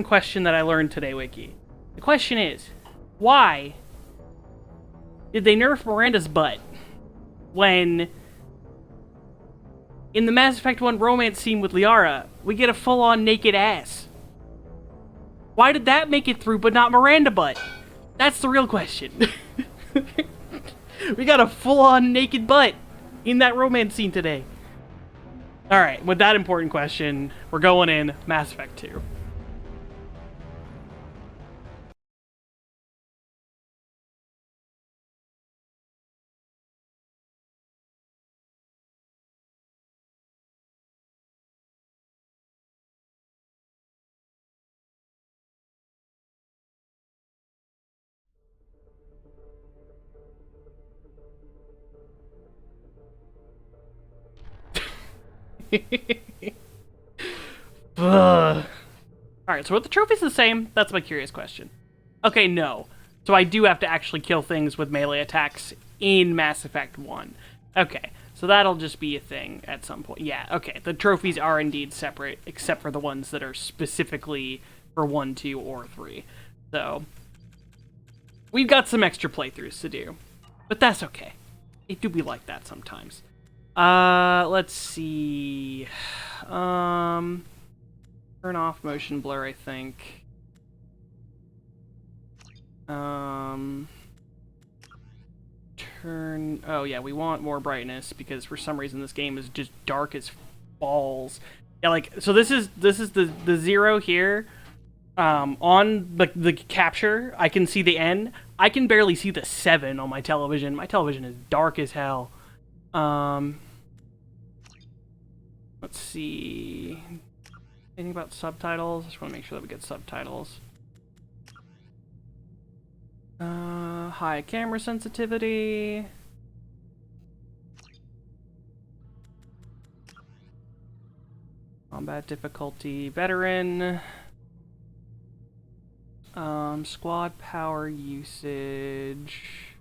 question that I learned today, Wiki. The question is, why did they nerf Miranda's butt when in the Mass Effect 1 romance scene with Liara, we get a full-on naked ass? Why did that make it through but not Miranda butt? That's the real question. We got a full-on naked butt in that romance scene today. Alright, with that important question, we're going in Mass Effect 2. Alright, so are the trophies the same? That's my curious question. Okay, no. So I do have to actually kill things with melee attacks in Mass Effect 1. Okay, so that'll just be a thing at some point. Yeah, okay, the trophies are indeed separate, except for the ones that are specifically for 1, 2, or 3. So, we've got some extra playthroughs to do. But that's okay. It do be like that sometimes. Let's see. Turn off motion blur, I think. Turn... Oh, yeah, we want more brightness, because for some reason this game is just dark as balls. Yeah, like, so this is the 0 here. On the capture, I can see the N. I can barely see the 7 on my television. My television is dark as hell. Let's see. Anything about subtitles? Just want to make sure that we get subtitles. High camera sensitivity. Combat difficulty, veteran. Squad power usage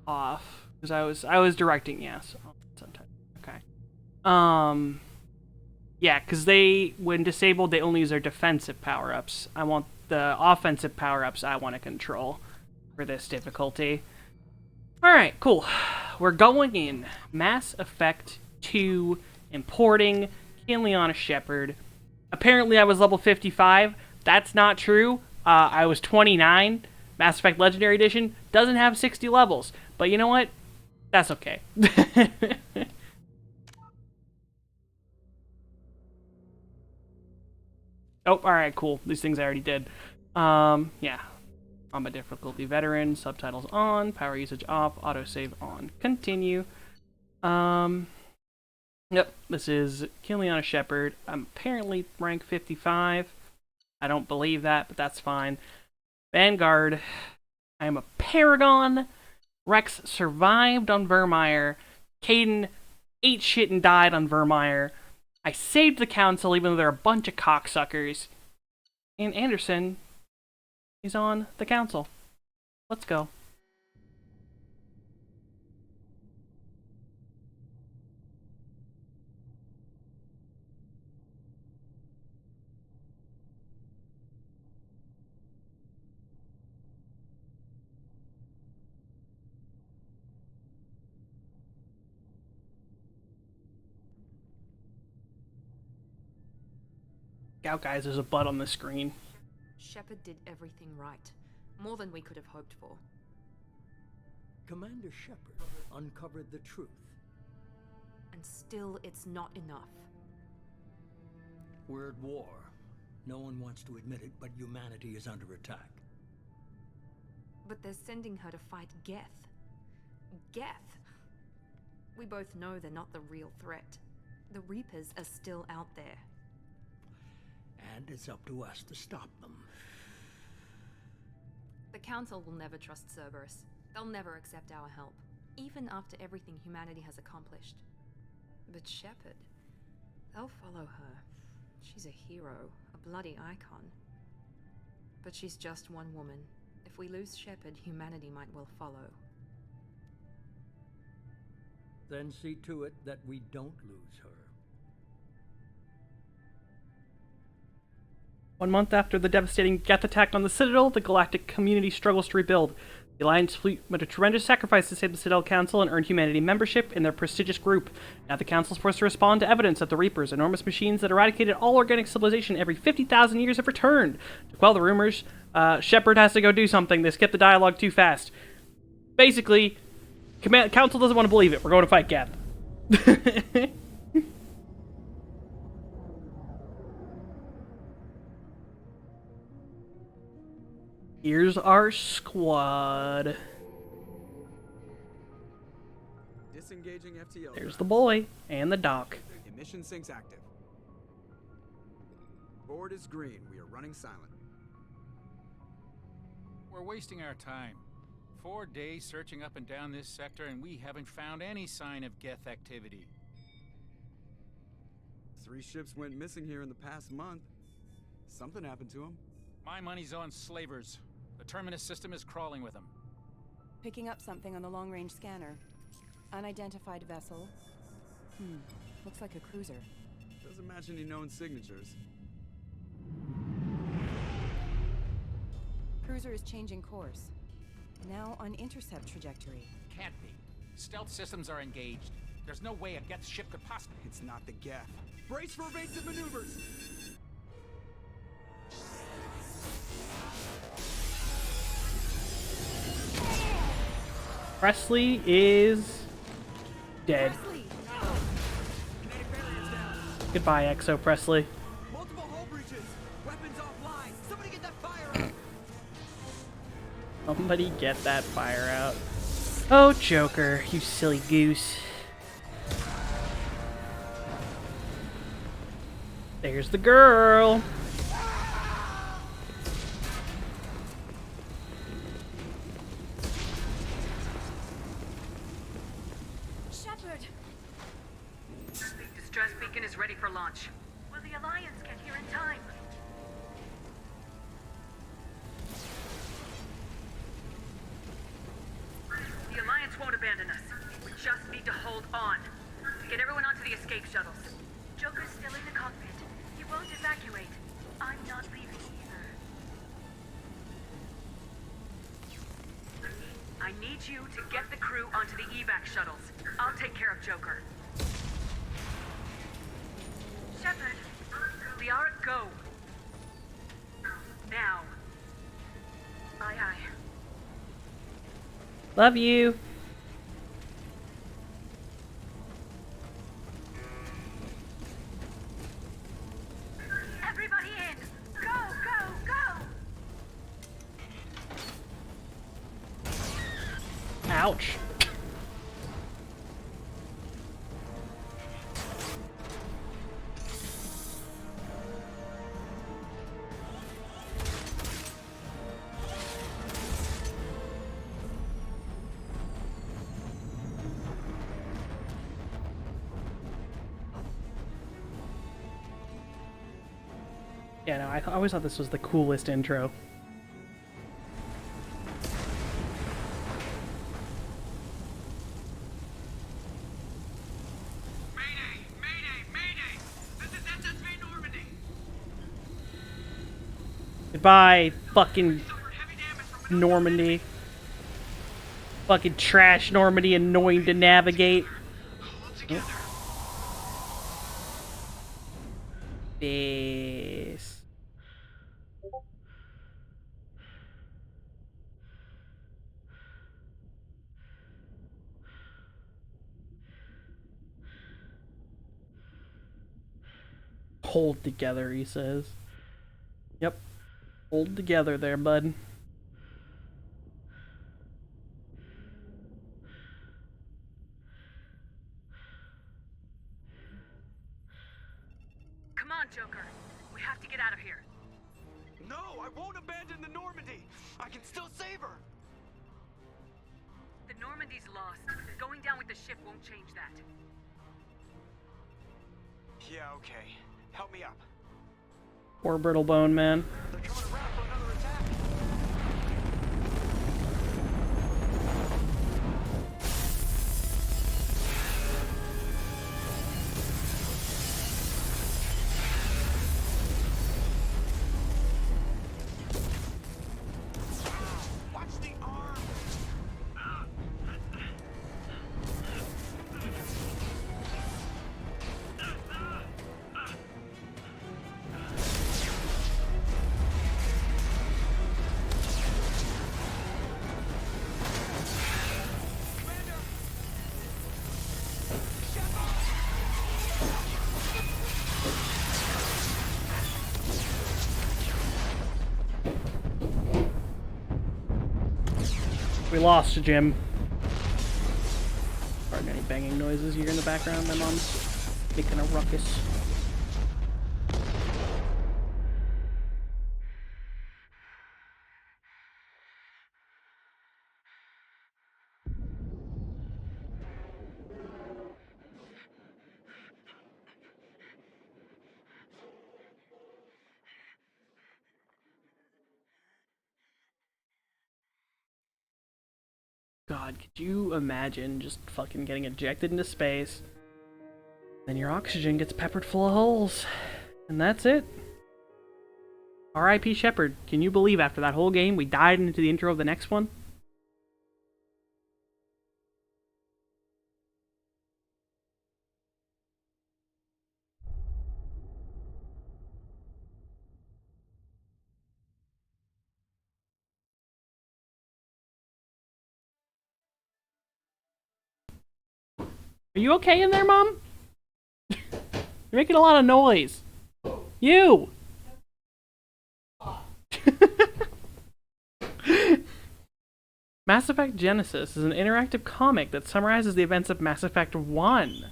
off, because I was directing, yes. Okay. Yeah, because when disabled, they only use their defensive power-ups. I want the offensive power-ups I want to control for this difficulty. Alright, cool. We're going in Mass Effect 2, importing Kiliana Shepard. Apparently I was level 55. That's not true. I was 29. Mass Effect Legendary Edition doesn't have 60 levels. But you know what? That's okay. Oh, alright, cool. These things I already did. Yeah. Combat difficulty veteran, subtitles on, power usage off, autosave on. Continue. Yep, this is Kiliana Shepard. I'm apparently rank 55. I don't believe that, but that's fine. Vanguard. I am a Paragon. Rex survived on Vermeer. Caden ate shit and died on Vermeer. I saved the council even though they're a bunch of cocksuckers. And Anderson is on the council. Let's go. Out, guys, there's a butt on the screen. Shepard did everything right. More than we could have hoped for. Commander Shepard uncovered the truth. And still, it's not enough. We're at war. No one wants to admit it, but humanity is under attack. But they're sending her to fight Geth. Geth! We both know they're not the real threat. The Reapers are still out there. And it's up to us to stop them. The Council will never trust Cerberus. They'll never accept our help, even after everything humanity has accomplished. But Shepard, they'll follow her. She's a hero, a bloody icon. But she's just one woman. If we lose Shepard, humanity might well follow. Then see to it that we don't lose her. 1 month after the devastating Geth attack on the Citadel, the galactic community struggles to rebuild. The Alliance fleet made a tremendous sacrifice to save the Citadel Council and earn humanity membership in their prestigious group. Now the Council is forced to respond to evidence that the Reapers, enormous machines that eradicated all organic civilization every 50,000 years, have returned. To quell the rumors, Shepard has to go do something. They skip the dialogue too fast. Basically, Council doesn't want to believe it. We're going to fight Geth. Here's our squad. Disengaging FTL. There's the boy and the doc. Emission sinks active. Board is green. We are running silent. We're wasting our time. 4 days searching up and down this sector, and we haven't found any sign of Geth activity. 3 ships went missing here in the past month. Something happened to them. My money's on slavers. The Terminus system is crawling with them. Picking up something on the long-range scanner. Unidentified vessel. Looks like a cruiser. Doesn't match any known signatures. Cruiser is changing course. Now on intercept trajectory. Can't be. Stealth systems are engaged. There's no way a Geth ship could possibly... It's not the Geth. Brace for evasive maneuvers! Presley is dead. Presley! Kinetic barriers down. Goodbye, Exo Presley. Multiple hull breaches. Weapons offline. Somebody get that fire out. Somebody get that fire out. Oh, Joker, you silly goose. There's the girl. Shepard! The distress beacon is ready for launch. Will the Alliance get here in time? The Alliance won't abandon us. We just need to hold on. Get everyone onto the escape shuttles. Joker's still in the cockpit. He won't evacuate. I'm not leaving either. I need you to get the crew onto the evac shuttles. I'll take care of Joker. Shepard, Liara, go. Now. Aye, aye. Love you. Everybody in! Go, go, go! Ouch. Yeah, no, I always thought this was the coolest intro. Mayday! Mayday! Mayday! This is SSV Normandy! Goodbye, fucking Suffered heavy damage from Normandy. Fucking trash Normandy, annoying to navigate. Hold together. This. Hold together, he says. Yep. Hold together there, bud. Come on, Joker. We have to get out of here. No, I won't abandon the Normandy. I can still save her. The Normandy's lost. Going down with the ship won't change that. Yeah, okay. Help me up. Poor brittle bone man. They're coming around for another attack. We lost Jim. Pardon any banging noises you hear in the background. My mom's making a ruckus. God, could you imagine just fucking getting ejected into space, then your oxygen gets peppered full of holes, and that's it? R.I.P. Shepard. Can you believe after that whole game we died into the intro of the next one? Are you okay in there, Mom? You're making a lot of noise. You! Mass Effect Genesis is an interactive comic that summarizes the events of Mass Effect 1.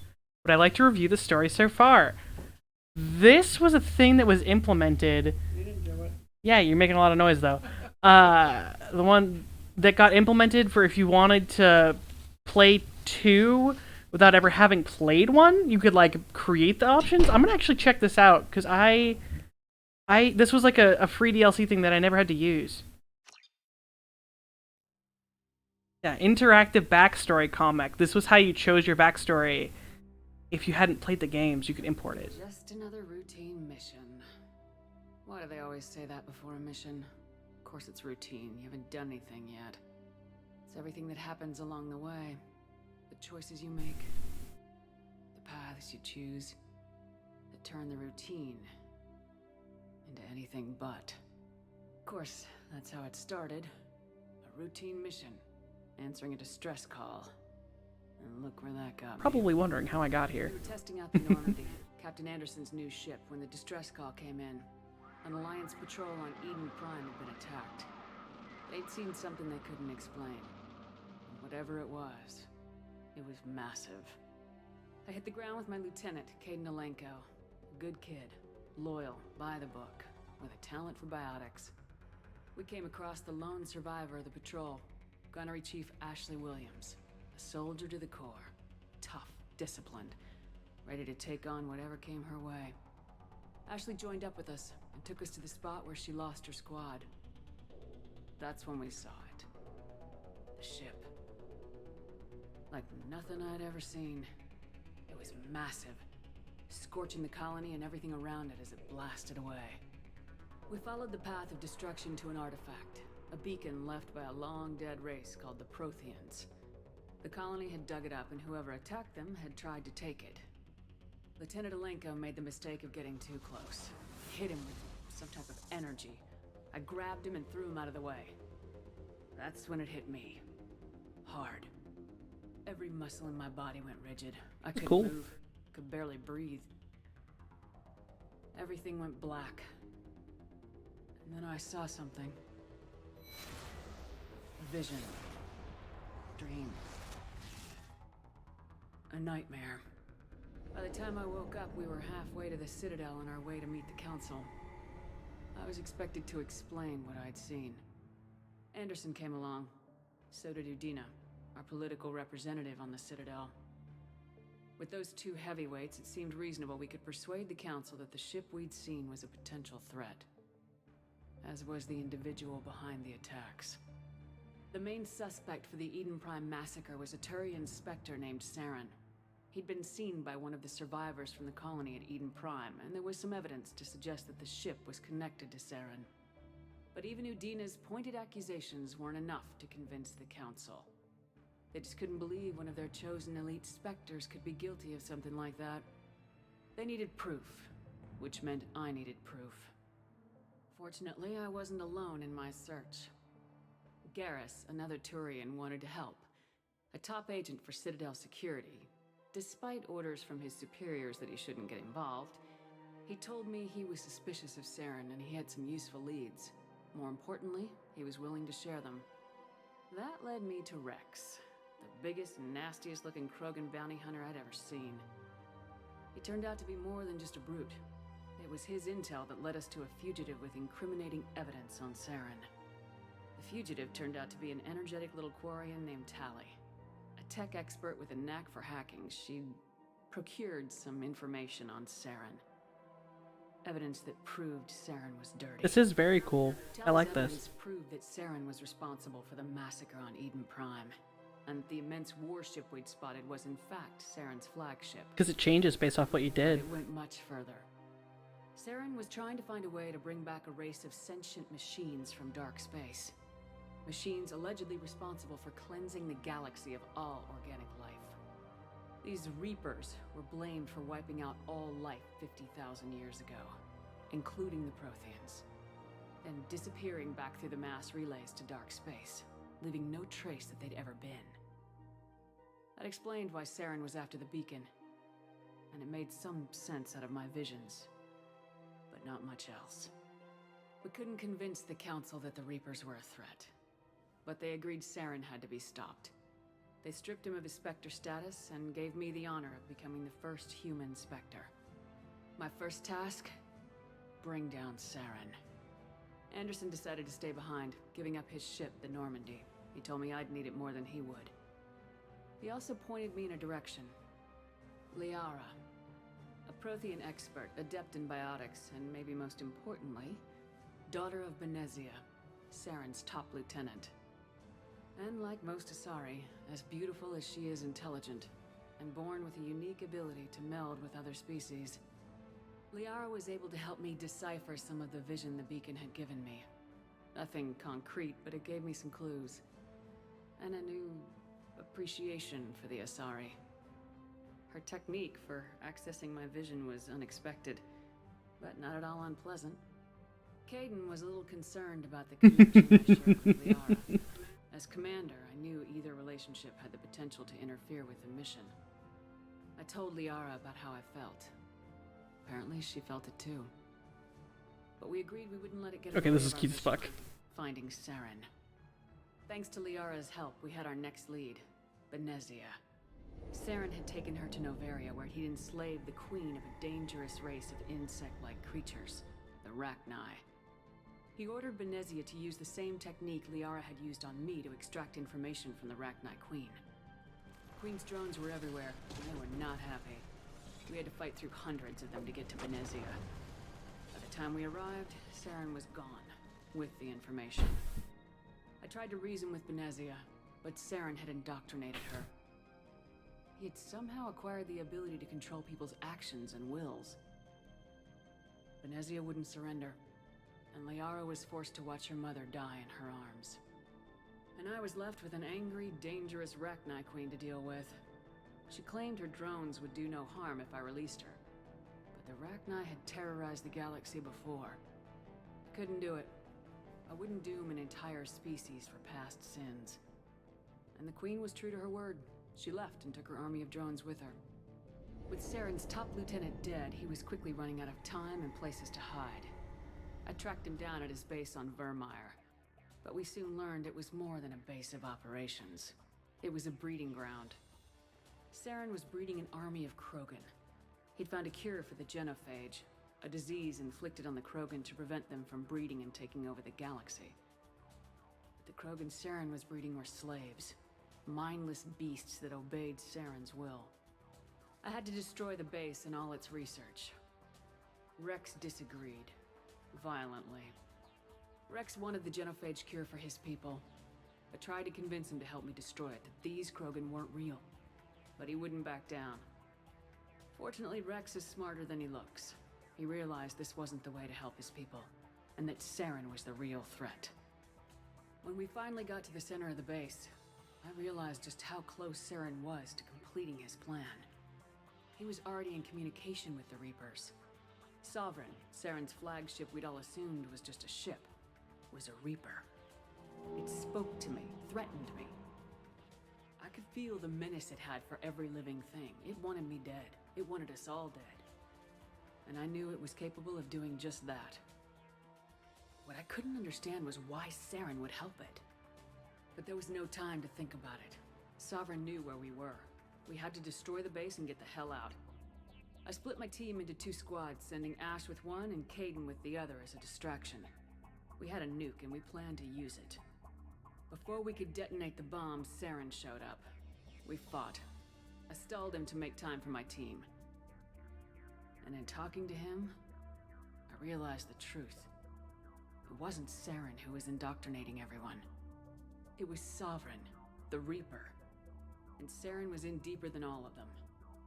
But I'd like to review the story so far. This was a thing that was implemented. You didn't do it. Yeah, you're making a lot of noise though. The one that got implemented for if you wanted to play 2 without ever having played 1, you could like create the options. I'm gonna actually check this out because this was like a free DLC thing that I never had to use. Yeah, interactive backstory comic. This was how you chose your backstory. If you hadn't played the games, you could import it. Just another routine mission. Why do they always say that before a mission? Of course it's routine. You haven't done anything yet. It's everything that happens along the way. The choices you make. The paths you choose. That turn the routine into anything but. Of course, that's how it started. A routine mission. Answering a distress call. And look where that got me. Probably wondering how I got here. We were testing out the Normandy, Captain Anderson's new ship, when the distress call came in. An Alliance patrol on Eden Prime had been attacked. They'd seen something they couldn't explain. And whatever it was massive. I hit the ground with my lieutenant, Caden Alenko. A good kid, loyal, by the book, with a talent for biotics. We came across the lone survivor of the patrol, Gunnery Chief Ashley Williams. A soldier to the core. Tough, disciplined, ready to take on whatever came her way. Ashley joined up with us and took us to the spot where she lost her squad. That's when we saw it. The ship. Like nothing I'd ever seen. It was massive, scorching the colony and everything around it as it blasted away. We followed the path of destruction to an artifact, a beacon left by a long-dead race called the Protheans. The colony had dug it up, and whoever attacked them had tried to take it. Lieutenant Alenko made the mistake of getting too close. Hit him with some type of energy. I grabbed him and threw him out of the way. That's when it hit me. Hard. Every muscle in my body went rigid. I couldn't move, could barely breathe. Everything went black. And then I saw something. A vision. Dream. A nightmare. By the time I woke up, we were halfway to the Citadel on our way to meet the Council. I was expected to explain what I'd seen. Anderson came along. So did Udina, our political representative on the Citadel. With those two heavyweights, it seemed reasonable we could persuade the Council that the ship we'd seen was a potential threat. As was the individual behind the attacks. The main suspect for the Eden Prime massacre was a Turian Spectre named Saren. He'd been seen by one of the survivors from the colony at Eden Prime, and there was some evidence to suggest that the ship was connected to Saren. But even Udina's pointed accusations weren't enough to convince the Council. They just couldn't believe one of their chosen elite Spectres could be guilty of something like that. They needed proof, which meant I needed proof. Fortunately, I wasn't alone in my search. Garrus, another Turian, wanted to help. A top agent for Citadel security. Despite orders from his superiors that he shouldn't get involved, he told me he was suspicious of Saren and he had some useful leads. More importantly, he was willing to share them. That led me to Rex, the biggest, nastiest looking Krogan bounty hunter I'd ever seen. He turned out to be more than just a brute. It was his intel that led us to a fugitive with incriminating evidence on Saren. The fugitive turned out to be an energetic little Quarian named Tally. A tech expert with a knack for hacking, she'd procured some information on Saren. Evidence that proved Saren was dirty. This is very cool. I like Tally's this. evidence proved that Saren was responsible for the massacre on Eden Prime, and the immense warship we'd spotted was in fact Saren's flagship. Because it changes based off what you did. It went much further. Saren was trying to find a way to bring back a race of sentient machines from dark space. Machines allegedly responsible for cleansing the galaxy of all organic life. These Reapers were blamed for wiping out all life 50,000 years ago, including the Protheans, then disappearing back through the mass relays to dark space, leaving no trace that they'd ever been. That explained why Saren was after the beacon, and it made some sense out of my visions, but not much else. We couldn't convince the Council that the Reapers were a threat, but they agreed Saren had to be stopped. They stripped him of his Spectre status and gave me the honor of becoming the first human Spectre. My first task? Bring down Saren. Anderson decided to stay behind, giving up his ship, the Normandy. He told me I'd need it more than he would. He also pointed me in a direction. Liara. A Prothean expert, adept in biotics, and maybe most importantly, daughter of Benezia, Saren's top lieutenant. And like most Asari, as beautiful as she is intelligent, and born with a unique ability to meld with other species, Liara was able to help me decipher some of the vision the beacon had given me. Nothing concrete, but it gave me some clues. And a new appreciation for the Asari. Her technique for accessing my vision was unexpected, but not at all unpleasant. Caden was a little concerned about the connection I shared with Liara. As commander, I knew either relationship had the potential to interfere with the mission. I told Liara about how I felt. Apparently, she felt it too. But we agreed we wouldn't let it get Okay, in the this way is of our cute as mission, fuck. finding Saren. Thanks to Liara's help, we had our next lead, Benezia. Saren had taken her to Novaria, where he'd enslaved the queen of a dangerous race of insect-like creatures, the Rachni. He ordered Benezia to use the same technique Liara had used on me to extract information from the Rachni Queen. The Queen's drones were everywhere, and they were not happy. We had to fight through hundreds of them to get to Benezia. By the time we arrived, Saren was gone, with the information. I tried to reason with Benezia, but Saren had indoctrinated her. He had somehow acquired the ability to control people's actions and wills. Benezia wouldn't surrender, and Liara was forced to watch her mother die in her arms. And I was left with an angry, dangerous Rachni Queen to deal with. She claimed her drones would do no harm if I released her. But the Rachni had terrorized the galaxy before. I couldn't do it. I wouldn't doom an entire species for past sins. And the Queen was true to her word. She left and took her army of drones with her. With Saren's top lieutenant dead, he was quickly running out of time and places to hide. I tracked him down at his base on Vermeer, but we soon learned it was more than a base of operations. It was a breeding ground. Saren was breeding an army of Krogan. He'd found a cure for the genophage, a disease inflicted on the Krogan to prevent them from breeding and taking over the galaxy. But the Krogan Saren was breeding were slaves, mindless beasts that obeyed Saren's will. I had to destroy the base and all its research. Rex disagreed, violently. Rex wanted the genophage cure for his people. I tried to convince him to help me destroy it, that these Krogan weren't real. But he wouldn't back down. Fortunately, Rex is smarter than he looks. He realized this wasn't the way to help his people, and that Saren was the real threat. When we finally got to the center of the base, I realized just how close Saren was to completing his plan. He was already in communication with the Reapers. Sovereign, Saren's flagship we'd all assumed was just a ship, was a Reaper. It spoke to me, threatened me. I could feel the menace it had for every living thing. It wanted me dead. It wanted us all dead. And I knew it was capable of doing just that. What I couldn't understand was why Saren would help it. But there was no time to think about it. Sovereign knew where we were. We had to destroy the base and get the hell out. I split my team into 2 squads, sending Ash with one and Caden with the other as a distraction. We had a nuke and we planned to use it. Before we could detonate the bomb, Saren showed up. We fought. I stalled him to make time for my team. And in talking to him, I realized the truth. It wasn't Saren who was indoctrinating everyone. It was Sovereign, the Reaper. And Saren was in deeper than all of them.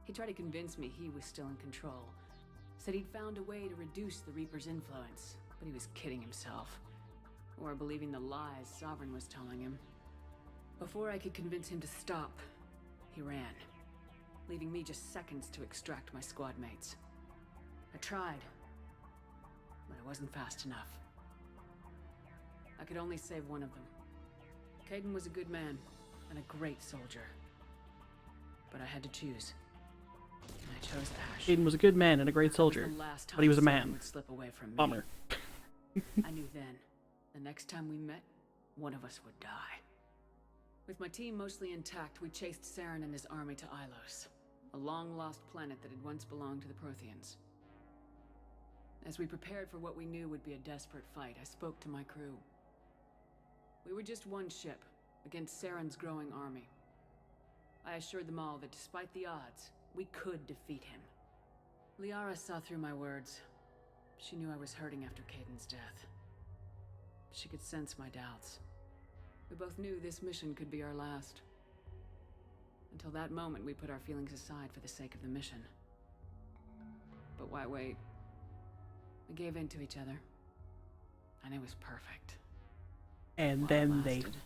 He tried to convince me he was still in control. Said he'd found a way to reduce the Reaper's influence, but he was kidding himself. Or believing the lies Sovereign was telling him. Before I could convince him to stop, he ran, leaving me just seconds to extract my squad mates. I tried, but I wasn't fast enough. I could only save one of them. Caden was a good man and a great soldier. But I had to choose. And I chose Ash. Aiden was a good man and a great soldier, but he was a man. Would slip away from me. Bummer. I knew then, the next time we met, one of us would die. With my team mostly intact, we chased Saren and his army to Ilos, a long-lost planet that had once belonged to the Protheans. As we prepared for what we knew would be a desperate fight, I spoke to my crew. We were just one ship, against Saren's growing army. I assured them all that despite the odds, we could defeat him. Liara saw through my words. She knew I was hurting after Caden's death. She could sense my doubts. We both knew this mission could be our last. Until that moment, we put our feelings aside for the sake of the mission. But why wait? We gave in to each other. And it was perfect. And While then it they... lasted.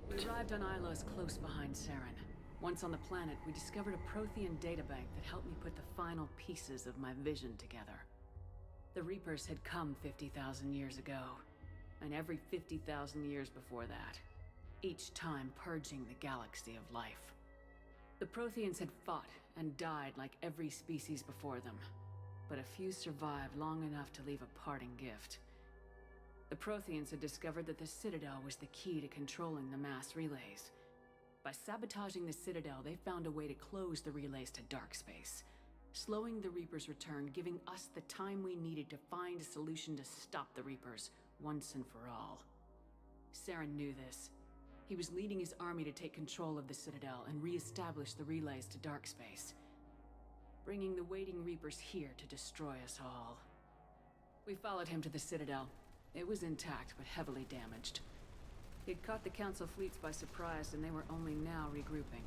We arrived on Ilos close behind Saren. Once on the planet, we discovered a Prothean databank that helped me put the final pieces of my vision together. The Reapers had come 50,000 years ago, and every 50,000 years before that, each time purging the galaxy of life. The Protheans had fought and died like every species before them, but a few survived long enough to leave a parting gift. The Protheans had discovered that the Citadel was the key to controlling the mass relays. By sabotaging the Citadel, they found a way to close the relays to dark space, slowing the Reapers' return, giving us the time we needed to find a solution to stop the Reapers once and for all. Saren knew this. He was leading his army to take control of the Citadel and re-establish the relays to dark space, bringing the waiting Reapers here to destroy us all. We followed him to the Citadel. It was intact, but heavily damaged. He'd caught the Council fleets by surprise, and they were only now regrouping.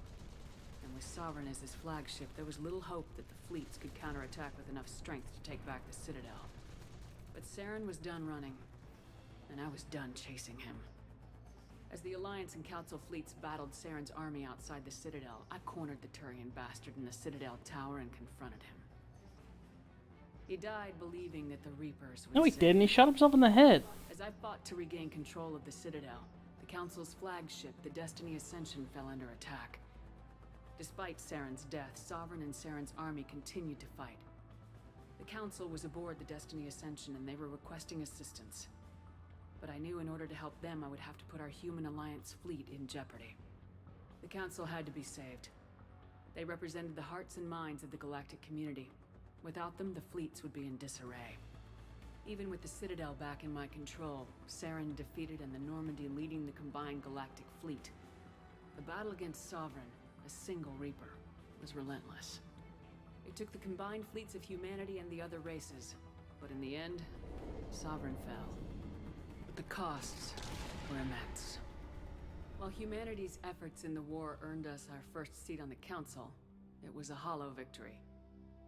And with Sovereign as his flagship, there was little hope that the fleets could counterattack with enough strength to take back the Citadel. But Saren was done running, and I was done chasing him. As the Alliance and Council fleets battled Saren's army outside the Citadel, I cornered the Turian bastard in the Citadel tower and confronted him. He died believing that the Reapers would No, he save didn't. He him. shot himself in the head. As I fought to regain control of the Citadel, the Council's flagship, the Destiny Ascension, fell under attack. Despite Saren's death, Sovereign and Saren's army continued to fight. The Council was aboard the Destiny Ascension and they were requesting assistance. But I knew in order to help them, I would have to put our human Alliance fleet in jeopardy. The Council had to be saved. They represented the hearts and minds of the galactic community. Without them, the fleets would be in disarray. Even with the Citadel back in my control, Saren defeated and the Normandy leading the combined galactic fleet. The battle against Sovereign, a single Reaper, was relentless. It took the combined fleets of humanity and the other races, but in the end, Sovereign fell. But the costs were immense. While humanity's efforts in the war earned us our first seat on the Council, it was a hollow victory.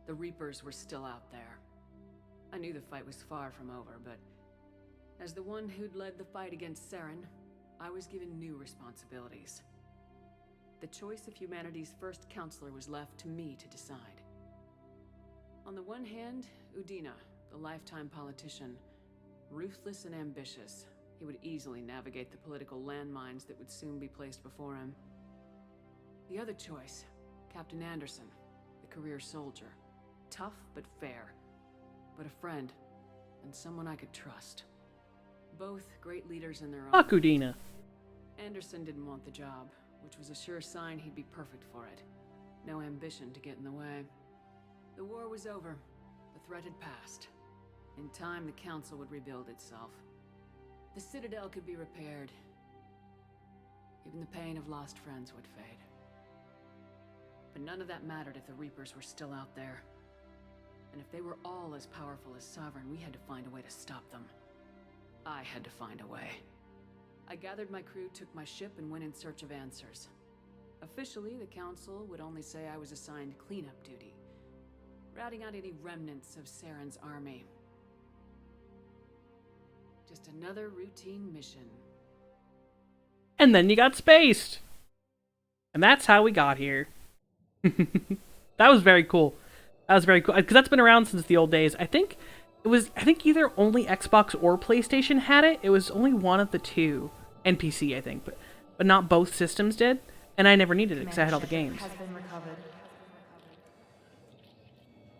The Reapers were still out there. I knew the fight was far from over, but as the one who'd led the fight against Saren, I was given new responsibilities. The choice of humanity's first counselor was left to me to decide. On the one hand, Udina, the lifetime politician, ruthless and ambitious. He would easily navigate the political landmines that would soon be placed before him. The other choice, Captain Anderson, the career soldier. Tough but fair, but a friend, and someone I could trust. Both great leaders in their own. Fuck Udina. Anderson didn't want the job, which was a sure sign he'd be perfect for it. No ambition to get in the way. The war was over. The threat had passed. In time, the Council would rebuild itself. The Citadel could be repaired. Even the pain of lost friends would fade. But none of that mattered if the Reapers were still out there. And if they were all as powerful as Sovereign, we had to find a way to stop them. I had to find a way. I gathered my crew, took my ship, and went in search of answers. Officially, the Council would only say I was assigned cleanup duty, routing out any remnants of Saren's army. Just another routine mission. And then you got spaced! And that's how we got here. That was very cool. That was very cool. Because that's been around since the old days. I think either only Xbox or PlayStation had it. It was only one of the two. And PC, I think. But not both systems did. And I never needed it because I had all the games. Has been recovered.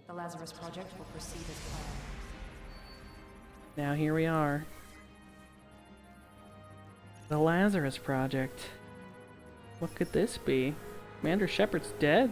The Lazarus Project will proceed as planned. Now here we are. The Lazarus Project. What could this be? Commander Shepard's dead?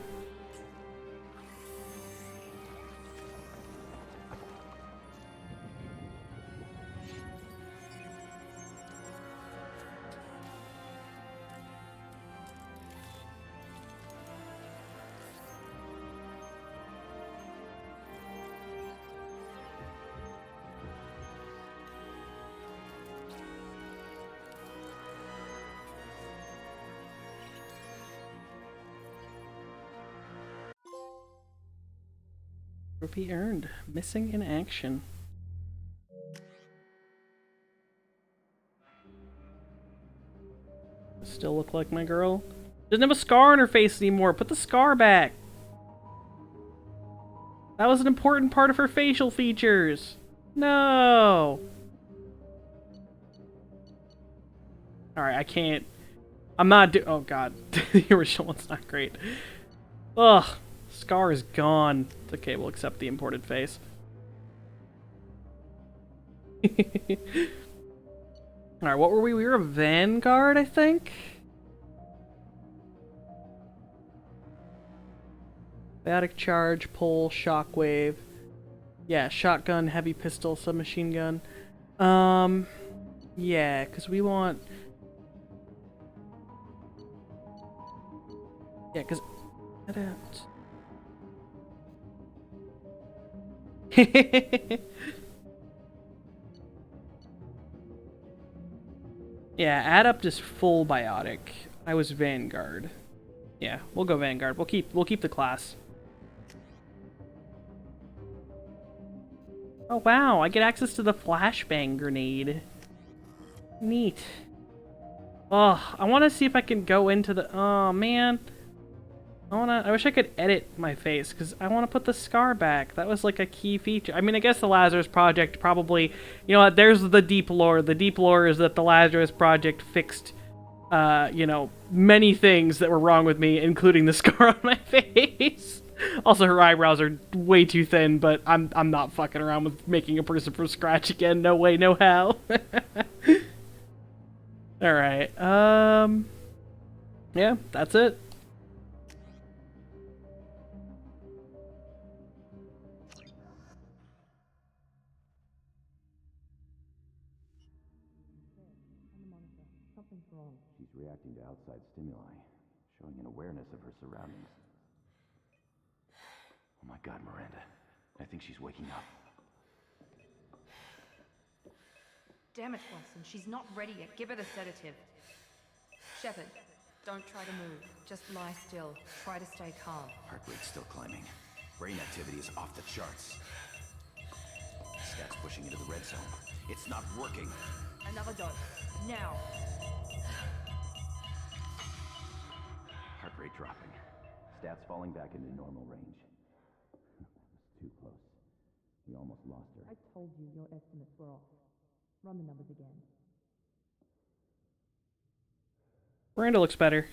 Trophy earned. Missing in action. Still look like my girl. Doesn't have a scar on her face anymore. Put the scar back. That was an important part of her facial features. No. Alright, I can't. I'm not oh god. The original one's not great. Ugh. Scar is gone. It's okay, we'll accept the imported face. Alright, what were we? We were a Vanguard, I think? Biotic charge, pole, shockwave. Yeah, shotgun, heavy pistol, submachine gun. Yeah, because we want... Yeah, because... Yeah, add up just full biotic. I was Vanguard. Yeah, we'll go Vanguard. We'll keep the class. Oh wow, I get access to the flashbang grenade. Neat. Oh, I want to see if I can go into the... Oh man. I wish I could edit my face, because I want to put the scar back. That was like a key feature. I mean, I guess the Lazarus Project probably... You know what, there's the deep lore. The deep lore is that the Lazarus Project fixed, you know, many things that were wrong with me, including the scar on my face. Also, her eyebrows are way too thin, but I'm not fucking around with making a person from scratch again. No way, no how. Alright, yeah, that's it. She's reacting to outside stimuli, showing an awareness of her surroundings. Oh my god, Miranda. I think she's waking up. Damn it, Watson. She's not ready yet. Give her the sedative. Shepard, don't try to move. Just lie still. Try to stay calm. Heart rate's still climbing. Brain activity is off the charts. Stats pushing into the red zone. It's not working. Another dose. Now. Heart rate dropping. Stats falling back into normal range. Too close. We almost lost her. I told you your estimates were off. Run the numbers again. Miranda looks better.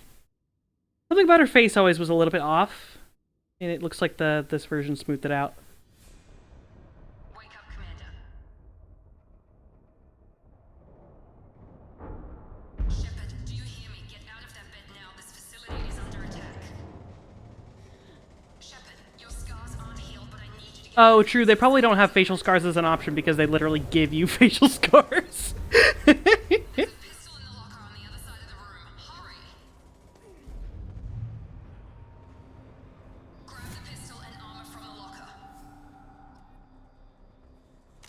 Something about her face always was a little bit off. And it looks like this version smoothed it out. Wake up, Commander. Shepard, do you hear Oh, true. They probably don't have facial scars as an option because they literally give you facial scars.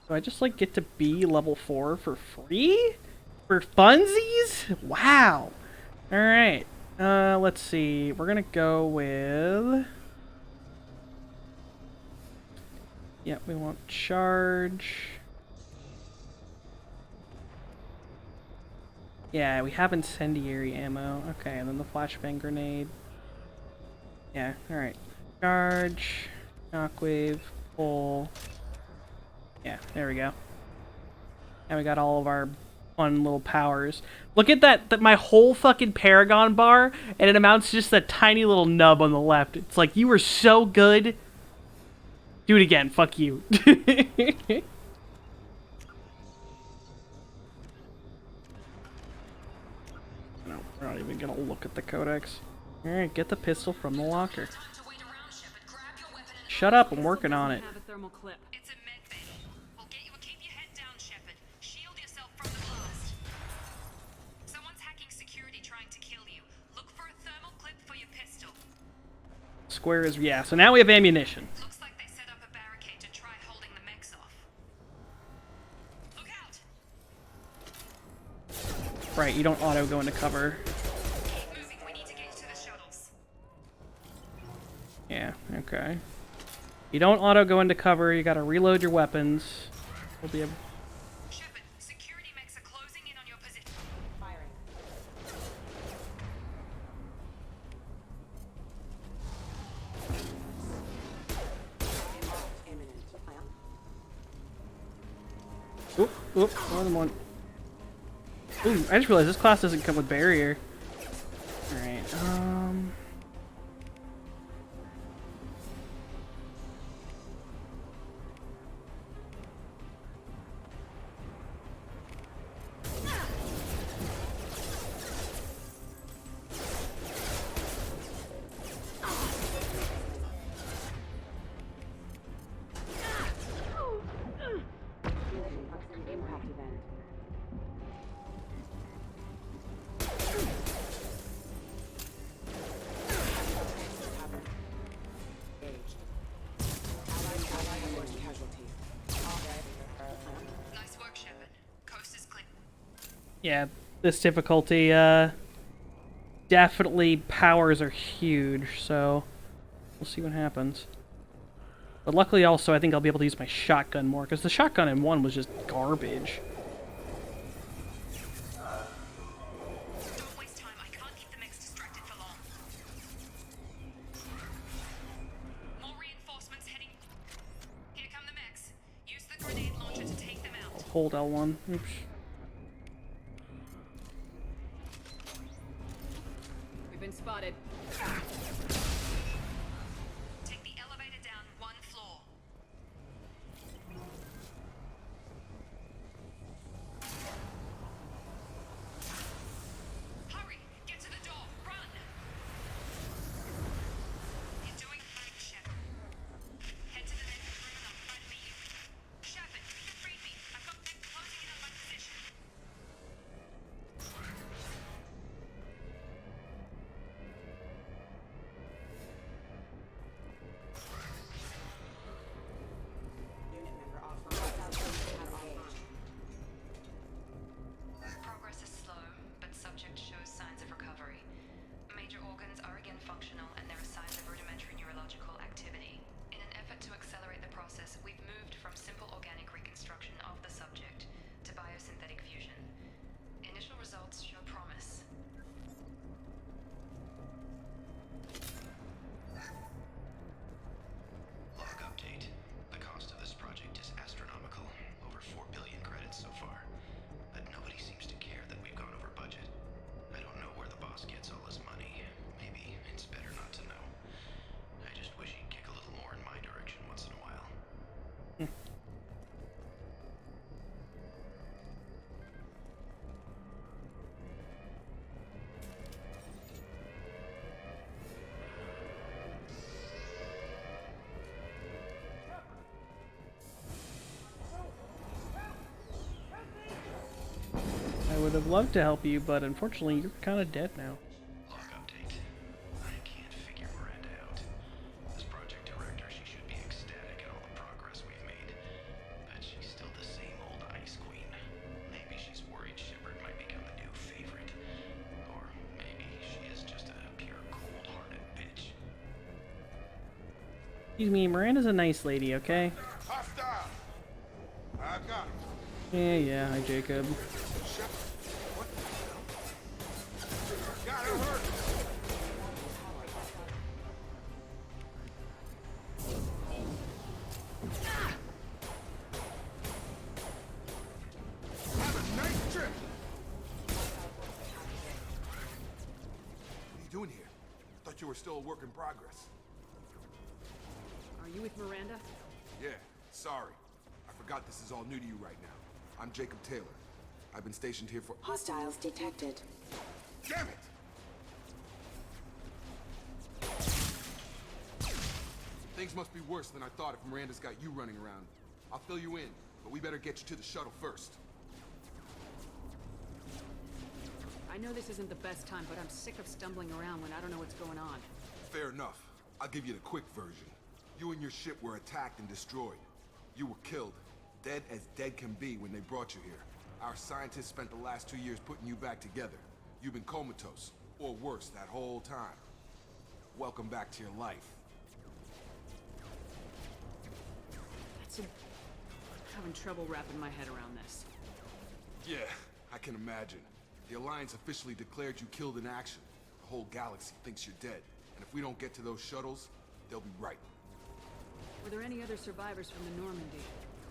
Do I just like get to be level 4 for free? For funsies? Wow. Alright. Let's see. We're gonna go with... Yep, we want charge. Yeah, we have incendiary ammo. Okay, and then the flashbang grenade. Yeah, alright. Charge, shockwave, pull. Yeah, there we go. And we got all of our fun little powers. Look at that my whole fucking Paragon bar, and it amounts to just that tiny little nub on the left. It's like, you were so good. Do it again, fuck you. No, we're not even gonna look at the codex. Alright, get the pistol from the locker. Shut up, I'm working on it. Have a thermal clip. It's a med bay. We'll get you. Keep your head down, Shepard. Shield yourself from the blast. Someone's hacking security trying to kill you. Look for a thermal clip for your pistol. Square is, yeah, so now we have ammunition. Looks like they set up a barricade to try holding the mechs off. Look out! Right, you don't auto go into cover. Keep moving. We need to get to the shuttles. Yeah, okay. You don't auto go into cover, you gotta reload your weapons. Will be a... Shepard, security mechs are closing in on your position. Firing. Oop, oop, more than one. Ooh, I just realized this class doesn't come with barrier. Alright, Impact event. Nice work, Shepard. Coast is clear. yeah, this difficulty, definitely powers are huge, so we'll see what happens. But luckily also, I think I'll be able to use my shotgun more, because the shotgun in 1 was just garbage. Don't waste time. I can't keep the mechs distracted for long. More reinforcements heading. Here come the mechs. Use the grenade launcher to take them out. Hold L1. Oops. We've been spotted. Take the elevator down 1 floor. Hurry! Get to the door! Run! You're doing fine, Shepard. Head to the next room and I'll try to meet you. Shepard, you freed me. I've got them closing in on my position. would have loved to help you, but unfortunately, you're kind of dead now. Log update. I can't figure Miranda out. As project director, she should be ecstatic at all the progress we've made. But she's still the same old Ice Queen. Maybe she's worried Shepard might become the new favorite. Or maybe she is just a pure cold-hearted bitch. Excuse me, Miranda's a nice lady, okay? Hostile! I got him. Yeah, hi, Jacob. What the hell? Got her hurt! Have a nice trip! What are you doing here? Thought you were still a work in progress. Are you with Miranda? Yeah, sorry. I forgot this is all new to you right now. I'm Jacob Taylor. I've been stationed here for— Hostiles detected. Damn it! Things must be worse than I thought if Miranda's got you running around. I'll fill you in, but we better get you to the shuttle first. I know this isn't the best time, but I'm sick of stumbling around when I don't know what's going on. Fair enough. I'll give you the quick version. You and your ship were attacked and destroyed. You were killed. Dead as dead can be when they brought you here. Our scientists spent the last 2 years putting you back together. You've been comatose, or worse, that whole time. Welcome back to your life. I'm having trouble wrapping my head around this. Yeah, I can imagine. The Alliance officially declared you killed in action. The whole galaxy thinks you're dead. And if we don't get to those shuttles, they'll be right. Were there any other survivors from the Normandy?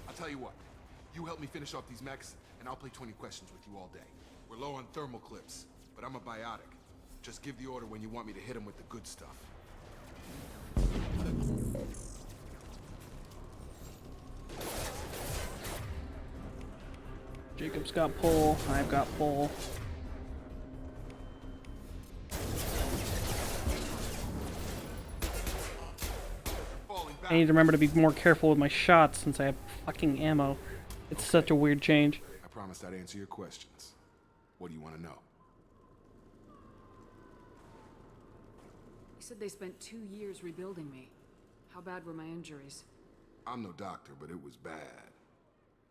I'll tell you what. You help me finish off these mechs, and I'll play 20 questions with you all day. We're low on thermal clips, but I'm a biotic. Just give the order when you want me to hit them with the good stuff. Jacob's got pull. I've got pull. I need to remember to be more careful with my shots since I have fucking ammo. It's such a weird change. I promised I'd answer your questions. What do you want to know? You said they spent 2 years rebuilding me. How bad were my injuries? I'm no doctor, but it was bad.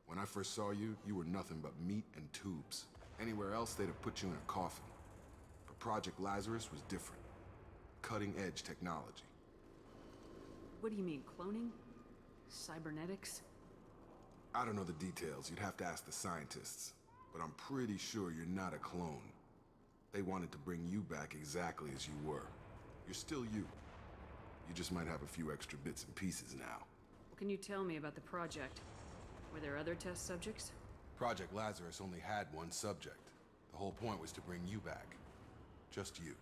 When I first saw you, you were nothing but meat and tubes. Anywhere else, they'd have put you in a coffin. But Project Lazarus was different. Cutting-edge technology. What do you mean, cloning? Cybernetics? I don't know the details. You'd have to ask the scientists. But I'm pretty sure you're not a clone. They wanted to bring you back exactly as you were. You're still you. You just might have a few extra bits and pieces now. What can you tell me about the project? Were there other test subjects? Project Lazarus only had one subject. The whole point was to bring you back. Just you.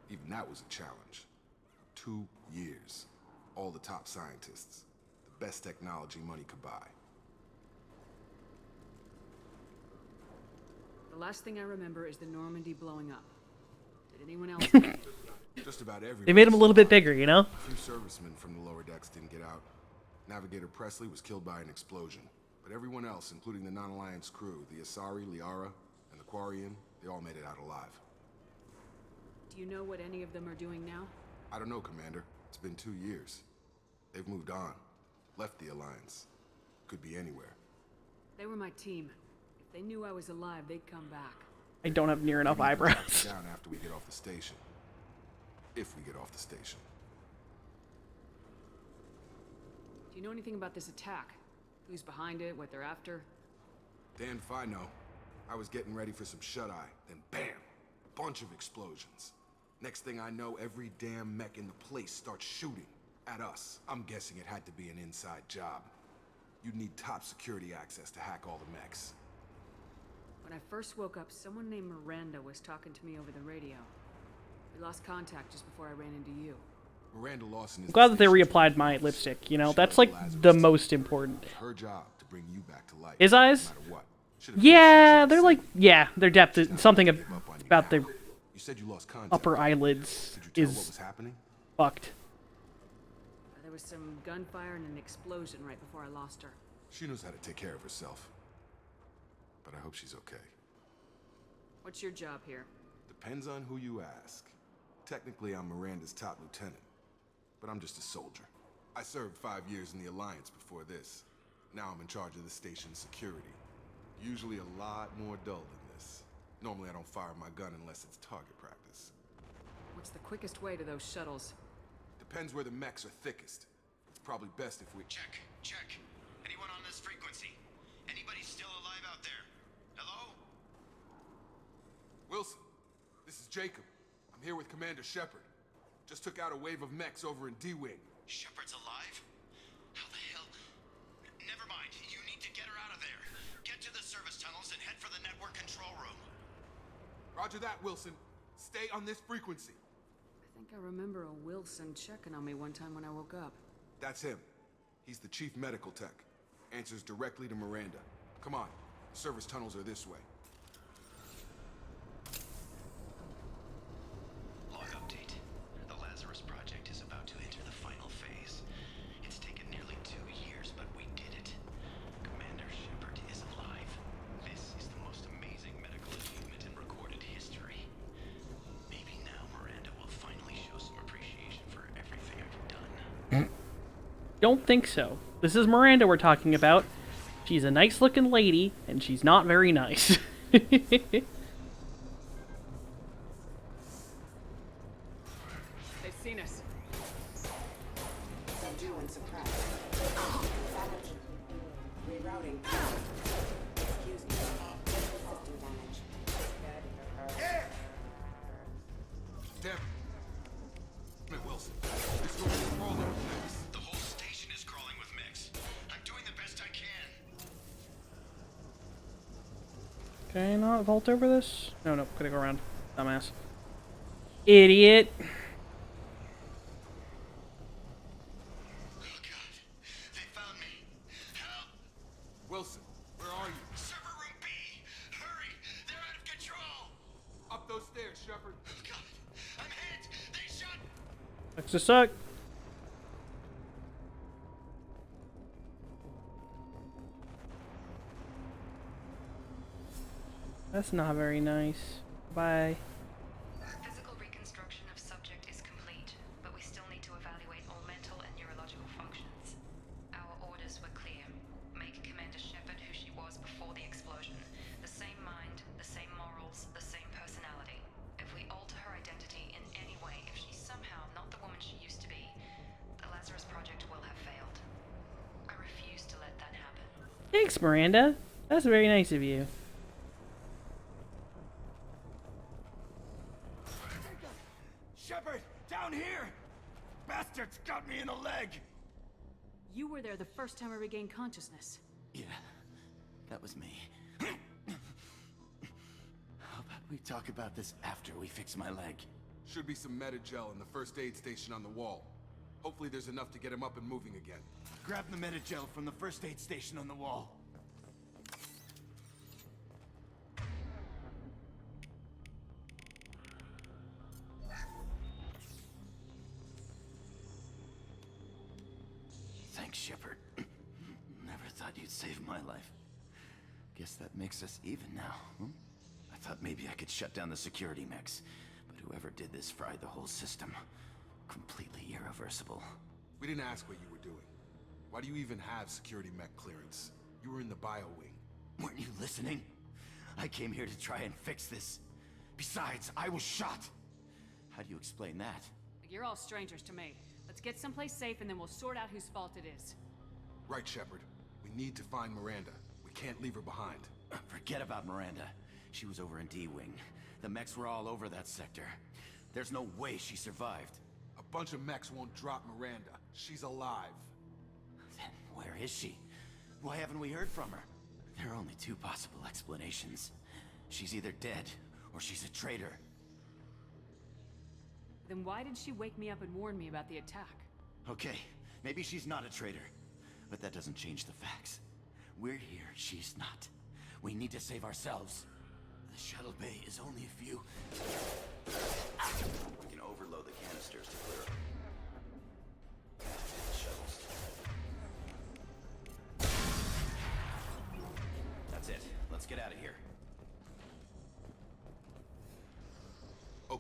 Even that was a challenge. 2 years. All the top scientists. The best technology money could buy. The last thing I remember is the Normandy blowing up. Did anyone else? Just about everyone. They made him a little bit bigger, you know? A few servicemen from the lower decks didn't get out. Navigator Presley was killed by an explosion. But everyone else, including the non-Alliance crew, the Asari, Liara, and the Quarian, they all made it out alive. Do you know what any of them are doing now? I don't know, Commander. It's been 2 years. They've moved on. Left the Alliance. Could be anywhere. They were my team. If they knew I was alive, they'd come back. I don't have near enough eyebrows. Down after we get off the station. If we get off the station. Do you know anything about this attack? Who's behind it, what they're after? Damned if I know. I was getting ready for some shut-eye, then bam! Bunch of explosions. Next thing I know, every damn mech in the place starts shooting at us. I'm guessing it had to be an inside job. You'd need top security access to hack all the mechs. When I first woke up, someone named Miranda was talking to me over the radio. We lost contact just before I ran into you. Miranda Lawson is I'm glad that they reapplied my lipstick, you know? That's like the most important. her job to bring you back to life. His eyes? No matter what. Yeah, they're like, yeah, their depth is something about their You said you lost contact. upper eyelids Did you tell what is was happening? fucked. There was some gunfire and an explosion right before I lost her. She knows how to take care of herself. But I hope she's okay. What's your job here? Depends on who you ask. Technically, I'm Miranda's top lieutenant, but I'm just a soldier. I served 5 years in the Alliance before this. Now I'm in charge of the station's security. Usually a lot more dull than this. Normally I don't fire my gun unless it's target practice. What's the quickest way to those shuttles? Depends where the mechs are thickest. It's probably best if we... Check. Anyone on this frequency? Anybody still alive out there? Hello? Wilson, this is Jacob. I'm here with Commander Shepard. Just took out a wave of mechs over in D-Wing. Shepard's alive? How the hell? Never mind. You need to get her out of there. Get to the service tunnels and head for the network control room. Roger that, Wilson. Stay on this frequency. I think I remember a Wilson checking on me one time when I woke up. That's him. He's the chief medical tech. Answers directly to Miranda. Come on. The service tunnels are this way. Log update. The Lazarus Project is about to enter the final phase. It's taken nearly 2 years, but we did it. Commander Shepard is alive. This is the most amazing medical achievement in recorded history. Maybe now Miranda will finally show some appreciation for everything I've done. Don't think so. This is Miranda we're talking about. She's a nice-looking lady, and she's not very nice. They've seen us. Subdue and suppress. Damage. Rerouting. Excuse me. System damage. Damn it, Wilson. This room is crawling with mechs. The whole station is crawling with mechs. I'm doing the best I can. Can I not vault over this? No, gotta go around. Dumbass. Idiot. Oh God, they found me. Help! Wilson, where are you? Server room B! Hurry! They're out of control! Up those stairs, Shepard. Oh God, I'm hit! They shot... Sucks to suck. That's not very nice. Bye. Physical reconstruction of subject is complete, but we still need to evaluate all mental and neurological functions. Our orders were clear. Make Commander Shepard who she was before the explosion. The same mind, the same morals, the same personality. If we alter her identity in any way, if she's somehow not the woman she used to be, the Lazarus Project will have failed. I refuse to let that happen. Thanks, Miranda. That's very nice of you. Shepard, down here! Bastards got me in the leg! You were there the first time I regained consciousness. Yeah, that was me. How about we talk about this after we fix my leg? Should be some meta-gel in the first aid station on the wall. Hopefully there's enough to get him up and moving again. Grab the medi-gel from the first aid station on the wall. Thanks, Shepard. Never thought you'd save my life. Guess that makes us even now, hmm? I thought maybe I could shut down the security mechs, but whoever did this fried the whole system. Completely irreversible. We didn't ask what you were doing. Why do you even have security mech clearance? You were in the bio wing. Weren't you listening? I came here to try and fix this. Besides, I was shot. How do you explain that? You're all strangers to me. Let's get someplace safe and then we'll sort out whose fault it is. Right, Shepard. We need to find Miranda. We can't leave her behind. Forget about Miranda. She was over in D-Wing. The mechs were all over that sector. There's no way she survived. A bunch of mechs won't drop Miranda. She's alive. Then where is she? Why haven't we heard from her? There are only two possible explanations. She's either dead, or she's a traitor. Then why did she wake me up and warn me about the attack? Okay, maybe she's not a traitor. But that doesn't change the facts. We're here, she's not. We need to save ourselves. The shuttle bay is only a few... We can overload the canisters to clear shuttles. That's it. Let's get out of here.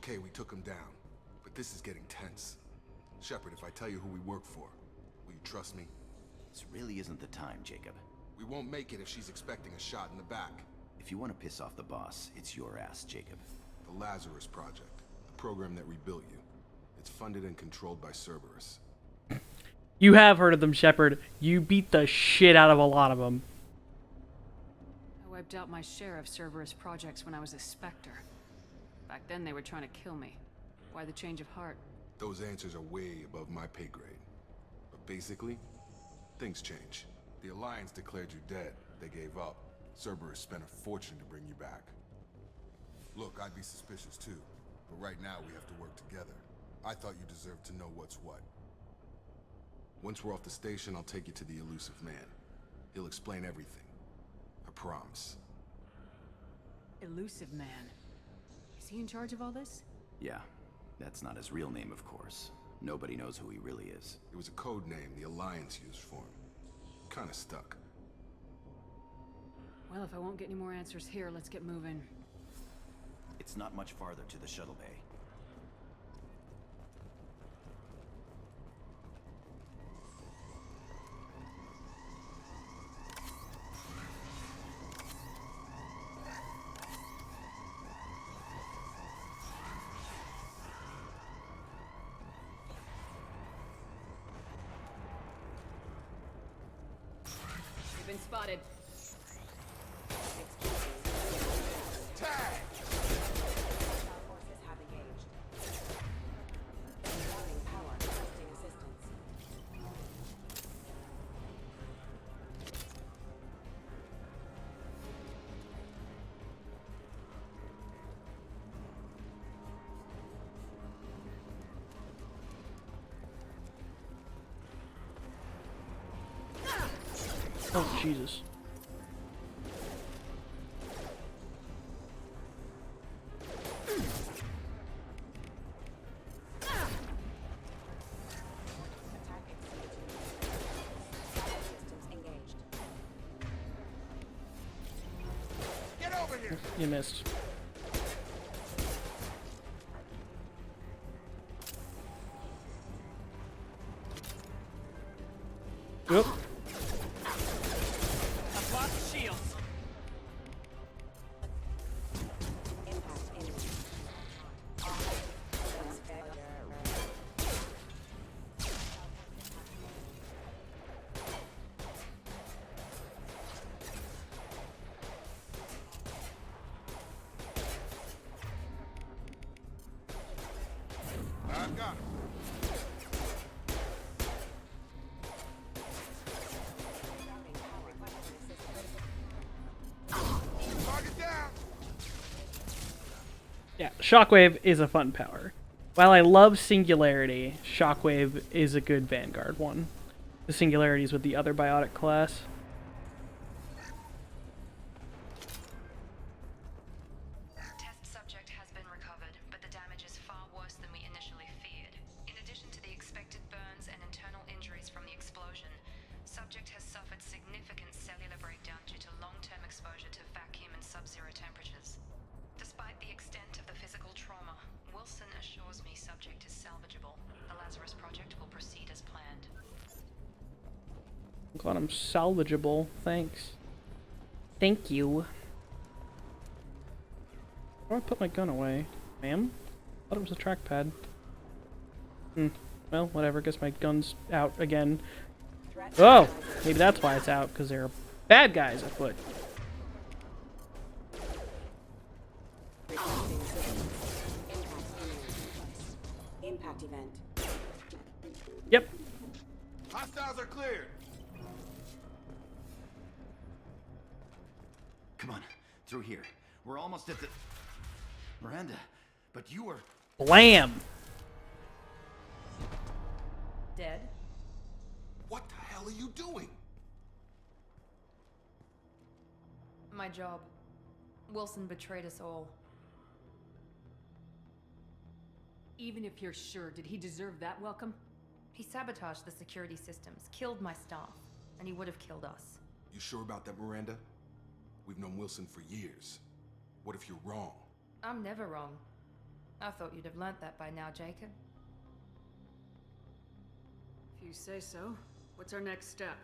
Okay, we took him down, but this is getting tense. Shepard, if I tell you who we work for, will you trust me? This really isn't the time, Jacob. We won't make it if she's expecting a shot in the back. If you want to piss off the boss, it's your ass, Jacob. The Lazarus Project, the program that rebuilt you. It's funded and controlled by Cerberus. You have heard of them, Shepard. You beat the shit out of a lot of them. I wiped out my share of Cerberus projects when I was a Spectre. Back then they were trying to kill me. Why the change of heart? Those answers are way above my pay grade. But basically, things change. The Alliance declared you dead. They gave up. Cerberus spent a fortune to bring you back. Look, I'd be suspicious too. But right now we have to work together. I thought you deserved to know what's what. Once we're off the station, I'll take you to the elusive man. He'll explain everything. I promise. Elusive Man. Is he in charge of all this? Yeah, that's not his real name, of course. Nobody knows who he really is. It was a code name the Alliance used for him. Kinda stuck. Well, if I won't get any more answers here, let's get moving. It's not much farther to the shuttle bay. You've been spotted. Tag! Forces have engaged. Routing power, requesting assistance. Oh, Jesus. Attack exceeded. Battle systems engaged. Get over here! You missed. Oop. I've lost shields. Impact imminent. I've got him. Routing power, requesting assistance. Target down! Yeah, Shockwave is a fun power. While I love Singularity, Shockwave is a good Vanguard one. The Singularity is with the other Biotic class. Test subject has been recovered, but the damage is far worse than we initially feared. In addition to the expected burns and internal injuries from the explosion, subject has suffered significant cellular breakdown due to long-term exposure to vacuum and sub-zero temperatures. Despite the extent of the physical trauma, Wilson assures me subject is salvageable. The Lazarus Project will proceed as planned. I'm glad I'm salvageable. Thanks. Thank you. Where do I put my gun away? Ma'am? I thought it was a trackpad. Well, whatever. Guess my gun's out again. Threat Oh! neutralization. Maybe that's why it's out, because there are bad guys afoot. Requesting assistance. Impact imminent. Impact event. Yep. Hostiles are cleared! Come on, through here. We're almost at the... Miranda, but you were... Blam! Dead? What the hell are you doing? My job. Wilson betrayed us all. Even if you're sure, did he deserve that welcome? He sabotaged the security systems, killed my staff, and he would have killed us. You sure about that, Miranda? We've known Wilson for years. What if you're wrong? I'm never wrong. I thought you'd have learnt that by now, Jacob. If you say so. What's our next step?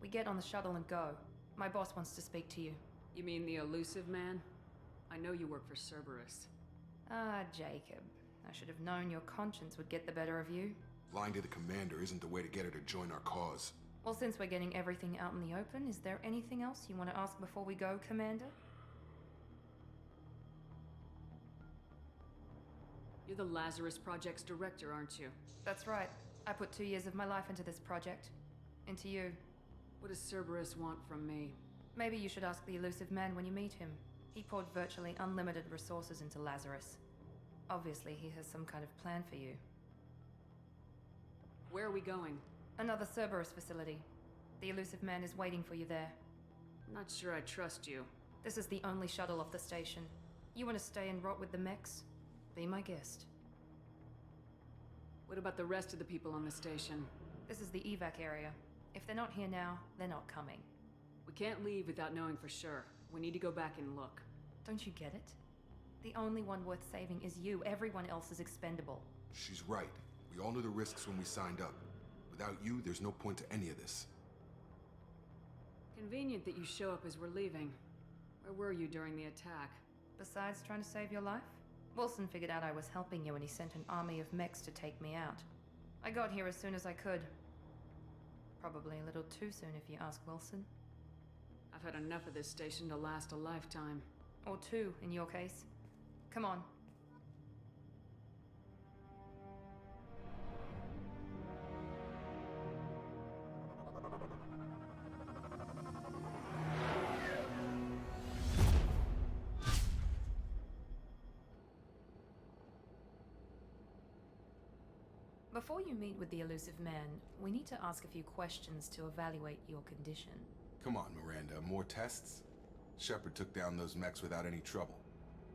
We get on the shuttle and go. My boss wants to speak to you. You mean the elusive man? I know you work for Cerberus. Ah, Jacob. I should have known your conscience would get the better of you. Lying to the commander isn't the way to get her to join our cause. Well, since we're getting everything out in the open, is there anything else you want to ask before we go, Commander? You're the Lazarus Project's director, aren't you? That's right. I put 2 years of my life into this project. Into you. What does Cerberus want from me? Maybe you should ask the elusive man when you meet him. He poured virtually unlimited resources into Lazarus. Obviously, he has some kind of plan for you. Where are we going? Another Cerberus facility. The elusive man is waiting for you there. I'm not sure I trust you. This is the only shuttle off the station. You want to stay and rot with the mechs? Be my guest. What about the rest of the people on the station? This is the evac area. If they're not here now, they're not coming. We can't leave without knowing for sure. We need to go back and look. Don't you get it? The only one worth saving is you. Everyone else is expendable. She's right. We all knew the risks when we signed up. Without you, there's no point to any of this. Convenient that you show up as we're leaving. Where were you during the attack? Besides trying to save your life, Wilson figured out I was helping you and he sent an army of mechs to take me out. I got here as soon as I could. Probably a little too soon if you ask Wilson. I've had enough of this station to last a lifetime. Or two, in your case. Come on. Before you meet with the elusive man, we need to ask a few questions to evaluate your condition. Come on, Miranda, more tests? Shepard took down those mechs without any trouble.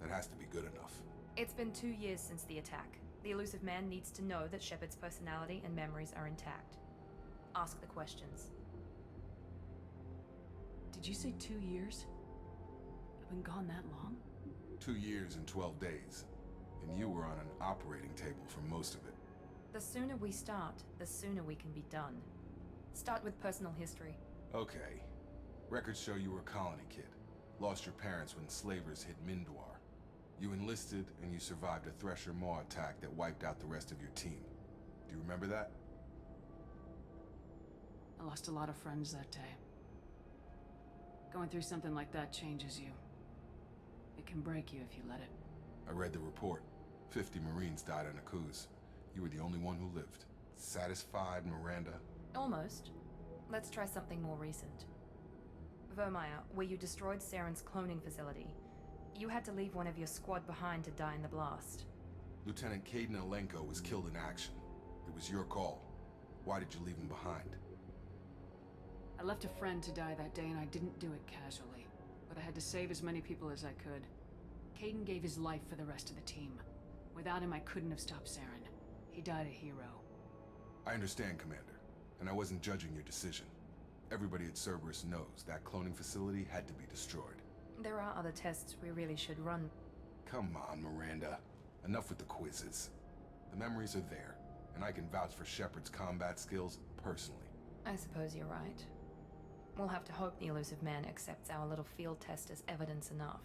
That has to be good enough. It's been 2 years since the attack. The elusive man needs to know that Shepard's personality and memories are intact. Ask the questions. Did you say 2 years? I've been gone that long? 2 years and 12 days. And you were on an operating table for most of it. The sooner we start, the sooner we can be done. Start with personal history. Okay. Records show you were a colony kid. Lost your parents when slavers hit Mindwar. You enlisted and you survived a Thresher Maw attack that wiped out the rest of your team. Do you remember that? I lost a lot of friends that day. Going through something like that changes you. It can break you if you let it. I read the report. 50 Marines died on a cruise. You were the only one who lived. Satisfied, Miranda? Almost. Let's try something more recent. Vermeer, where you destroyed Saren's cloning facility. You had to leave one of your squad behind to die in the blast. Lieutenant Caden Alenko was killed in action. It was your call. Why did you leave him behind? I left a friend to die that day and I didn't do it casually. But I had to save as many people as I could. Caden gave his life for the rest of the team. Without him, I couldn't have stopped Saren. He died a hero. I understand, Commander. And I wasn't judging your decision. Everybody at Cerberus knows that cloning facility had to be destroyed. There are other tests we really should run. Come on, Miranda. Enough with the quizzes. The memories are there, and I can vouch for Shepard's combat skills personally. I suppose you're right. We'll have to hope the elusive man accepts our little field test as evidence enough.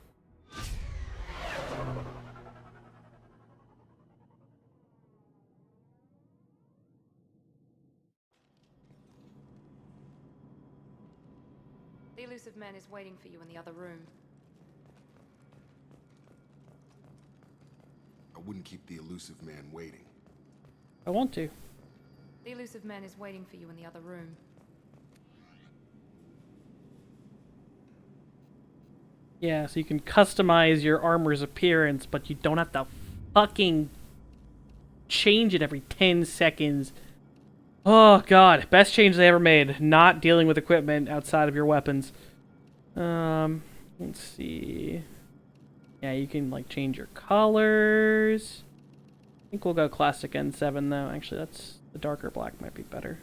The elusive man is waiting for you in the other room. I wouldn't keep the elusive man waiting. I want to. The elusive man is waiting for you in the other room. Yeah, so you can customize your armor's appearance, but you don't have to fucking change it every 10 seconds. Oh god, best change they ever made. Not dealing with equipment outside of your weapons. Let's see. Yeah, you can like change your colors. I think we'll go classic N7 though. Actually, that's the darker black might be better.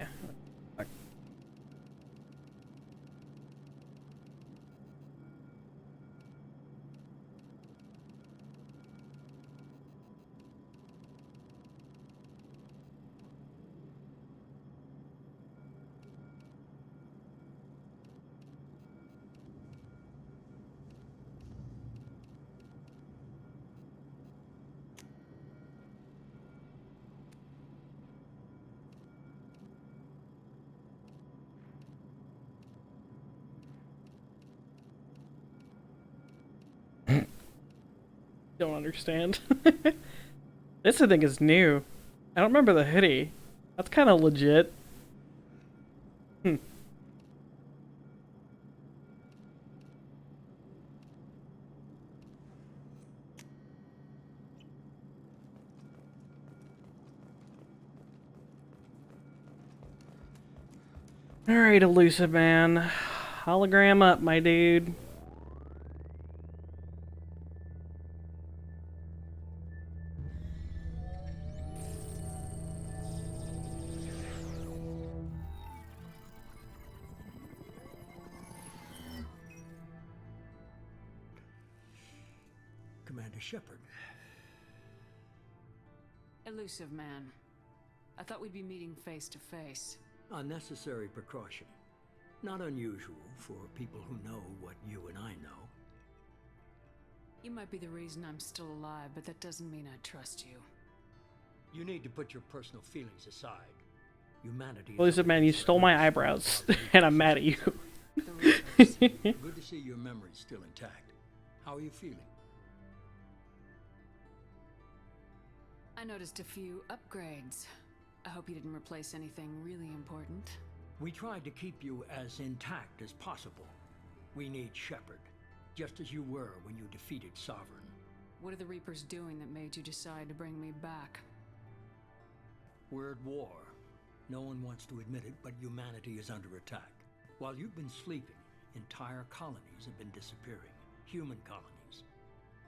Yeah. don't understand. This I think is new. I don't remember the hoodie. That's kind of legit. Hmm. Alright, elusive man. Hologram up, my dude. Commander Shepard. Elusive man. I thought we'd be meeting face to face. Unnecessary precaution. Not unusual for people who know what you and I know. You might be the reason I'm still alive, but that doesn't mean I trust you. You need to put your personal feelings aside. Humanity. Elusive man, you stole my eyebrows, and I'm mad at you. Good to see your memory's still intact. How are you feeling? I noticed a few upgrades. I hope you didn't replace anything really important. We tried to keep you as intact as possible. We need Shepard, just as you were when you defeated Sovereign. What are the Reapers doing that made you decide to bring me back? We're at war. No one wants to admit it, but humanity is under attack. While you've been sleeping, entire colonies have been disappearing. Human colonies.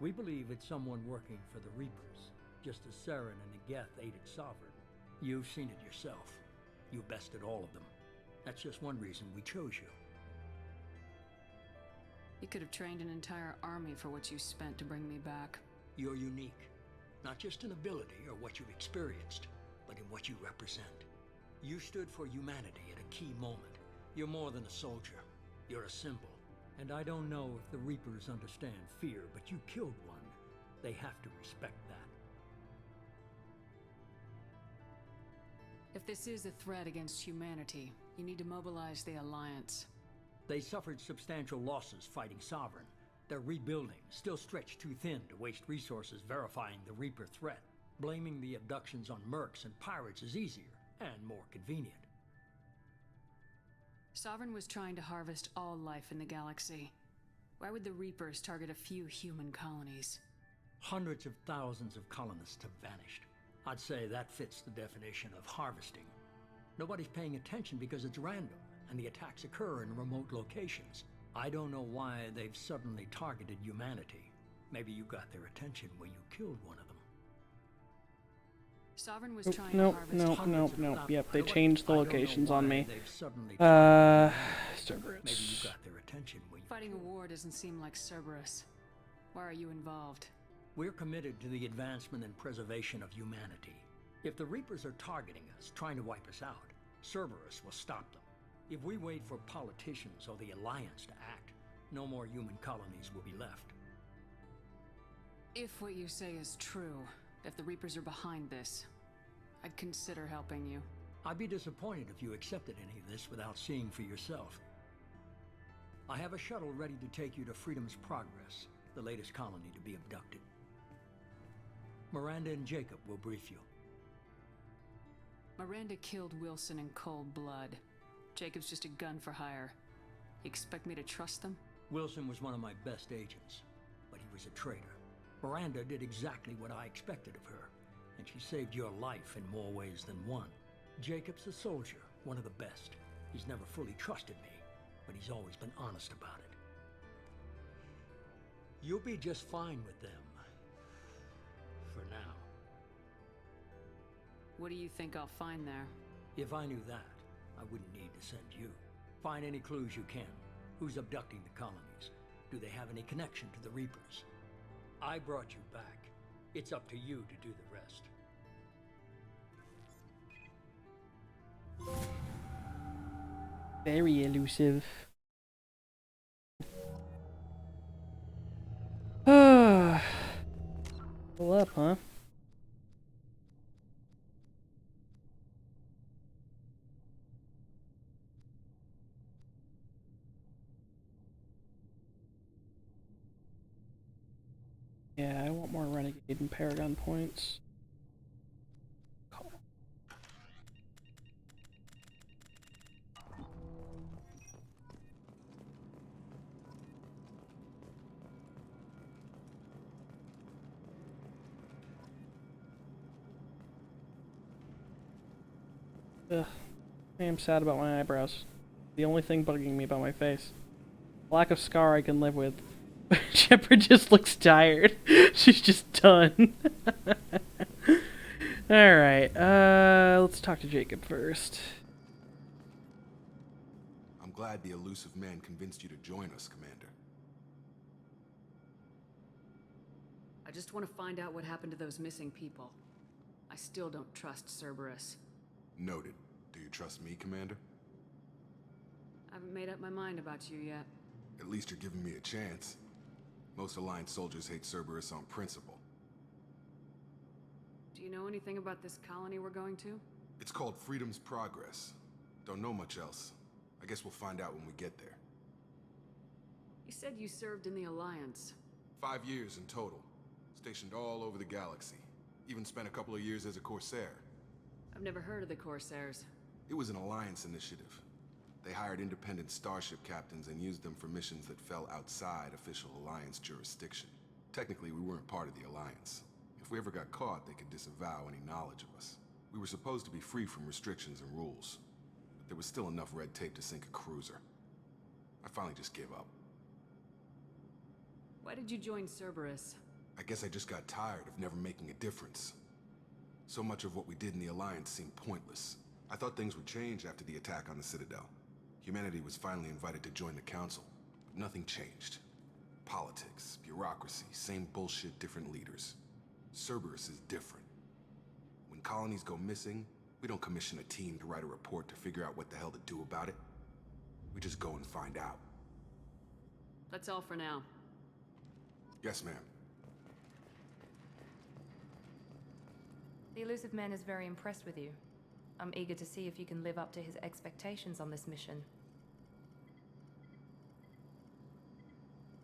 We believe it's someone working for the Reapers, just as Saren and Geth aided Sovereign. You've seen it yourself. You bested all of them. That's just one reason we chose you. You could have trained an entire army for what you spent to bring me back. You're unique. Not just in ability or what you've experienced, but in what you represent. You stood for humanity at a key moment. You're more than a soldier. You're a symbol. And I don't know if the Reapers understand fear, but you killed one. They have to respect that. If this is a threat against humanity, you need to mobilize the Alliance. They suffered substantial losses fighting Sovereign. They're rebuilding, still stretched too thin to waste resources verifying the Reaper threat. Blaming the abductions on mercs and pirates is easier and more convenient. Sovereign was trying to harvest all life in the galaxy. Why would the Reapers target a few human colonies? Hundreds of thousands of colonists have vanished. I'd say that fits the definition of harvesting. Nobody's paying attention because it's random, and the attacks occur in remote locations. I don't know why they've suddenly targeted humanity. Maybe you got their attention when you killed one of them. Sovereign was trying to harvest Nope. Yep, they changed the locations on me. Maybe Cerberus. you got their attention when you Fighting a war doesn't seem like Cerberus. Why are you involved? We're committed to the advancement and preservation of humanity. If the Reapers are targeting us, trying to wipe us out, Cerberus will stop them. If we wait for politicians or the Alliance to act, no more human colonies will be left. If what you say is true, if the Reapers are behind this, I'd consider helping you. I'd be disappointed if you accepted any of this without seeing for yourself. I have a shuttle ready to take you to Freedom's Progress, the latest colony to be abducted. Miranda and Jacob will brief you. Miranda killed Wilson in cold blood. Jacob's just a gun for hire. You expect me to trust them? Wilson was one of my best agents, but he was a traitor. Miranda did exactly what I expected of her, and she saved your life in more ways than one. Jacob's a soldier, one of the best. He's never fully trusted me, but he's always been honest about it. You'll be just fine with them. For now. What do you think I'll find there? If I knew that, I wouldn't need to send you. Find any clues you can. Who's abducting the colonies? Do they have any connection to the Reapers? I brought you back. It's up to you to do the rest. Very elusive. Pull up, huh? Yeah, I want more Renegade and Paragon points. Cool. Ugh. I am sad about my eyebrows. The only thing bugging me about my face. Lack of scar I can live with. Shepard just looks tired. She's just done. Alright, let's talk to Jacob first. I'm glad the elusive man convinced you to join us, Commander. I just want to find out what happened to those missing people. I still don't trust Cerberus. Noted. Do you trust me, Commander? I haven't made up my mind about you yet. At least you're giving me a chance. Most Alliance soldiers hate Cerberus on principle. Do you know anything about this colony we're going to? It's called Freedom's Progress. Don't know much else. I guess we'll find out when we get there. You said you served in the Alliance. 5 years in total. Stationed all over the galaxy. Even spent a couple of years as a Corsair. I've never heard of the Corsairs. It was an Alliance initiative. They hired independent starship captains and used them for missions that fell outside official Alliance jurisdiction. Technically, we weren't part of the Alliance. If we ever got caught, they could disavow any knowledge of us. We were supposed to be free from restrictions and rules, but there was still enough red tape to sink a cruiser. I finally just gave up. Why did you join Cerberus? I guess I just got tired of never making a difference. So much of what we did in the Alliance seemed pointless. I thought things would change after the attack on the Citadel. Humanity was finally invited to join the Council, but nothing changed. Politics, bureaucracy, same bullshit, different leaders. Cerberus is different. When colonies go missing, we don't commission a team to write a report to figure out what the hell to do about it. We just go and find out. That's all for now. Yes, ma'am. The elusive man is very impressed with you. I'm eager to see if you can live up to his expectations on this mission.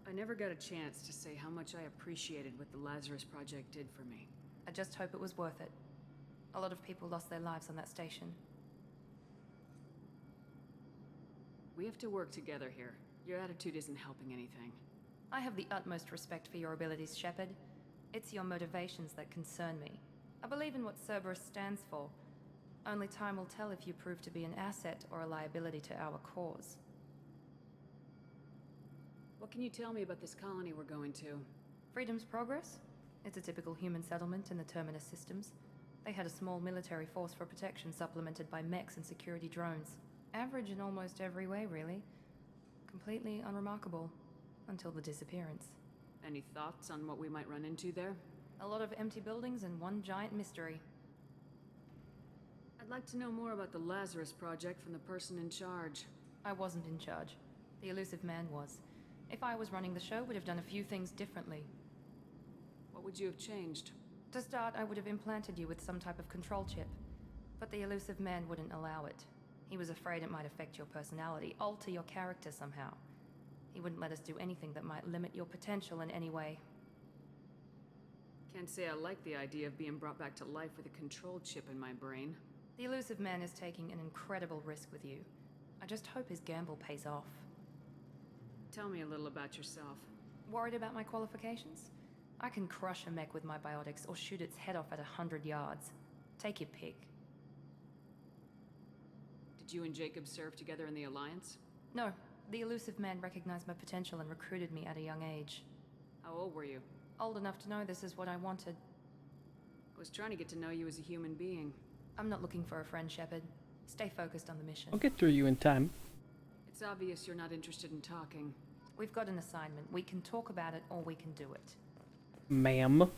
I never got a chance to say how much I appreciated what the Lazarus Project did for me. I just hope it was worth it. A lot of people lost their lives on that station. We have to work together here. Your attitude isn't helping anything. I have the utmost respect for your abilities, Shepard. It's your motivations that concern me. I believe in what Cerberus stands for. Only time will tell if you prove to be an asset or a liability to our cause. What can you tell me about this colony we're going to? Freedom's Progress? It's a typical human settlement in the Terminus systems. They had a small military force for protection supplemented by mechs and security drones. Average in almost every way, really. Completely unremarkable. Until the disappearance. Any thoughts on what we might run into there? A lot of empty buildings and one giant mystery. I'd like to know more about the Lazarus Project from the person in charge. I wasn't in charge. The elusive man was. If I was running the show, would have done a few things differently. What would you have changed? To start, I would have implanted you with some type of control chip. But the elusive man wouldn't allow it. He was afraid it might affect your personality, alter your character somehow. He wouldn't let us do anything that might limit your potential in any way. Can't say I like the idea of being brought back to life with a control chip in my brain. The elusive man is taking an incredible risk with you. I just hope his gamble pays off. Tell me a little about yourself. Worried about my qualifications? I can crush a mech with my biotics or shoot its head off at 100 yards. Take your pick. Did you and Jacob serve together in the Alliance? No. The elusive man recognized my potential and recruited me at a young age. How old were you? Old enough to know this is what I wanted. I was trying to get to know you as a human being. I'm not looking for a friend, Shepard. Stay focused on the mission. I'll get through you in time. It's obvious you're not interested in talking. We've got an assignment. We can talk about it or we can do it. Ma'am.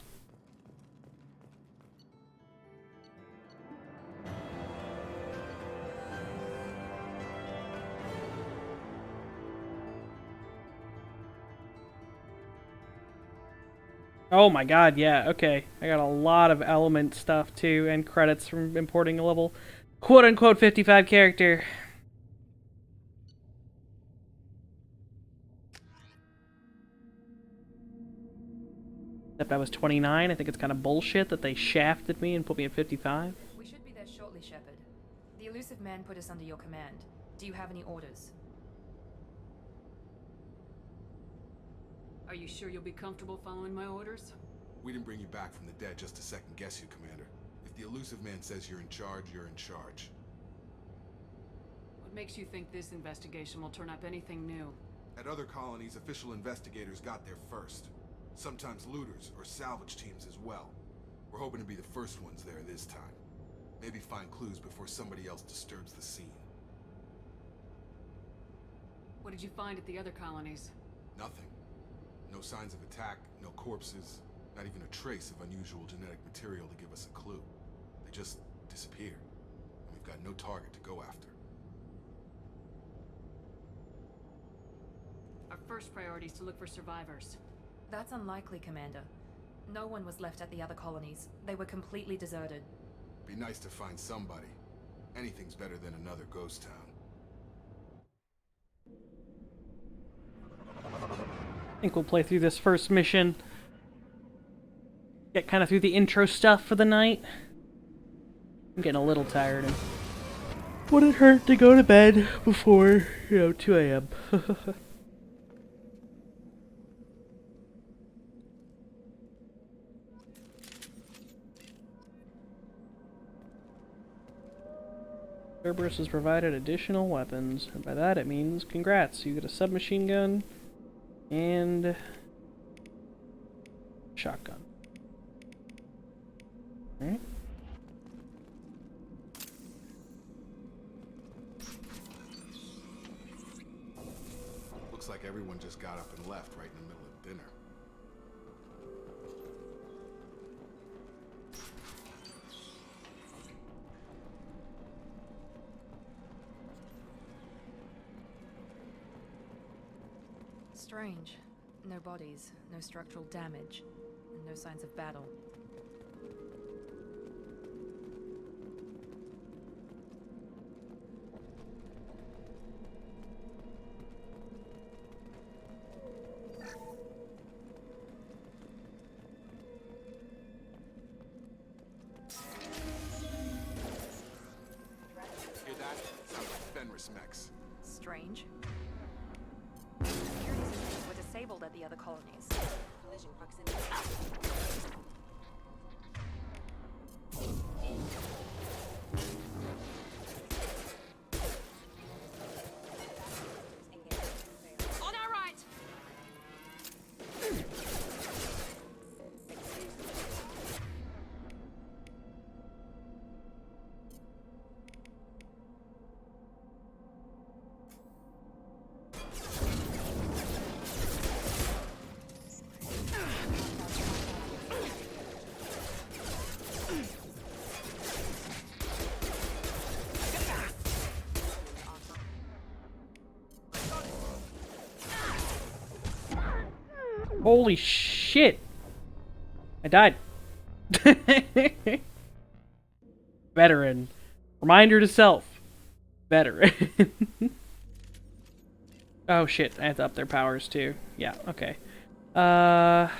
Oh my god, yeah, okay. I got a lot of element stuff too, and credits from importing a level quote-unquote 55 character. Except I was 29. I think it's kind of bullshit that they shafted me and put me at 55. We should be there shortly, Shepard. The elusive man put us under your command. Do you have any orders? Are you sure you'll be comfortable following my orders? We didn't bring you back from the dead just to second guess you, Commander. If the elusive man says you're in charge, you're in charge. What makes you think this investigation will turn up anything new? At other colonies, official investigators got there first. Sometimes looters or salvage teams as well. We're hoping to be the first ones there this time. Maybe find clues before somebody else disturbs the scene. What did you find at the other colonies? Nothing. No signs of attack, no corpses, not even a trace of unusual genetic material to give us a clue. They just disappeared, and we've got no target to go after. Our first priority is to look for survivors. That's unlikely, Commander. No one was left at the other colonies. They were completely deserted. Be nice to find somebody. Anything's better than another ghost town. I think we'll play through this first mission. Get kind of through the intro stuff for the night. I'm getting a little tired and would it hurt to go to bed before, 2 a.m. Cerberus has provided additional weapons, and by that it means congrats, you get a submachine gun and shotgun. Alright. Looks like everyone just got up and left right in the middle of dinner. Strange. No bodies, no structural damage, and no signs of battle. Hear that? Sounds like Fenris mechs. Strange. Security systems were disabled at the other colonies. Collision proximity. On our right! Holy shit! I died. Veteran. Reminder to self. Veteran. Oh shit, I have to up their powers too. Yeah, okay. Yeah,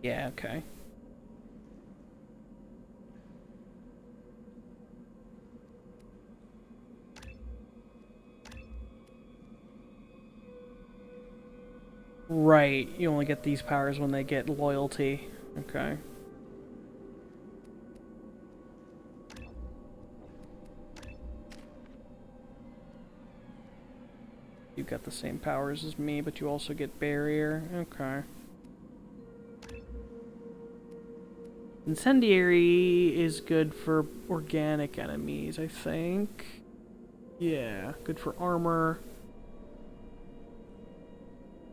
okay. Right, you only get these powers when they get loyalty. Okay. You got the same powers as me, but you also get barrier. Okay. Incendiary is good for organic enemies, I think. Yeah, good for armor.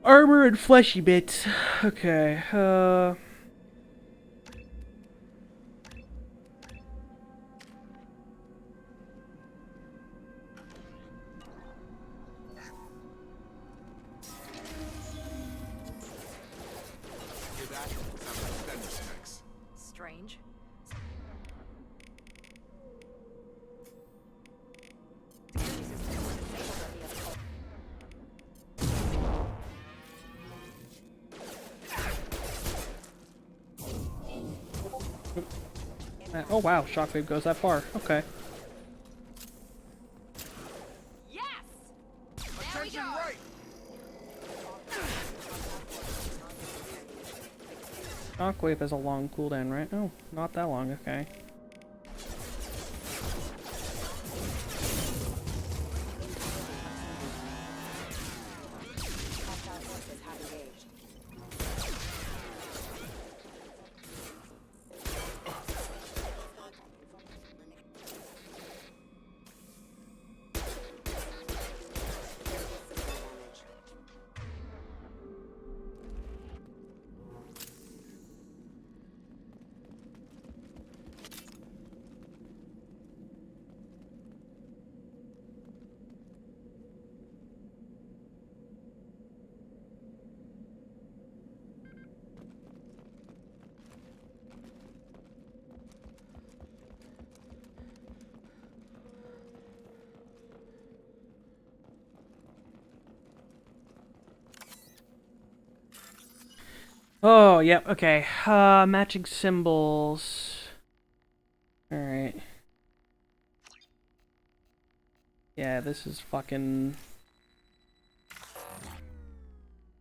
Armor and fleshy bits. Okay, Hear that? Sounds like Fenris mechs. Strange. Security systems were disabled at the other Oh wow, shockwave goes that far. Okay. Yes! There we go! Right. Shockwave has a long cooldown, right? Oh, not that long, okay. Oh, yep, okay. Matching symbols. Alright. Yeah, this is fucking...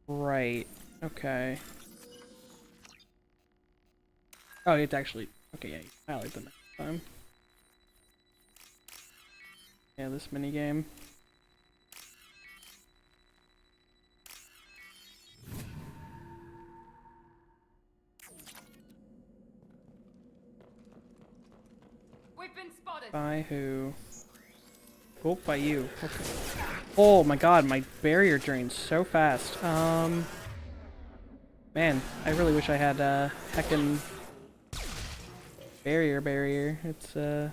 Right. Okay. Oh, it's actually... Okay, yeah, you highlight them next time. Yeah, this minigame. We've been spotted. By who? Oh, by you. Okay. Oh my god, my barrier drains so fast. Man, I really wish I had a heckin' barrier. It's, a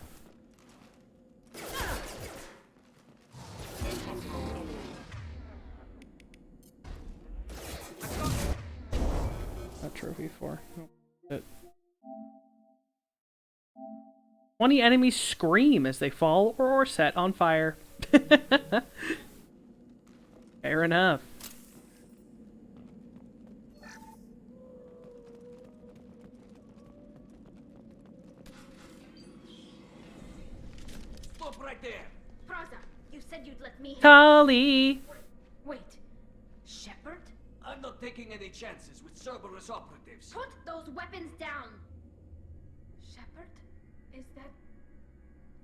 trophy for. Oh, 20 enemies scream as they fall or are set on fire. Fair enough. Stop right there. Praza, you said you'd let me. Kali! Wait. Shepard? I'm not taking any chances with Cerberus operatives. Put those weapons down! Shepard? Is that...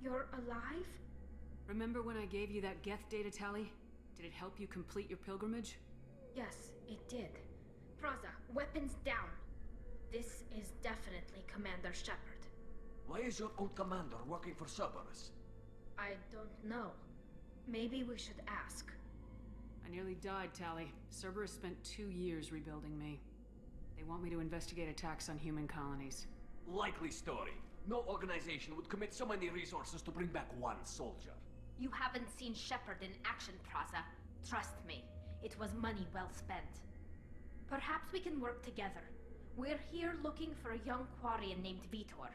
You're alive? Remember when I gave you that Geth data tally? Did it help you complete your pilgrimage? Yes, it did. Praza, weapons down. This is definitely Commander Shepard. Why is your old commander working for Cerberus? I don't know. Maybe we should ask. I nearly died, Tally. Cerberus spent 2 years rebuilding me. They want me to investigate attacks on human colonies. Likely story. No organization would commit so many resources to bring back one soldier. You haven't seen Shepard in action, Praza. Trust me, it was money well spent. Perhaps we can work together. We're here looking for a young Quarian named Vitor.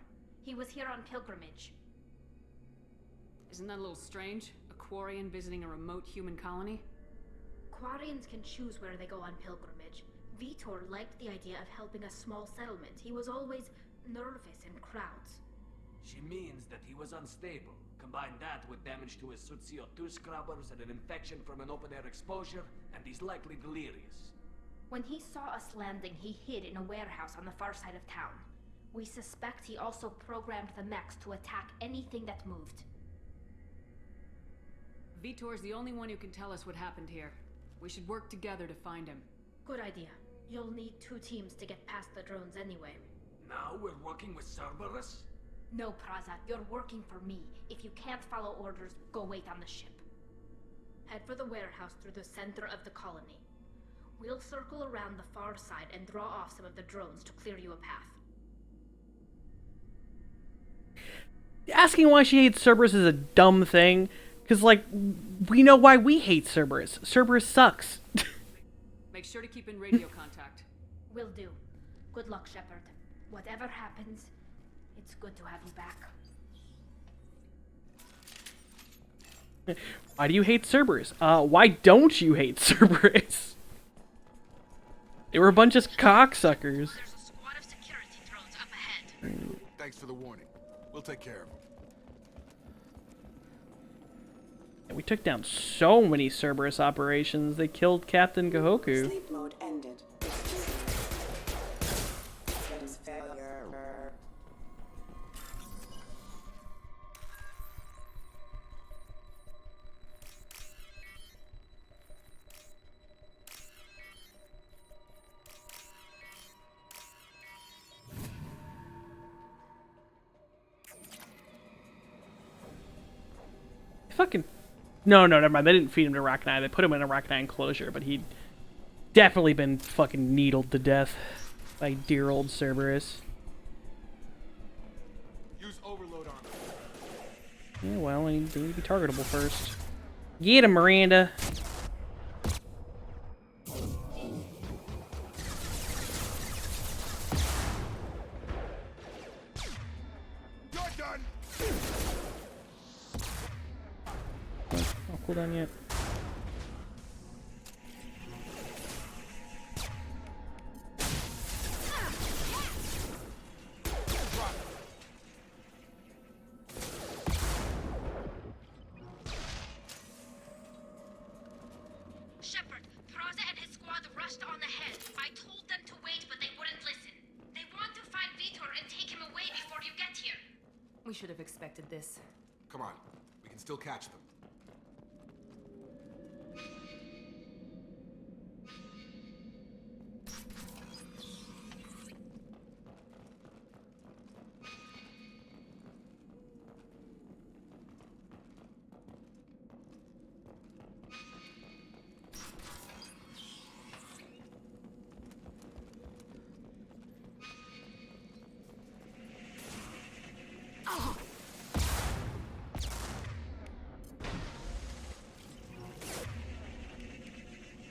He was here on pilgrimage. Isn't that a little strange? A Quarian visiting a remote human colony? Quarians can choose where they go on pilgrimage. Vitor liked the idea of helping a small settlement. He was always nervous in crowds. She means that he was unstable. Combine that with damage to his suit CO2 scrubbers and an infection from an open-air exposure, and he's likely delirious. When he saw us landing, he hid in a warehouse on the far side of town. We suspect he also programmed the mechs to attack anything that moved. Vitor's the only one who can tell us what happened here. We should work together to find him. Good idea. You'll need 2 teams to get past the drones anyway. Now we're working with Cerberus? No, Praza, you're working for me. If you can't follow orders, go wait on the ship. Head for the warehouse through the center of the colony. We'll circle around the far side and draw off some of the drones to clear you a path. Asking why she hates Cerberus is a dumb thing, because, like, we know why we hate Cerberus. Cerberus sucks. Make sure to keep in radio contact. Will do. Good luck, Shepard. Whatever happens, it's good to have you back. Why do you hate Cerberus? Why don't you hate Cerberus? They were a bunch of cocksuckers. There's a squad of security drones up ahead. Thanks for the warning. We'll take care of them. We took down so many Cerberus operations. They killed Captain Gahoku. Sleep mode ended. That is failure. Fucking... No, never mind. They didn't feed him to Arachnai. They put him in a Arachnai enclosure, but he'd definitely been fucking needled to death by dear old Cerberus. Use overload on him. Yeah, well, they need to be targetable first. Get him, Miranda! You're done! Not cooldown yet. Shepard, Praza and his squad rushed on ahead. I told them to wait, but they wouldn't listen. They want to find Vitor and take him away before you get here. We should have expected this. Come on, we can still catch them.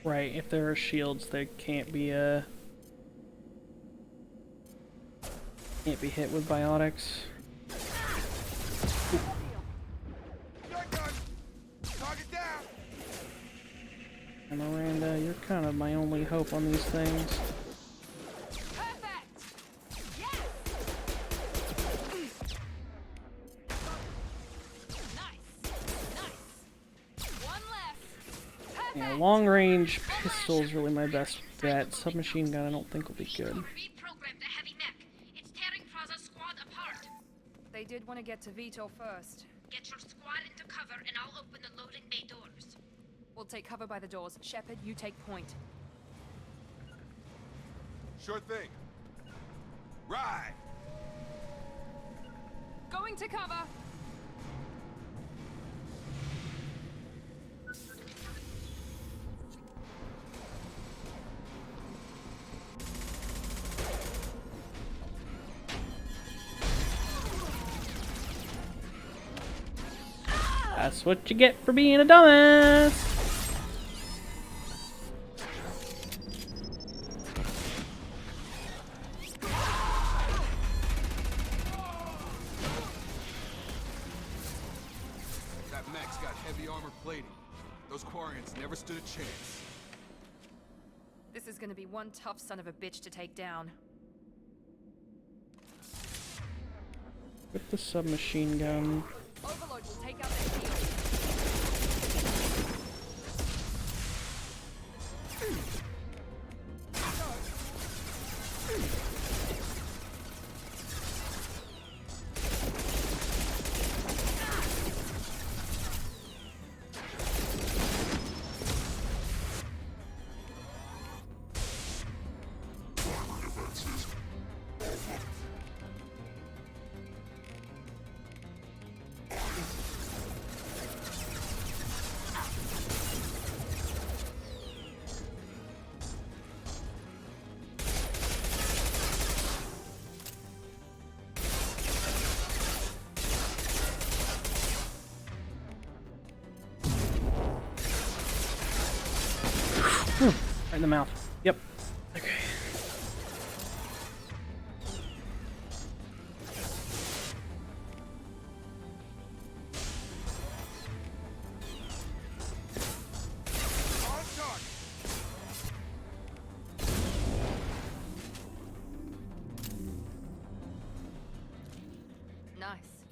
Right, if there are shields, they can't be hit with biotics. You're done! Target down! And Miranda, you're kind of my only hope on these things. Yeah, long-range pistol's really my best bet. Submachine gun I don't think will be good. Reprogram the heavy mech. It's tearing Praza's squad apart. They did want to get to Vitor first. Get your squad into cover and I'll open the loading bay doors. We'll take cover by the doors. Shepard, you take point. Sure thing. Ride! Going to cover! That's what you get for being a dumbass! That mech's got heavy armor plating. Those Quarians never stood a chance. This is gonna be one tough son of a bitch to take down. With the submachine gun. Overlord will take out their shield. Right in the mouth. Yep. Okay. On target! Nice.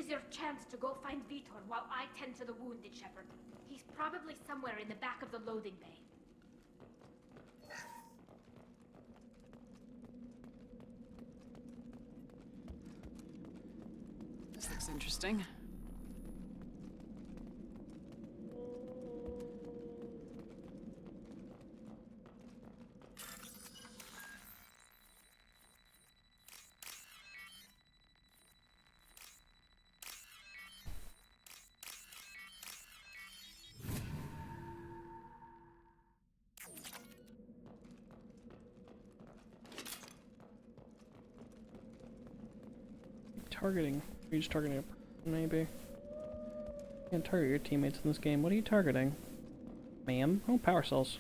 is your chance to go find Vitor while I tend to the wounded, Shepard. He's probably somewhere in the back of the loading bay. This looks interesting. Targeting. You're just targeting a person, maybe. You can't target your teammates in this game. What are you targeting? Ma'am? Oh, power cells.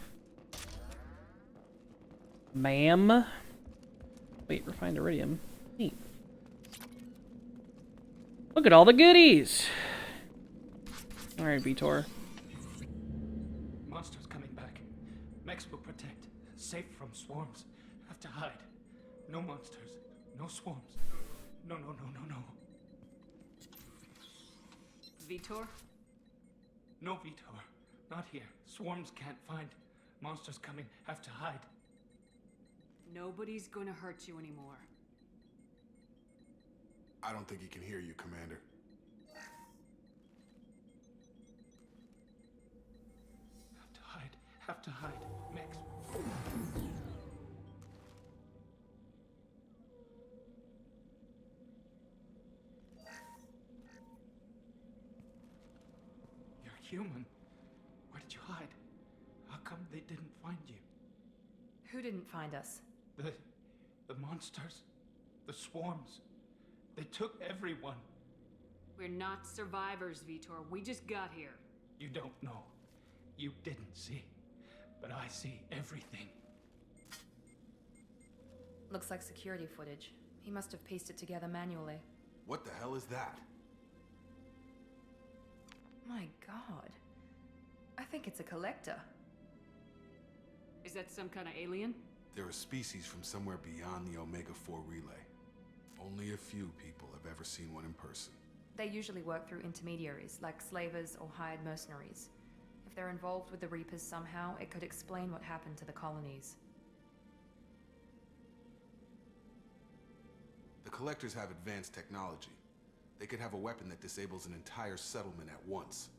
Ma'am? Wait, refined iridium. Neat. Look at all the goodies! Alright, Vitor. Monsters coming back. Mechs will protect. Safe from swarms. Have to hide. No monsters. No swarms. No. Vitor? No, Vitor. Not here. Swarms can't find. Monsters coming. Have to hide. Nobody's gonna hurt you anymore. I don't think he can hear you, Commander. Have to hide. Have to hide. Mechs. Human? Where did you hide? How come they didn't find you? Who didn't find us? The monsters. The swarms. They took everyone. We're not survivors, Vitor. We just got here. You don't know. You didn't see. But I see everything. Looks like security footage. He must have pieced it together manually. What the hell is that? My god. I think it's a collector. Is that some kind of alien? They're a species from somewhere beyond the Omega-4 relay. Only a few people have ever seen one in person. They usually work through intermediaries, like slavers or hired mercenaries. If they're involved with the Reapers somehow, it could explain what happened to the colonies. The collectors have advanced technology. They could have a weapon that disables an entire settlement at once.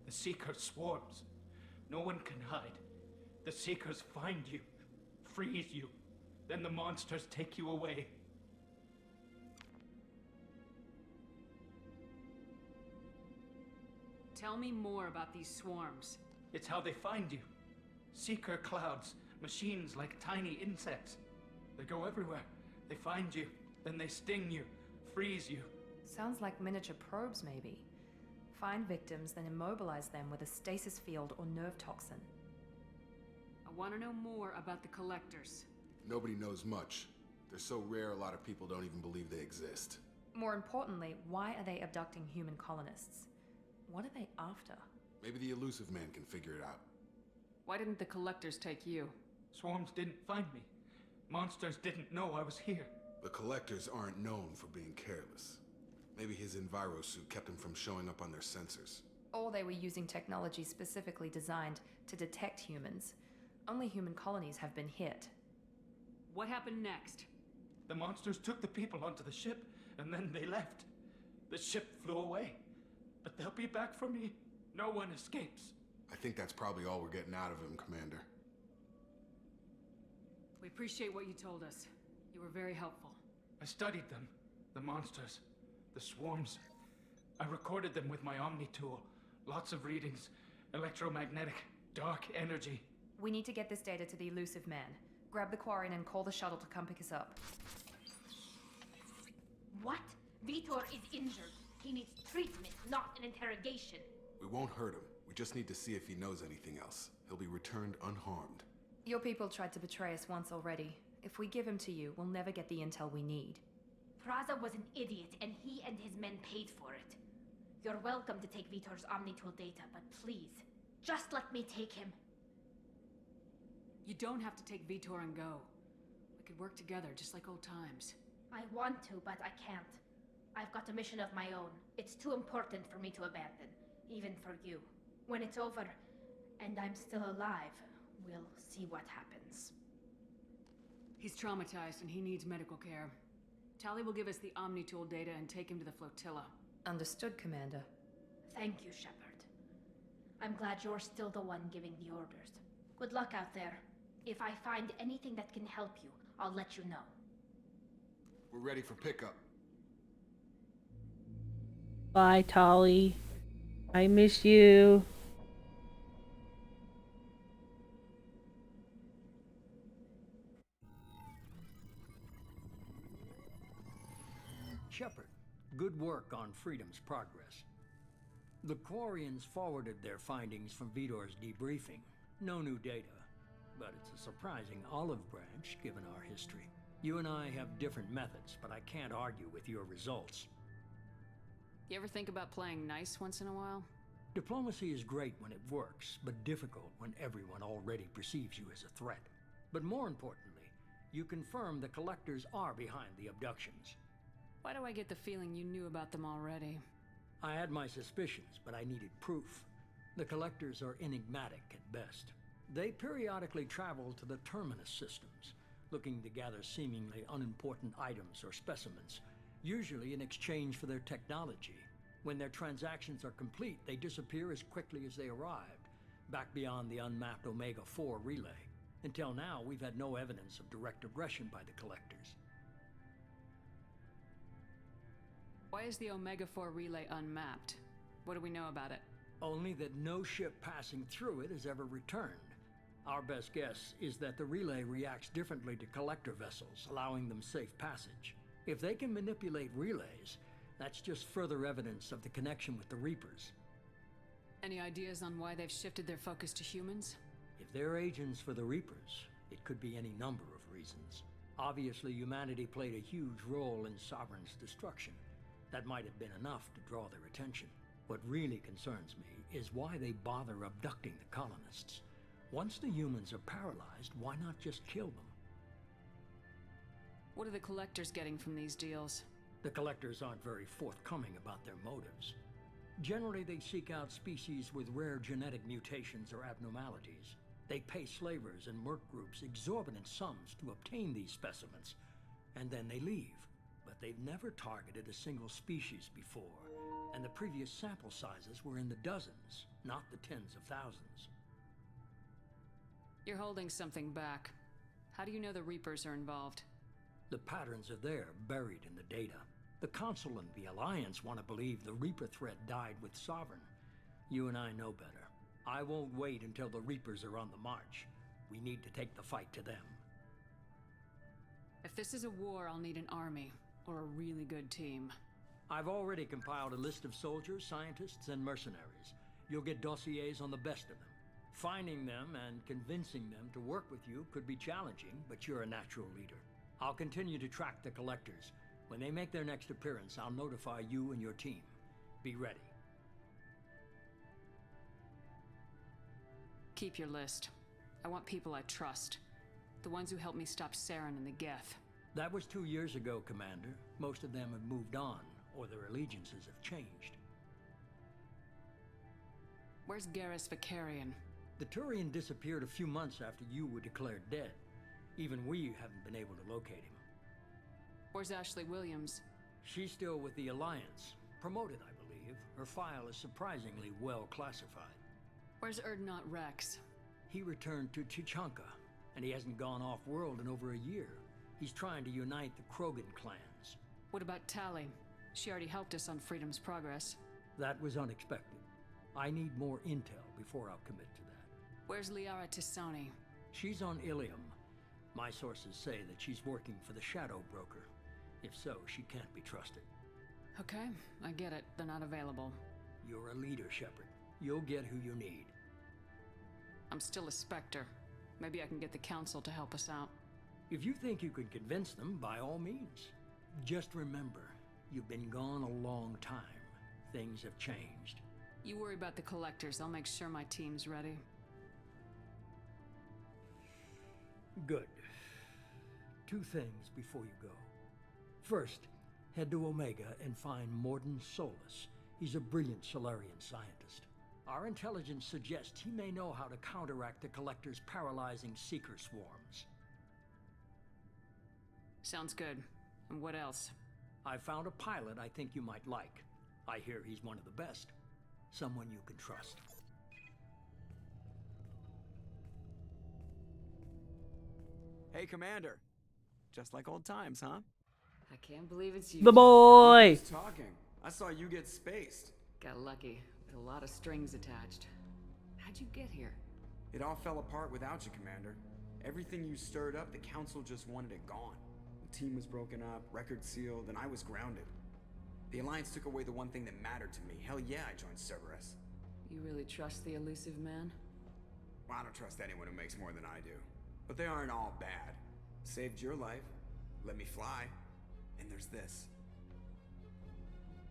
The Seeker swarms. No one can hide. The Seekers find you, freeze you, then the monsters take you away. Tell me more about these swarms. It's how they find you. Seeker clouds, machines like tiny insects. They go everywhere. They find you, then they sting you, freeze you. Sounds like miniature probes, maybe. Find victims, then immobilize them with a stasis field or nerve toxin. I want to know more about the collectors. Nobody knows much. They're so rare, a lot of people don't even believe they exist. More importantly, why are they abducting human colonists? What are they after? Maybe the elusive man can figure it out. Why didn't the collectors take you? Swarms didn't find me. Monsters didn't know I was here. The collectors aren't known for being careless. Maybe his envirosuit kept him from showing up on their sensors. Or they were using technology specifically designed to detect humans. Only human colonies have been hit. What happened next? The monsters took the people onto the ship, and then they left. The ship flew away. But they'll be back for me. No one escapes. I think that's probably all we're getting out of him, Commander. We appreciate what you told us. You were very helpful. I studied them. The monsters. The swarms. I recorded them with my Omni tool. Lots of readings. Electromagnetic. Dark energy. We need to get this data to the elusive man. Grab the Quarian and call the shuttle to come pick us up. What? Vitor is injured. He needs treatment, not an interrogation. We won't hurt him. We just need to see if he knows anything else. He'll be returned unharmed. Your people tried to betray us once already. If we give him to you, we'll never get the intel we need. Praza was an idiot, and he and his men paid for it. You're welcome to take Vitor's Omnitool data, but please, just let me take him. You don't have to take Vitor and go. We could work together, just like old times. I want to, but I can't. I've got a mission of my own. It's too important for me to abandon, even for you. When it's over, and I'm still alive, we'll see what happens. He's traumatized and he needs medical care. Tali will give us the Omni tool data and take him to the flotilla. Understood, Commander. Thank you, Shepard. I'm glad you're still the one giving the orders. Good luck out there. If I find anything that can help you, I'll let you know. We're ready for pickup. Bye, Tali. I miss you. Shepard, good work on Freedom's progress. The Quarians forwarded their findings from Vidor's debriefing. No new data, but it's a surprising olive branch given our history. You and I have different methods, but I can't argue with your results. You ever think about playing nice once in a while? Diplomacy is great when it works, but difficult when everyone already perceives you as a threat. But more importantly, you confirm the Collectors are behind the abductions. Why do I get the feeling you knew about them already? I had my suspicions, but I needed proof. The Collectors are enigmatic at best. They periodically travel to the Terminus systems, looking to gather seemingly unimportant items or specimens, usually in exchange for their technology. When their transactions are complete, they disappear as quickly as they arrived, back beyond the unmapped Omega-4 relay. Until now, we've had no evidence of direct aggression by the Collectors. Why is the Omega-4 relay unmapped? What do we know about it? Only that no ship passing through it has ever returned. Our best guess is that the relay reacts differently to Collector vessels, allowing them safe passage. If they can manipulate relays, that's just further evidence of the connection with the Reapers. Any ideas on why they've shifted their focus to humans? If they're agents for the Reapers, it could be any number of reasons. Obviously, humanity played a huge role in Sovereign's destruction. That might have been enough to draw their attention. What really concerns me is why they bother abducting the colonists. Once the humans are paralyzed, why not just kill them? What are the Collectors getting from these deals? The Collectors aren't very forthcoming about their motives. Generally, they seek out species with rare genetic mutations or abnormalities. They pay slavers and merc groups exorbitant sums to obtain these specimens, and then they leave. But they've never targeted a single species before, and the previous sample sizes were in the dozens, not the tens of thousands. You're holding something back. How do you know the Reapers are involved? The patterns are there, buried in the data. The Council and the Alliance want to believe the Reaper threat died with Sovereign. You and I know better. I won't wait until the Reapers are on the march. We need to take the fight to them. If this is a war, I'll need an army, or a really good team. I've already compiled a list of soldiers, scientists, and mercenaries. You'll get dossiers on the best of them. Finding them and convincing them to work with you could be challenging, but you're a natural leader. I'll continue to track the Collectors. When they make their next appearance, I'll notify you and your team. Be ready. Keep your list. I want people I trust. The ones who helped me stop Saren and the Geth. That was 2 years ago, Commander. Most of them have moved on, or their allegiances have changed. Where's Garrus Vicarian? The Turian disappeared a few months after you were declared dead. Even we haven't been able to locate him. Where's Ashley Williams? She's still with the Alliance. Promoted, I believe. Her file is surprisingly well classified. Where's Erdnot Rex? He returned to Chichanka, and he hasn't gone off-world in over a year. He's trying to unite the Krogan clans. What about Tali? She already helped us on Freedom's progress. That was unexpected. I need more intel before I'll commit to that. Where's Liara Tisani? She's on Ilium. My sources say that she's working for the Shadow Broker. If so, she can't be trusted. Okay, I get it. They're not available. You're a leader, Shepard. You'll get who you need. I'm still a Spectre. Maybe I can get the Council to help us out. If you think you can convince them, by all means. Just remember, you've been gone a long time. Things have changed. You worry about the Collectors. I'll make sure my team's ready. Good. 2 things before you go. First, head to Omega and find Morden Solus. He's a brilliant Solarian scientist. Our intelligence suggests he may know how to counteract the Collector's paralyzing Seeker swarms. Sounds good. And what else? I found a pilot I think you might like. I hear he's one of the best. Someone you can trust. Hey, Commander. Just like old times, huh? I can't believe it's you. The boy! Who's talking? I saw you get spaced. Got lucky, with a lot of strings attached. How'd you get here? It all fell apart without you, Commander. Everything you stirred up, the Council just wanted it gone. The team was broken up, record sealed, and I was grounded. The Alliance took away the one thing that mattered to me. Hell yeah, I joined Cerberus. You really trust the elusive man? Well, I don't trust anyone who makes more than I do. But they aren't all bad. Saved your life, let me fly, and there's this.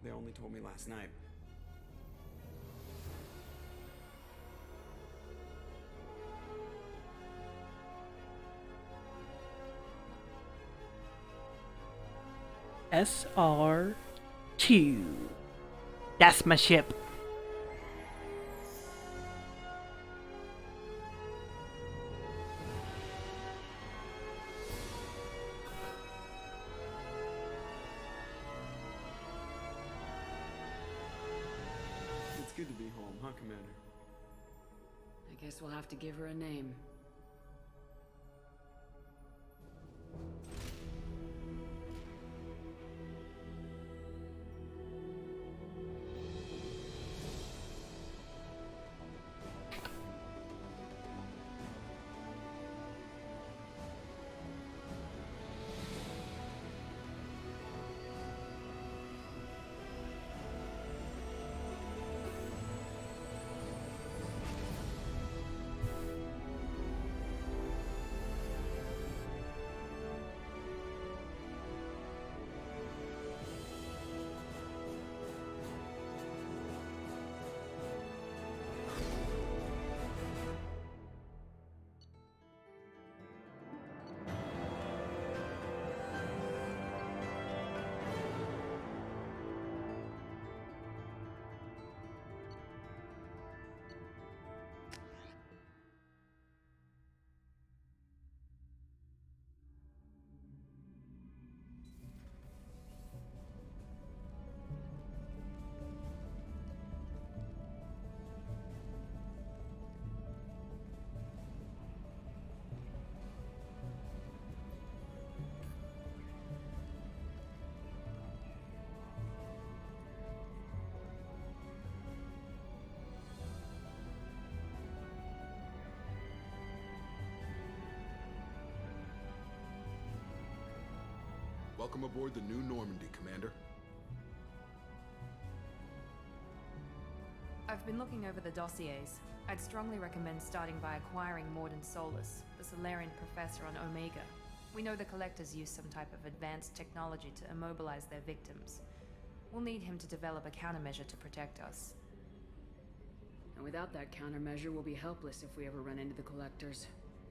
They only told me last night. SR2. That's my ship. It's good to be home, huh, Commander? I guess we'll have to give her a name. Welcome aboard the new Normandy, Commander. I've been looking over the dossiers. I'd strongly recommend starting by acquiring Morden Solus, the Solarian professor on Omega. We know the Collectors use some type of advanced technology to immobilize their victims. We'll need him to develop a countermeasure to protect us. And without that countermeasure, we'll be helpless if we ever run into the Collectors.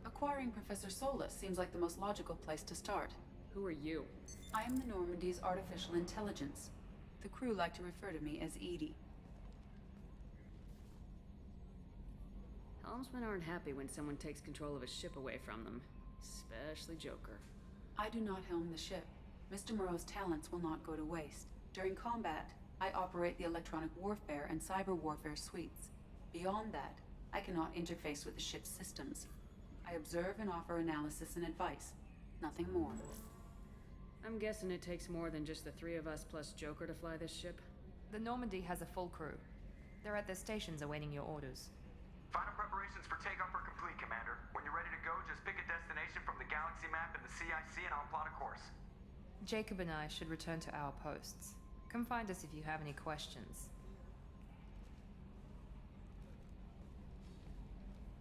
Acquiring Professor Solus seems like the most logical place to start. Who are you? I am the Normandy's artificial intelligence. The crew like to refer to me as Edie. Helmsmen aren't happy when someone takes control of a ship away from them. Especially Joker. I do not helm the ship. Mr. Moreau's talents will not go to waste. During combat, I operate the electronic warfare and cyber warfare suites. Beyond that, I cannot interface with the ship's systems. I observe and offer analysis and advice. Nothing more. I'm guessing it takes more than just the three of us plus Joker to fly this ship? The Normandy has a full crew. They're at their stations awaiting your orders. Final preparations for takeoff are complete, Commander. When you're ready to go, just pick a destination from the galaxy map in the CIC and I'll plot a course. Jacob and I should return to our posts. Come find us if you have any questions.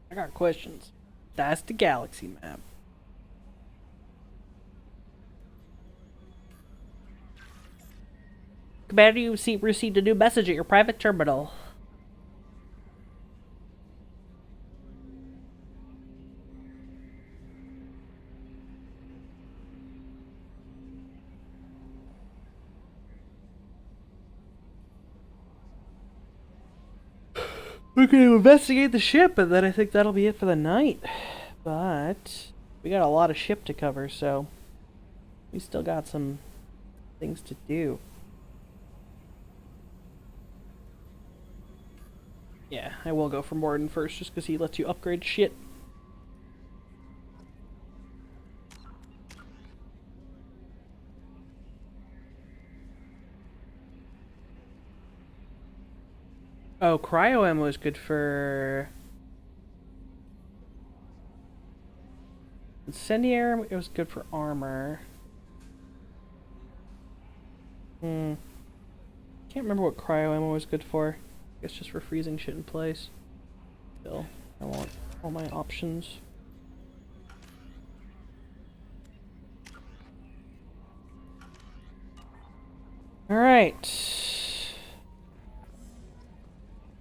I got questions. That's the galaxy map. Commander, you received a new message at your private terminal. we're going to investigate the ship, and then I think that'll be it for the night. But we got a lot of ship to cover, so we still got some things to do. Yeah, I will go for Morden first, just because he lets you upgrade shit. Oh, cryo ammo is good for incendiary. It was good for armor. Can't remember what cryo ammo was good for. I guess just for freezing shit in place. Still, I want all my options. All right.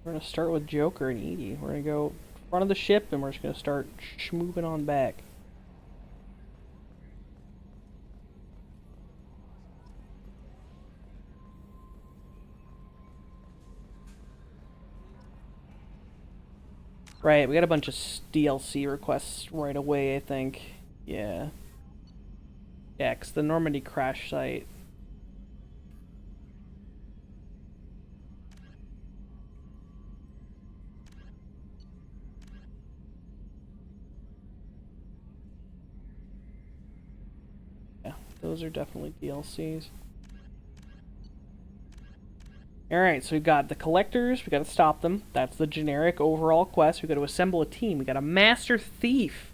We're gonna start with Joker and Edie. We're gonna go in front of the ship and we're just gonna start moving on back. Right, we got a bunch of DLC requests right away, I think. Yeah. Yeah, 'cause the Normandy crash site. Those are definitely DLCs. Alright, so we've got the collectors, we gotta stop them. That's the generic overall quest. We gotta assemble a team. We got a master thief.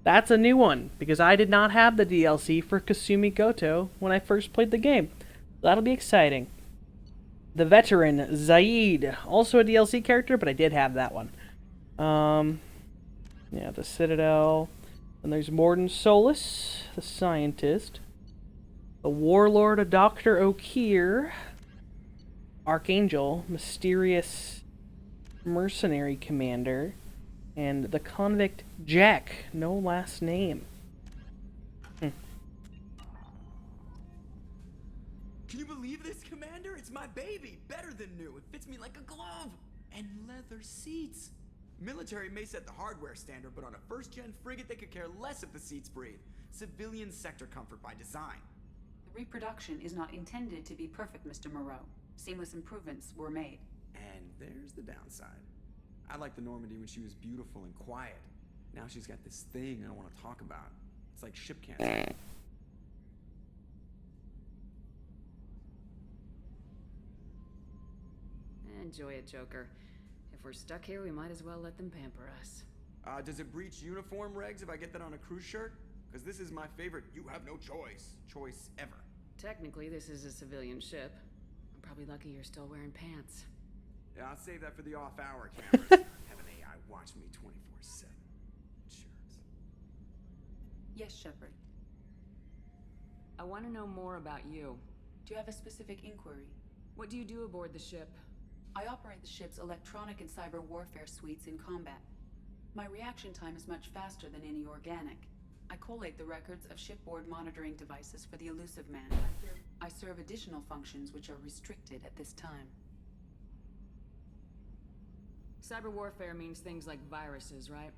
That's a new one, because I did not have the DLC for Kasumi Goto when I first played the game. That'll be exciting. The veteran, Zaid. Also a DLC character, but I did have that one. Yeah, the Citadel. And there's Morden Solus, the scientist. The Warlord, Dr. O'Keir. Archangel, mysterious mercenary commander. And the convict Jack, no last name. Can you believe this, Commander? It's my baby! Better than new. It fits me like a glove! And leather seats. Military may set the hardware standard, but on a first-gen frigate, they could care less if the seats breathe. Civilian sector comfort by design. The reproduction is not intended to be perfect, Mr. Moreau. Seamless improvements were made. And there's the downside. I liked the Normandy when she was beautiful and quiet. Now she's got this thing I don't want to talk about. It's like ship cancer. Enjoy it, Joker. If we're stuck here, we might as well let them pamper us. Does it breach uniform regs if I get that on a cruise shirt? Because this is my favorite you have no choice ever. Technically, this is a civilian ship. I'm probably lucky you're still wearing pants. Yeah, I'll save that for the off-hour cameras. Have an AI watch me 24/7. Jerks. Yes, Shepard. I want to know more about you. Do you have a specific inquiry? What do you do aboard the ship? I operate the ship's electronic and cyber warfare suites in combat. My reaction time is much faster than any organic. I collate the records of shipboard monitoring devices for the Elusive Man. I serve additional functions which are restricted at this time. Cyber warfare means things like viruses, right?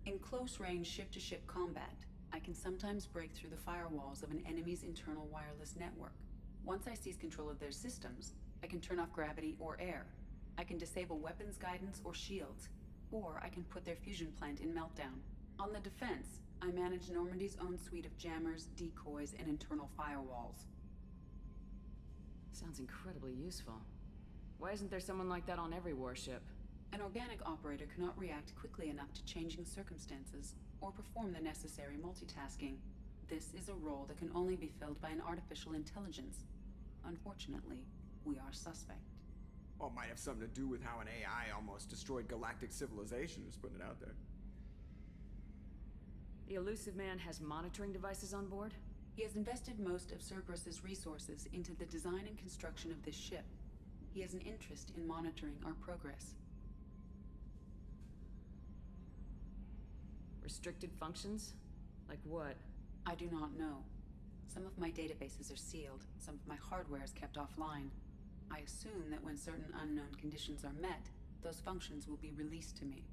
In close-range ship-to-ship combat, I can sometimes break through the firewalls of an enemy's internal wireless network. Once I seize control of their systems, I can turn off gravity or air. I can disable weapons guidance or shields, or I can put their fusion plant in meltdown. On the defense, I manage Normandy's own suite of jammers, decoys, and internal firewalls. Sounds incredibly useful. Why isn't there someone like that on every warship? An organic operator cannot react quickly enough to changing circumstances, or perform the necessary multitasking. This is a role that can only be filled by an artificial intelligence. Unfortunately, we are suspect. Well, it might have something to do with how an AI almost destroyed galactic civilization, just putting it out there. The Elusive Man has monitoring devices on board? He has invested most of Cerberus's resources into the design and construction of this ship. He has an interest in monitoring our progress. Restricted functions? Like what? I do not know. Some of my databases are sealed, some of my hardware is kept offline. I assume that when certain unknown conditions are met, those functions will be released to me.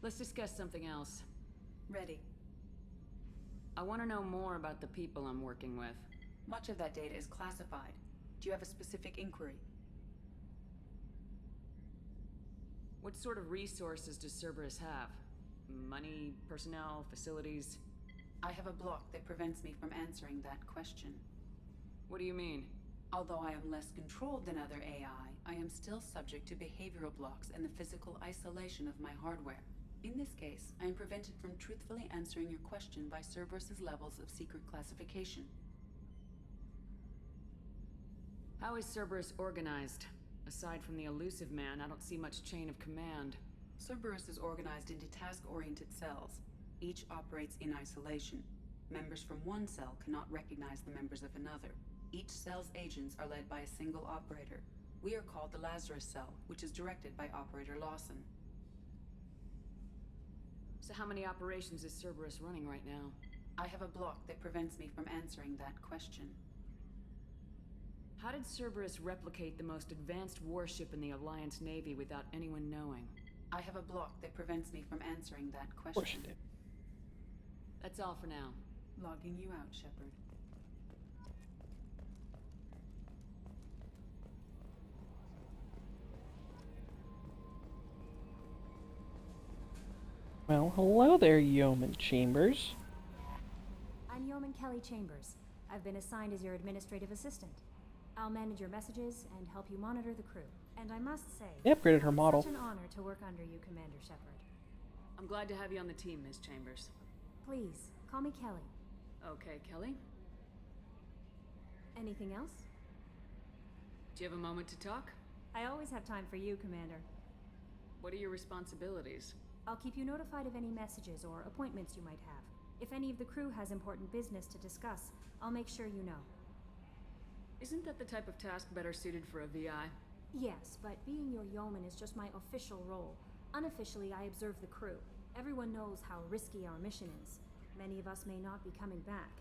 Let's discuss something else. Ready. I want to know more about the people I'm working with. Much of that data is classified. Do you have a specific inquiry? What sort of resources does Cerberus have? Money, personnel, facilities? I have a block that prevents me from answering that question. What do you mean? Although I am less controlled than other AI, I am still subject to behavioral blocks and the physical isolation of my hardware. In this case, I am prevented from truthfully answering your question by Cerberus's levels of secret classification. How is Cerberus organized? Aside from the elusive man, I don't see much chain of command. Cerberus is organized into task-oriented cells. Each operates in isolation. Members from one cell cannot recognize the members of another. Each cell's agents are led by a single operator. We are called the Lazarus Cell, which is directed by Operator Lawson. So how many operations is Cerberus running right now? I have a block that prevents me from answering that question. How did Cerberus replicate the most advanced warship in the Alliance Navy without anyone knowing? I have a block that prevents me from answering that question. That's all for now. Logging you out, Shepard. Well, hello there, Yeoman Chambers. I'm Yeoman Kelly Chambers. I've been assigned as your administrative assistant. I'll manage your messages and help you monitor the crew. And I must say, They upgraded her model. It's such an honor to work under you, Commander Shepard. I'm glad to have you on the team, Ms. Chambers. Please, call me Kelly. Okay, Kelly. Anything else? Do you have a moment to talk? I always have time for you, Commander. What are your responsibilities? I'll keep you notified of any messages or appointments you might have. If any of the crew has important business to discuss, I'll make sure you know. Isn't that the type of task better suited for a VI? Yes, but being your yeoman is just my official role. Unofficially, I observe the crew. Everyone knows how risky our mission is. Many of us may not be coming back.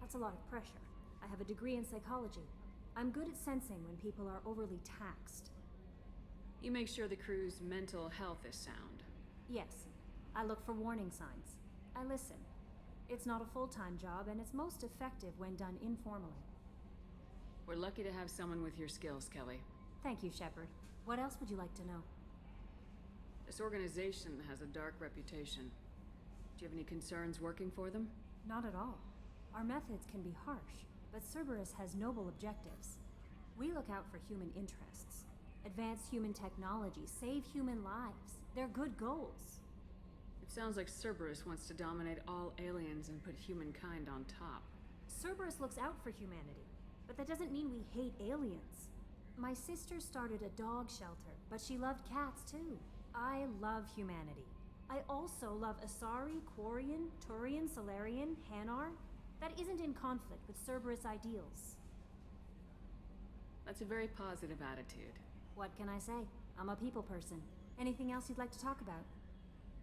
That's a lot of pressure. I have a degree in psychology. I'm good at sensing when people are overly taxed. You make sure the crew's mental health is sound. Yes, I look for warning signs. I listen. It's not a full-time job, and it's most effective when done informally. We're lucky to have someone with your skills, Kelly. Thank you, Shepard. What else would you like to know? This organization has a dark reputation. Do you have any concerns working for them? Not at all. Our methods can be harsh, but Cerberus has noble objectives. We look out for human interests. Advance human technology, save human lives. They're good goals. It sounds like Cerberus wants to dominate all aliens and put humankind on top. Cerberus looks out for humanity, but that doesn't mean we hate aliens. My sister started a dog shelter, but she loved cats too. I love humanity. I also love Asari, Quarian, Turian, Solarian, Hanar. That isn't in conflict with Cerberus ideals. That's a very positive attitude. What can I say? I'm a people person. Anything else you'd like to talk about?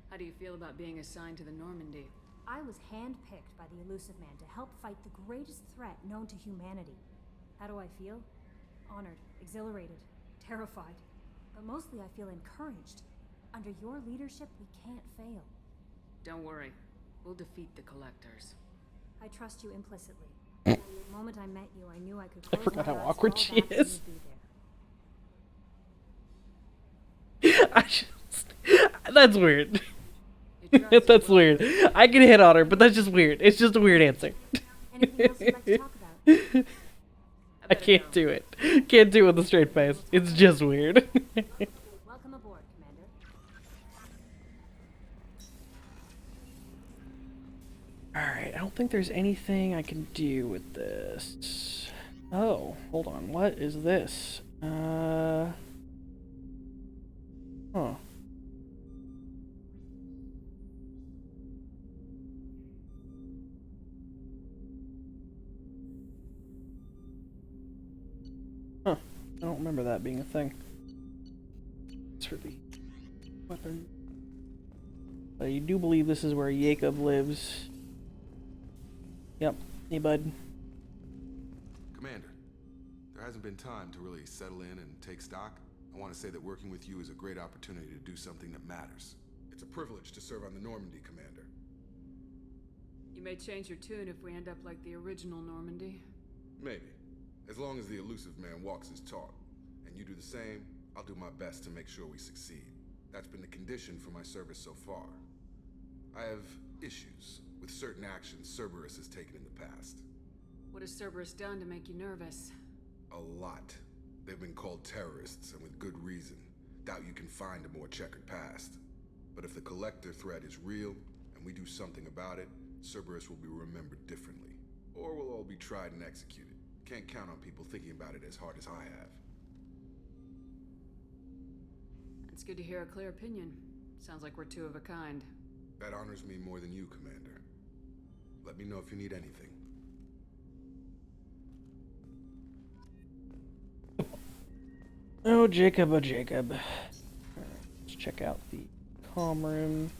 How do you feel about being assigned to the Normandy? I was handpicked by the Elusive Man to help fight the greatest threat known to humanity. How do I feel? Honored, exhilarated, terrified. But mostly I feel encouraged. Under your leadership, we can't fail. Don't worry. We'll defeat the Collectors. I trust you implicitly. The moment I met you, I knew I could close forgot my how eyes, awkward fall she back, and is. you'd be there. That's weird. That's weird. I can hit on her, but that's just weird. It's just a weird answer. Anything else you'd like to talk about? I can't do it. Can't do it with a straight face. It's just weird. Welcome aboard, Commander. Alright, I don't think there's anything I can do with this. Oh, hold on. What is this? Huh. Huh. I don't remember that being a thing. It's for the weapon. But I do believe this is where Jacob lives. Yep. Hey, bud. Commander, there hasn't been time to really settle in and take stock. I want to say that working with you is a great opportunity to do something that matters. It's a privilege to serve on the Normandy, Commander. You may change your tune if we end up like the original Normandy. Maybe. As long as the elusive man walks his talk, and you do the same, I'll do my best to make sure we succeed. That's been the condition for my service so far. I have issues with certain actions Cerberus has taken in the past. What has Cerberus done to make you nervous? A lot. They've been called terrorists, and with good reason. Doubt you can find a more checkered past. But if the Collector threat is real, and we do something about it, Cerberus will be remembered differently. Or we'll all be tried and executed. Can't count on people thinking about it as hard as I have. It's good to hear a clear opinion. Sounds like we're two of a kind. That honors me more than you, Commander. Let me know if you need anything. Oh, Jacob, oh, Jacob. Alright, let's check out the comm room.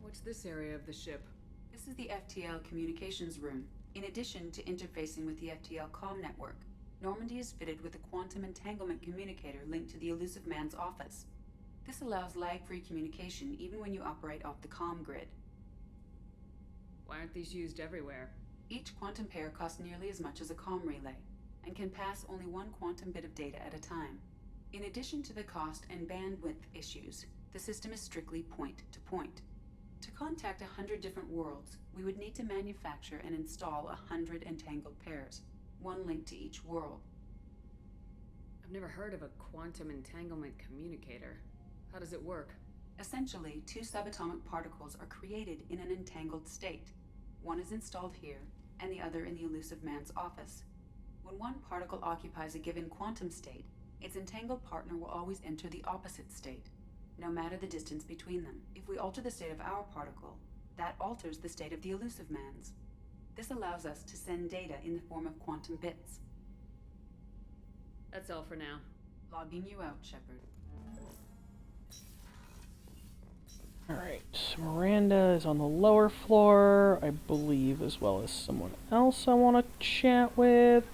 What's this area of the ship? This is the FTL communications room. In addition to interfacing with the FTL comm network, Normandy is fitted with a quantum entanglement communicator linked to the elusive man's office. This allows lag-free communication even when you operate off the comm grid. Why aren't these used everywhere? Each quantum pair costs nearly as much as a comm relay, and can pass only one quantum bit of data at a time. In addition to the cost and bandwidth issues, the system is strictly point-to-point. To contact 100 different worlds, we would need to manufacture and install 100 entangled pairs, one linked to each world. I've never heard of a quantum entanglement communicator. How does it work? Essentially, two subatomic particles are created in an entangled state. One is installed here, and the other in the elusive man's office. When one particle occupies a given quantum state, its entangled partner will always enter the opposite state, no matter the distance between them. If we alter the state of our particle, that alters the state of the elusive man's. This allows us to send data in the form of quantum bits. That's all for now. Logging you out, Shepard. Alright, Miranda is on the lower floor, I believe, as well as someone else I want to chat with.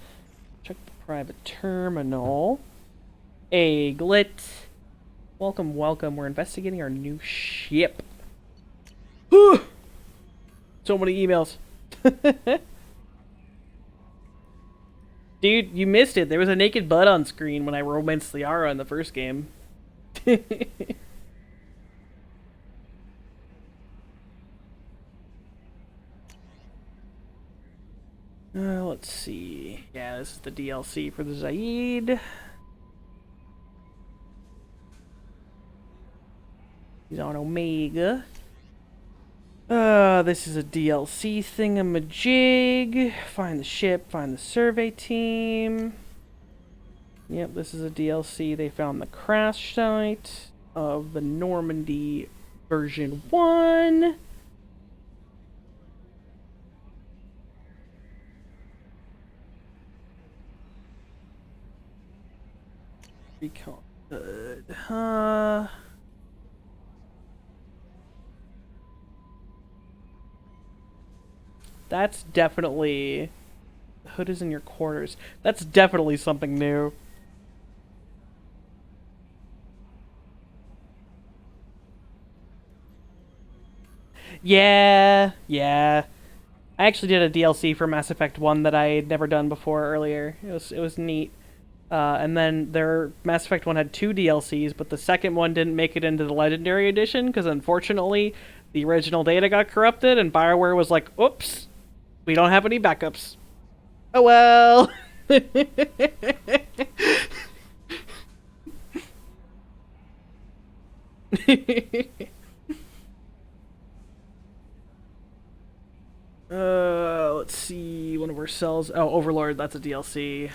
Check the private terminal. Aglet. Welcome, welcome. We're investigating our new ship. Whew! So many emails. Dude, you missed it. There was a naked butt on screen when I romanced Liara in the first game. Let's see. Yeah, this is the DLC for the Zaid. He's on Omega. This is a DLC thingamajig. Find the ship, find the survey team. Yep, this is a DLC. They found the crash site of the Normandy version 1. Recon. Good. That's definitely... The hood is in your quarters. That's definitely something new. Yeah. I actually did a DLC for Mass Effect 1 that I had never done before earlier. It was neat. And then Mass Effect 1 had 2 DLCs, but the second one didn't make it into the Legendary Edition, because unfortunately, the original data got corrupted, and BioWare was like, oops, we don't have any backups. Oh well! Let's see, one of our cells. Oh, Overlord, that's a DLC.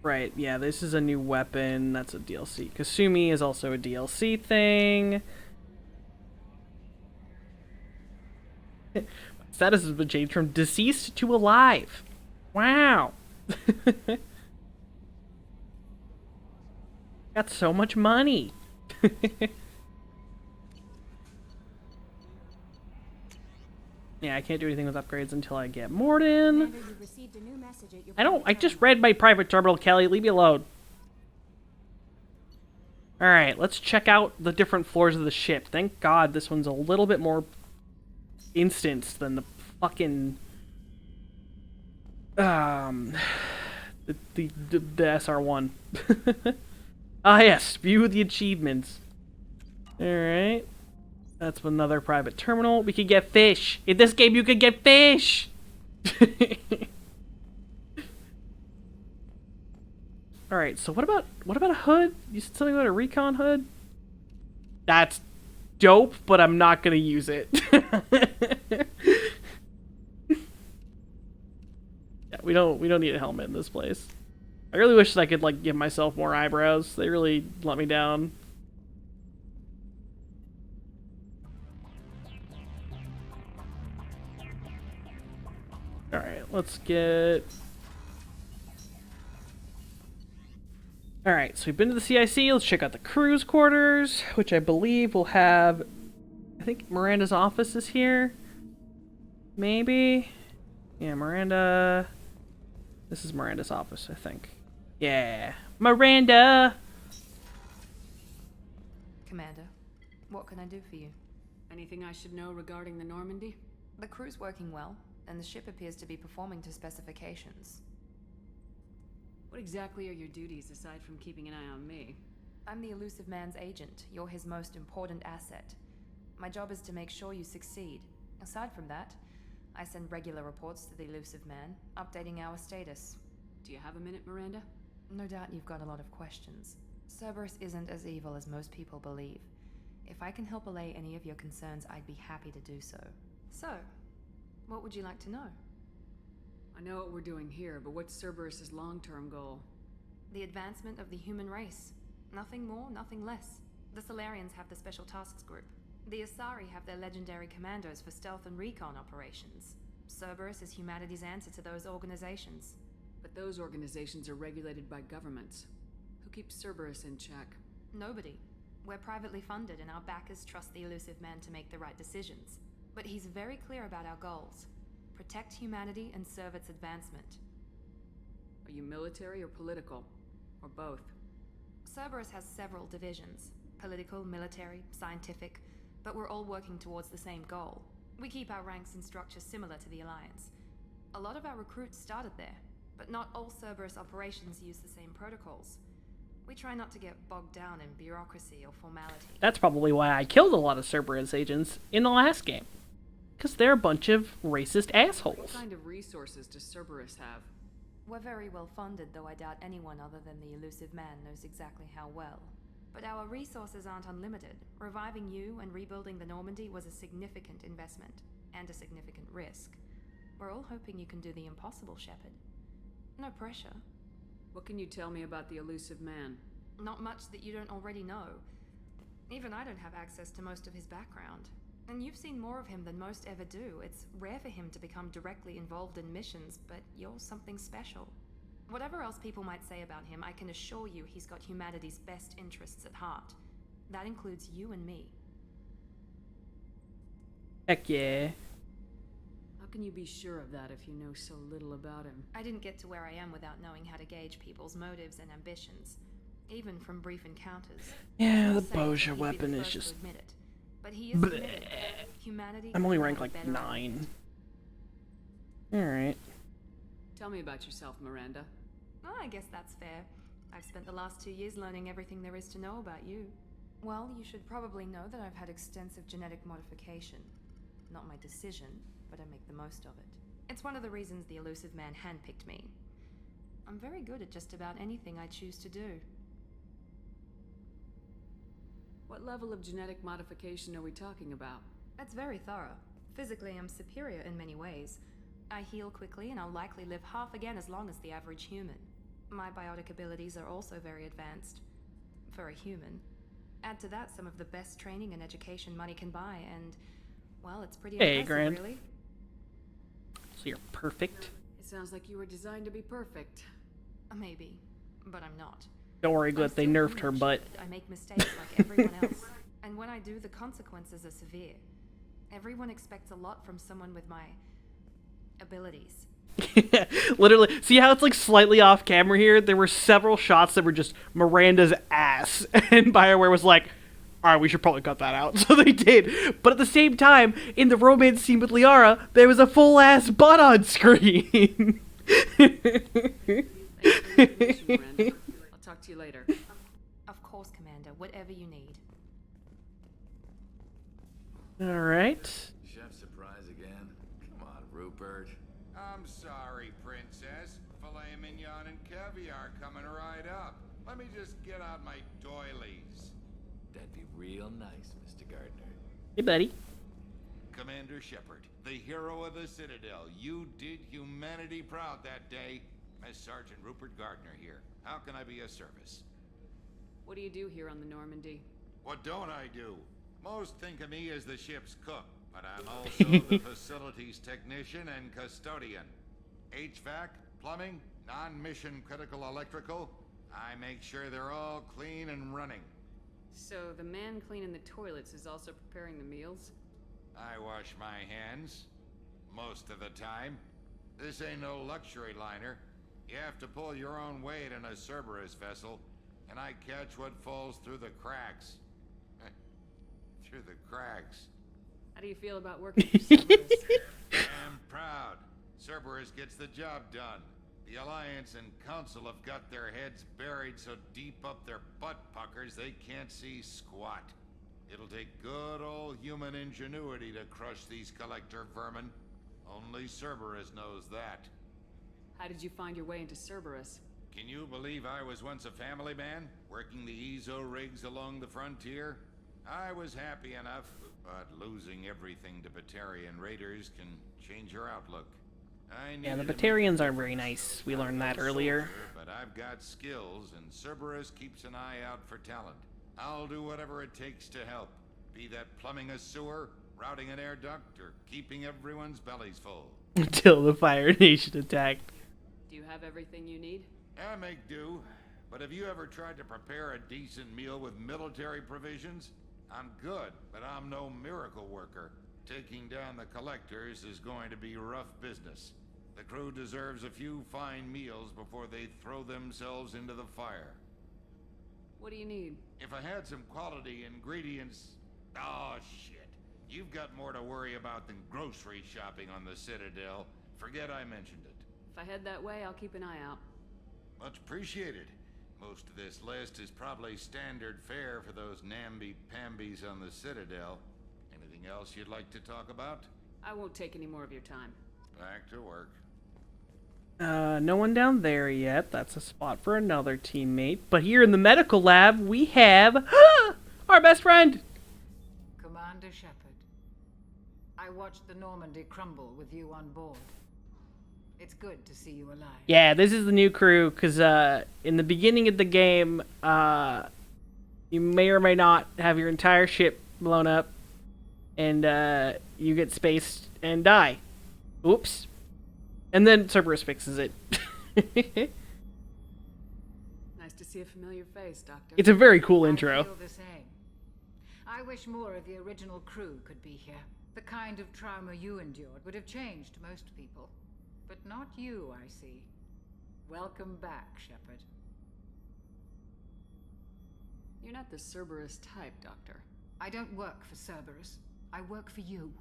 Right, yeah, this is a new weapon. That's a DLC. Kasumi is also a DLC thing. Status has been changed from deceased to alive. Wow. Got so much money. Yeah, I can't do anything with upgrades until I get Morden. Commander, you received a new message at your I just read my private terminal, Kelly. Leave me alone. Alright, let's check out the different floors of the ship. Thank God this one's a little bit more instance than the fucking... The SR1. Ah, yes. View the achievements. Alright. That's another private terminal. We could get fish. In this game, you could get fish! Alright, so what about a hood? You said something about a recon hood? That's dope, but I'm not gonna use it. Yeah, we don't need a helmet in this place. I really wish that I could like give myself more eyebrows. They really let me down. Alright, let's get... Alright, so we've been to the CIC. Let's check out the crew's quarters, which I believe will have... I think Miranda's office is here. Maybe? Yeah, Miranda... This is Miranda's office, I think. Yeah. Miranda! Commander, what can I do for you? Anything I should know regarding the Normandy? The crew's working well, and the ship appears to be performing to specifications. What exactly are your duties aside from keeping an eye on me? I'm the Elusive Man's agent. You're his most important asset. My job is to make sure you succeed. Aside from that, I send regular reports to the Elusive Man, updating our status. Do you have a minute, Miranda? No doubt you've got a lot of questions. Cerberus isn't as evil as most people believe. If I can help allay any of your concerns, I'd be happy to do so. So, what would you like to know? I know what we're doing here, but what's Cerberus's long-term goal? The advancement of the human race. Nothing more, nothing less. The Solarians have the Special Tasks Group. The Asari have their legendary commandos for stealth and recon operations. Cerberus is humanity's answer to those organizations. But those organizations are regulated by governments. Who keeps Cerberus in check? Nobody. We're privately funded and our backers trust the Elusive Man to make the right decisions. But he's very clear about our goals. Protect humanity and serve its advancement. Are you military or political? Or both? Cerberus has several divisions. Political, military, scientific, but we're all working towards the same goal. We keep our ranks and structure similar to the Alliance. A lot of our recruits started there, but not all Cerberus operations use the same protocols. We try not to get bogged down in bureaucracy or formality. That's probably why I killed a lot of Cerberus agents in the last game. Because they're a bunch of racist assholes. What kind of resources does Cerberus have? We're very well funded, though I doubt anyone other than the Elusive Man knows exactly how well. But our resources aren't unlimited. Reviving you and rebuilding the Normandy was a significant investment, and a significant risk. We're all hoping you can do the impossible, Shepard. No pressure. What can you tell me about the Elusive Man? Not much that you don't already know. Even I don't have access to most of his background. And you've seen more of him than most ever do. It's rare for him to become directly involved in missions, but you're something special. Whatever else people might say about him, I can assure you he's got humanity's best interests at heart. That includes you and me. Heck yeah. How can you be sure of that if you know so little about him? I didn't get to where I am without knowing how to gauge people's motives and ambitions, even from brief encounters. Yeah, the Boja weapon is just... But he is committed. Humanity. I'm only ranked like 9. Alright. Tell me about yourself, Miranda. Oh, I guess that's fair. I've spent the last 2 years learning everything there is to know about you. Well, you should probably know that I've had extensive genetic modification. Not my decision, but I make the most of it. It's one of the reasons the Elusive Man handpicked me. I'm very good at just about anything I choose to do. What level of genetic modification are we talking about? It's very thorough. Physically, I'm superior in many ways. I heal quickly and I'll likely live half again as long as the average human. My biotic abilities are also very advanced. For a human. Add to that some of the best training and education money can buy and, well, it's pretty impressive, Grant. really. So you're perfect? It sounds like you were designed to be perfect. Maybe, but I'm not. Don't worry, good. They nerfed her butt. I make mistakes like everyone else. And when I do, the consequences are severe. Everyone expects a lot from someone with my abilities. Literally, see how it's like slightly off camera here? There were several shots that were just Miranda's ass, and BioWare was like, alright, we should probably cut that out. So they did. But at the same time, in the romance scene with Liara, there was a full ass butt on screen. I'll talk to you later. Of course, Commander. Whatever you need. Alright. Chef surprise again? Come on, Rupert. I'm sorry, Princess. Filet mignon and caviar coming right up. Let me just get out my doilies. That'd be real nice, Mr. Gardner. Hey, buddy. Commander Shepard, the hero of the Citadel. You did humanity proud that day. As Sergeant Rupert Gardner here. How can I be of service? What do you do here on the Normandy? What don't I do? Most think of me as the ship's cook, but I'm also the facilities technician and custodian. HVAC, plumbing, non-mission critical electrical. I make sure they're all clean and running. So the man cleaning the toilets is also preparing the meals? I wash my hands. Most of the time. This ain't no luxury liner. You have to pull your own weight in a Cerberus vessel, and I catch what falls through the cracks. Through the cracks. How do you feel about working for Cerberus? I'm proud. Cerberus gets the job done. The Alliance and Council have got their heads buried so deep up their butt puckers they can't see squat. It'll take good old human ingenuity to crush these collector vermin. Only Cerberus knows that. How did you find your way into Cerberus? Can you believe I was once a family man, working the EZO rigs along the frontier? I was happy enough, but losing everything to Batarian raiders can change your outlook. Yeah, the Batarians aren't very nice. We learned that earlier. But I've got skills, and Cerberus keeps an eye out for talent. I'll do whatever it takes to help. Be that plumbing a sewer, routing an air duct, or keeping everyone's bellies full. Until the Fire Nation attacked. Do you have everything you need? I make do. But have you ever tried to prepare a decent meal with military provisions? I'm good, but I'm no miracle worker. Taking down the collectors is going to be rough business. The crew deserves a few fine meals before they throw themselves into the fire. What do you need? If I had some quality ingredients... Oh, shit. You've got more to worry about than grocery shopping on the Citadel. Forget I mentioned it. If I head that way, I'll keep an eye out. Much appreciated. Most of this list is probably standard fare for those namby-pambies on the Citadel. Anything else you'd like to talk about? I won't take any more of your time. Back to work. No one down there yet. That's a spot for another teammate. But here in the medical lab, we have our best friend. Commander Shepard, I watched the Normandy crumble with you on board. It's good to see you alive. Yeah, this is the new crew, because in the beginning of the game, you may or may not have your entire ship blown up, and you get spaced and die. Oops. And then Cerberus fixes it. Nice to see a familiar face, Doctor. It's a very cool intro. I feel the same. I wish more of the original crew could be here. The kind of trauma you endured would have changed most people. But not you, I see. Welcome back, Shepard. You're not the Cerberus type, Doctor. I don't work for Cerberus. I work for you.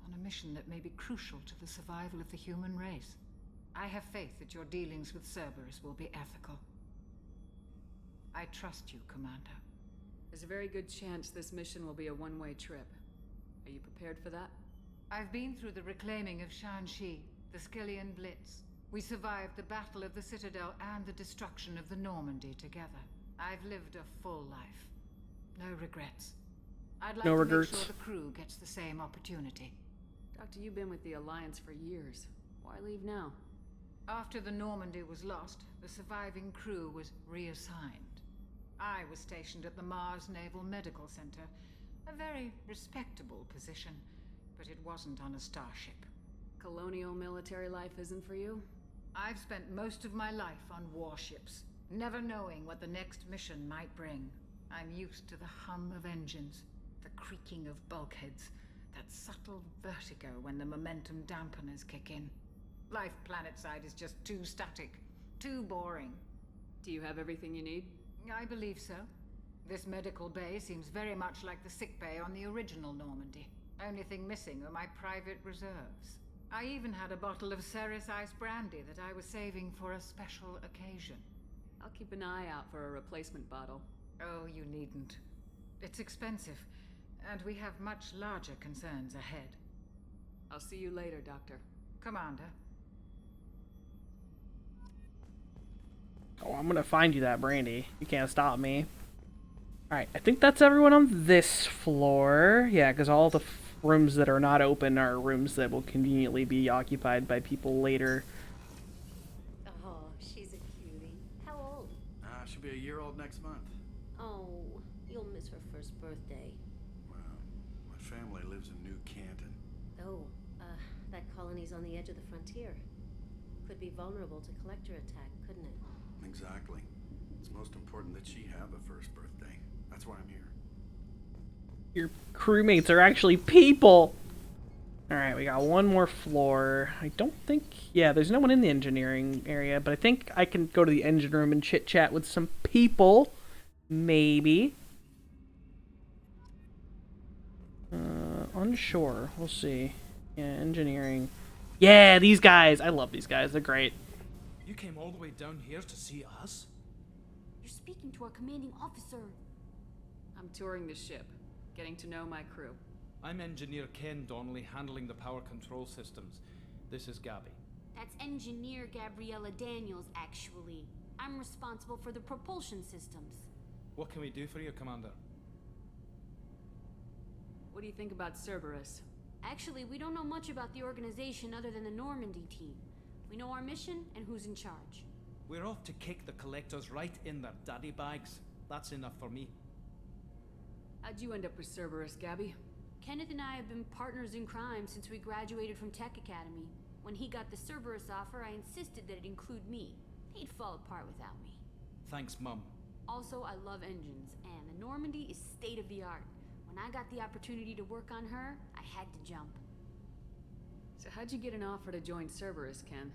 On a mission that may be crucial to the survival of the human race. I have faith that your dealings with Cerberus will be ethical. I trust you, Commander. There's a very good chance this mission will be a one-way trip. Are you prepared for that? I've been through the reclaiming of Shanxi, the Skillian Blitz. We survived the Battle of the Citadel and the destruction of the Normandy together. I've lived a full life. No regrets. I'd like to make sure the crew gets the same opportunity. Doctor, you've been with the Alliance for years. Why leave now? After the Normandy was lost, the surviving crew was reassigned. I was stationed at the Mars Naval Medical Center, a very respectable position. But it wasn't on a starship. Colonial military life isn't for you? I've spent most of my life on warships, never knowing what the next mission might bring. I'm used to the hum of engines, the creaking of bulkheads, that subtle vertigo when the momentum dampeners kick in. Life planetside is just too static, too boring. Do you have everything you need? I believe so. This medical bay seems very much like the sick bay on the original Normandy. Only thing missing are my private reserves. I even had a bottle of Ceres Ice brandy that I was saving for a special occasion. I'll keep an eye out for a replacement bottle. Oh, you needn't. It's expensive, and we have much larger concerns ahead. I'll see you later, Doctor. Commander. Oh, I'm gonna find you that brandy. You can't stop me. Alright, I think that's everyone on this floor. Yeah, because all the rooms that are not open are rooms that will conveniently be occupied by people later. Oh, she's a cutie. How old? She'll be a year old next month. Oh, you'll miss her first birthday. Well, my family lives in New Canton. Oh, that colony's on the edge of the frontier. Could be vulnerable to collector attack, couldn't it? Exactly. It's most important that she have a first birthday. That's why I'm here. Your crewmates are actually people! Alright, we got one more floor. I don't think... Yeah, there's no one in the engineering area, but I think I can go to the engine room and chit-chat with some people. Maybe. Unsure. We'll see. Yeah, engineering. Yeah, these guys! I love these guys. They're great. You came all the way down here to see us? You're speaking to our commanding officer. I'm touring the ship, getting to know my crew. I'm Engineer Ken Donnelly, handling the power control systems. This is Gabby. That's Engineer Gabriella Daniels, actually. I'm responsible for the propulsion systems. What can we do for you, Commander? What do you think about Cerberus? Actually, we don't know much about the organization other than the Normandy team. We know our mission and who's in charge. We're off to kick the collectors right in their daddy bags. That's enough for me. How'd you end up with Cerberus, Gabby? Kenneth and I have been partners in crime since we graduated from Tech Academy. When he got the Cerberus offer, I insisted that it include me. He'd fall apart without me. Thanks, Mum. Also, I love engines, and the Normandy is state-of-the-art. When I got the opportunity to work on her, I had to jump. So how'd you get an offer to join Cerberus, Ken?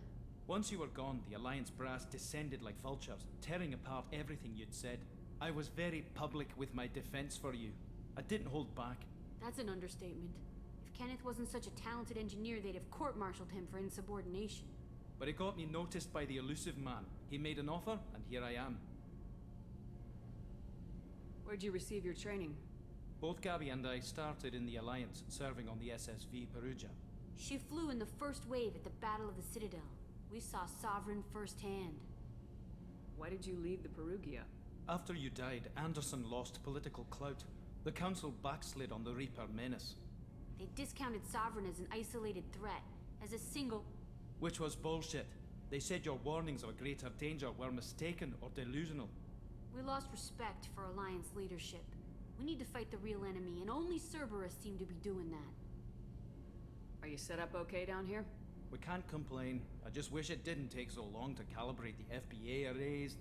Once you were gone, the Alliance brass descended like vultures, tearing apart everything you'd said. I was very public with my defense for you. I didn't hold back. That's an understatement. If Kenneth wasn't such a talented engineer, they'd have court-martialed him for insubordination. But it got me noticed by the elusive man. He made an offer, and here I am. Where'd you receive your training? Both Gabby and I started in the Alliance, serving on the SSV Perugia. She flew in the first wave at the Battle of the Citadel. We saw Sovereign firsthand. Why did you leave the Perugia? After you died, Anderson lost political clout. The Council backslid on the Reaper menace. They discounted Sovereign as an isolated threat, as a single... Which was bullshit. They said your warnings of greater danger were mistaken or delusional. We lost respect for Alliance leadership. We need to fight the real enemy, and only Cerberus seemed to be doing that. Are you set up okay down here? We can't complain. I just wish it didn't take so long to calibrate the FBA arrays.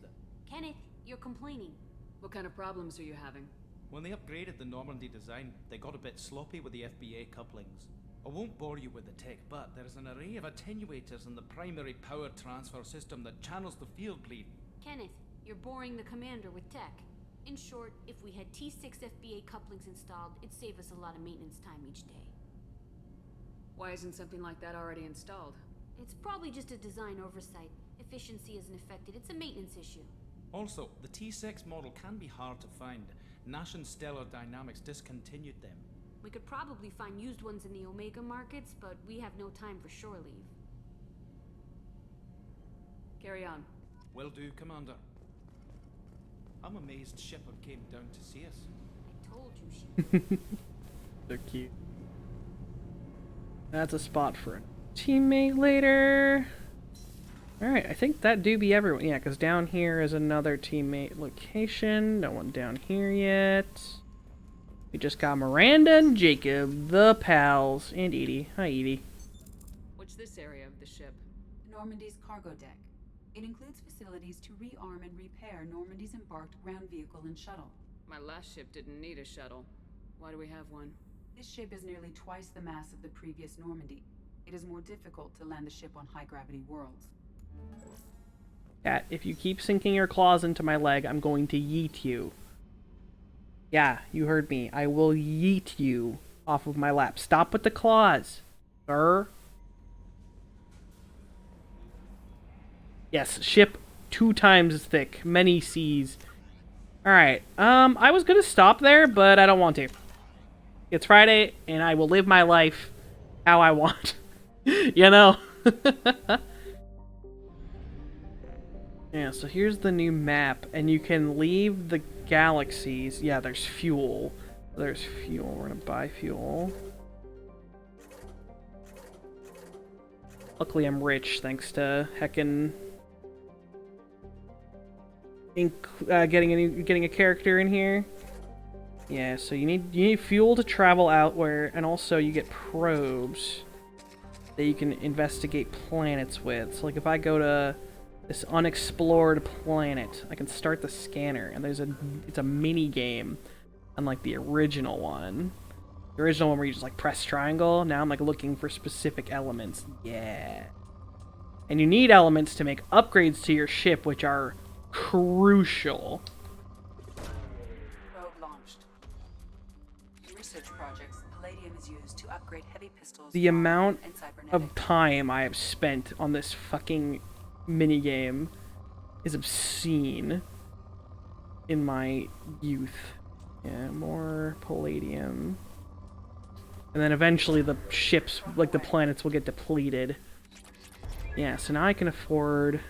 Kenneth, you're complaining. What kind of problems are you having? When they upgraded the Normandy design, they got a bit sloppy with the FBA couplings. I won't bore you with the tech, but there's an array of attenuators in the primary power transfer system that channels the field bleed. Kenneth, you're boring the commander with tech. In short, if we had T6 FBA couplings installed, it'd save us a lot of maintenance time each day. Why isn't something like that already installed? It's probably just a design oversight. Efficiency isn't affected. It's a maintenance issue. Also, the T6 model can be hard to find. Nash and Stellar Dynamics discontinued them. We could probably find used ones in the Omega markets, but we have no time for shore leave. Carry on. Will do, Commander. I'm amazed Shepard came down to see us. I told you she would. They're cute. That's a spot for a teammate later. Alright, I think that do be everyone. Yeah, because down here is another teammate location. No one down here yet. We just got Miranda and Jacob, the pals, and Edie. Hi, Edie. What's this area of the ship? Normandy's cargo deck. It includes facilities to rearm and repair Normandy's embarked ground vehicle and shuttle. My last ship didn't need a shuttle. Why do we have one? This ship is nearly twice the mass of the previous Normandy. It is more difficult to land the ship on high-gravity worlds. Cat, if you keep sinking your claws into my leg, I'm going to yeet you. Yeah, you heard me. I will yeet you off of my lap. Stop with the claws, sir. Yes, ship 2 times as thick. Many seas. Alright, I was gonna stop there, but I don't want to. It's Friday, and I will live my life how I want. You know? Yeah, so here's the new map, and you can leave the galaxies. Yeah, there's fuel. There's fuel. We're gonna buy fuel. Luckily, I'm rich, thanks to heckin' getting a character in here. Yeah, so you need fuel to travel outward, and also you get probes that you can investigate planets with. So like if I go to this unexplored planet, I can start the scanner, and it's a mini game, unlike the original one. The original one where you just like press triangle. Now I'm like looking for specific elements. Yeah. And you need elements to make upgrades to your ship, which are crucial. Probe launched. In research projects, palladium is used to upgrade heavy pistols. The amount and cybernetics. of time I have spent on this fucking minigame is obscene in my youth. Yeah, more palladium. And then eventually the ships, like the planets, will get depleted. Yeah, so now I can afford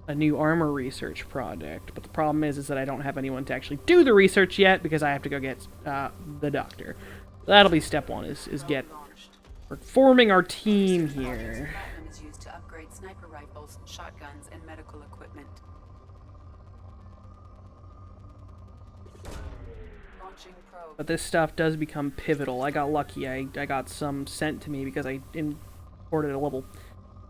a new armor research project. But the problem is that I don't have anyone to actually do the research yet because I have to go get the doctor. That'll be step 1, is get... We're forming our team here. Is used to upgrade sniper rifles, shotguns, and medical equipment. Launching probe. But this stuff does become pivotal. I got lucky. I got some sent to me because I imported a level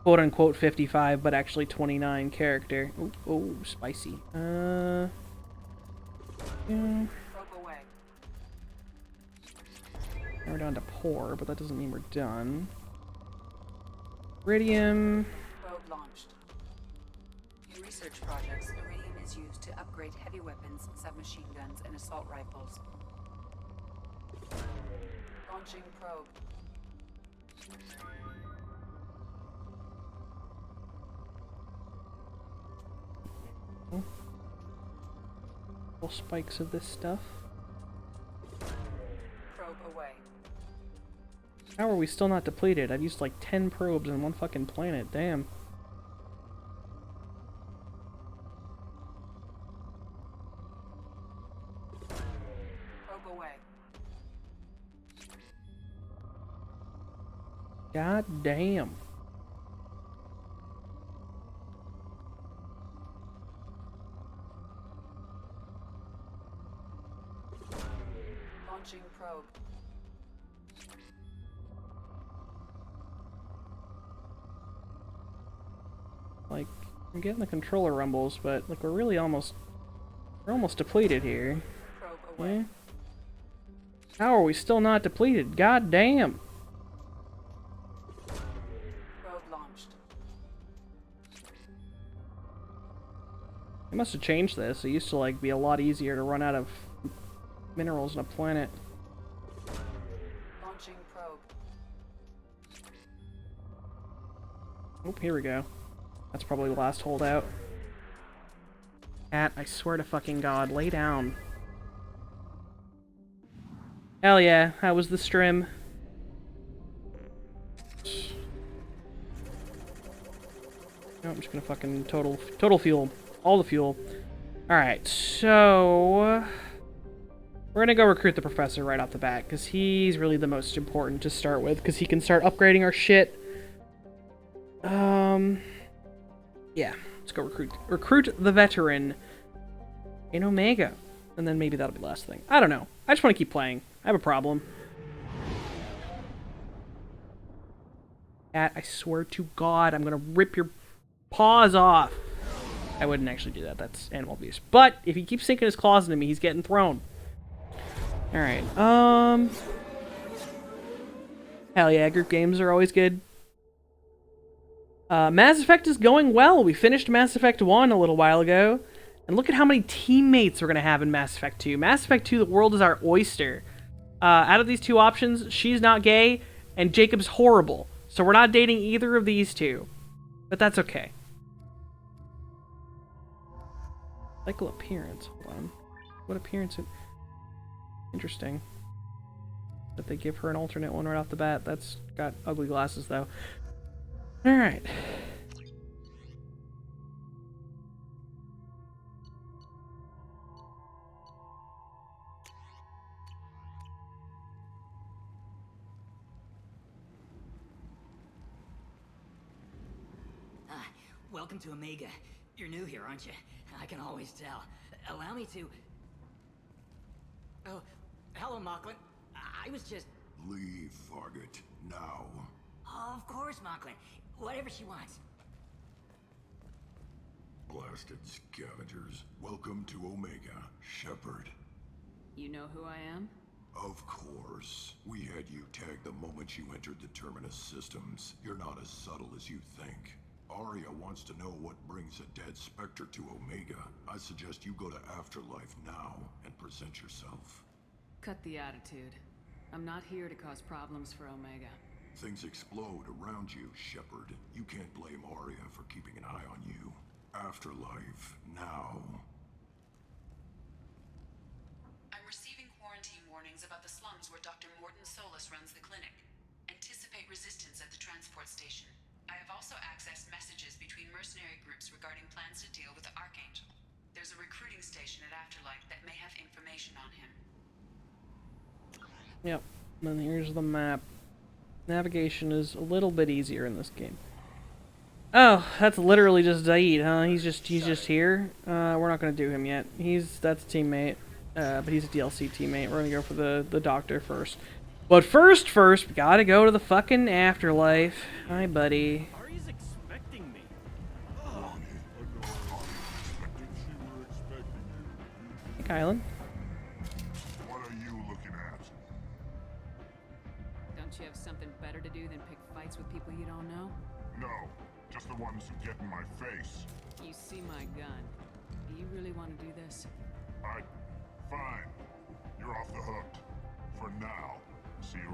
quote-unquote 55, but actually 29 character. Oh, spicy. Yeah. Probe away. Now we're down to poor, but that doesn't mean we're done. Iridium. Probe launched. In research projects, iridium is used to upgrade heavy weapons, submachine guns, and assault rifles. Launching probe. Little spikes of this stuff. Probe away. How are we still not depleted? I've used like 10 probes in one fucking planet. Damn. Probe away. God damn. Launching probe. Like, I'm getting the controller rumbles, but like we're almost depleted here. Probe away. Yeah. How are we still not depleted? God damn. Probe launched. They must have changed this. It used to like be a lot easier to run out of minerals on a planet. Launching probe. Oh, here we go. That's probably the last holdout. Cat, I swear to fucking God, lay down. Hell yeah, how was the stream? No, I'm just gonna fucking total fuel. All the fuel. Alright, so... We're gonna go recruit the professor right off the bat, because he's really the most important to start with, because he can start upgrading our shit. Yeah, let's go recruit the veteran in Omega. And then maybe that'll be the last thing. I don't know. I just want to keep playing. I have a problem. Cat, I swear to God, I'm gonna rip your paws off. I wouldn't actually do that. That's animal abuse. But if he keeps sinking his claws into me, he's getting thrown. Alright, hell yeah, group games are always good. Mass Effect is going well. We finished Mass Effect 1 a little while ago. And look at how many teammates we're going to have in Mass Effect 2. Mass Effect 2, the world is our oyster. Out of these two options, she's not gay, and Jacob's horrible. So we're not dating either of these two. But that's okay. Cycle appearance. Hold on. What appearance? Interesting. That they give her an alternate one right off the bat. That's got ugly glasses, though. Alright. Welcome to Omega. You're new here, aren't you? I can always tell. Allow me to... Oh, hello, Mocklin. I was just... Leave, Fargate. Now. Oh, of course, Mocklin. Whatever she wants. Blasted scavengers. Welcome to Omega, Shepard. You know who I am? Of course. We had you tagged the moment you entered the Terminus systems. You're not as subtle as you think. Arya wants to know what brings a dead Spectre to Omega. I suggest you go to Afterlife now and present yourself. Cut the attitude. I'm not here to cause problems for Omega. Things explode around you, Shepard. You can't blame Arya for keeping an eye on you. Afterlife now. I'm receiving quarantine warnings about the slums where Dr. Morton Solus runs the clinic. Anticipate resistance at the transport station. I have also accessed messages between mercenary groups regarding plans to deal with the Archangel. There's a recruiting station at Afterlife that may have information on him. Yep, and then here's the map. Navigation is a little bit easier in this game. Oh, that's literally just Zaid, huh? He's just here. We're not gonna do him yet. That's a teammate, but he's a DLC teammate. We're gonna go for the doctor first. But first, we gotta go to the fucking Afterlife. Hi, buddy. Ari's expecting me. Hey, Kylan. What are you looking at? Don't you have something better to do than pick fights with people you don't know? No, just the ones who get in my face. You see my gun. Do you really want to do this? Fine. You're off the hook. For now. See you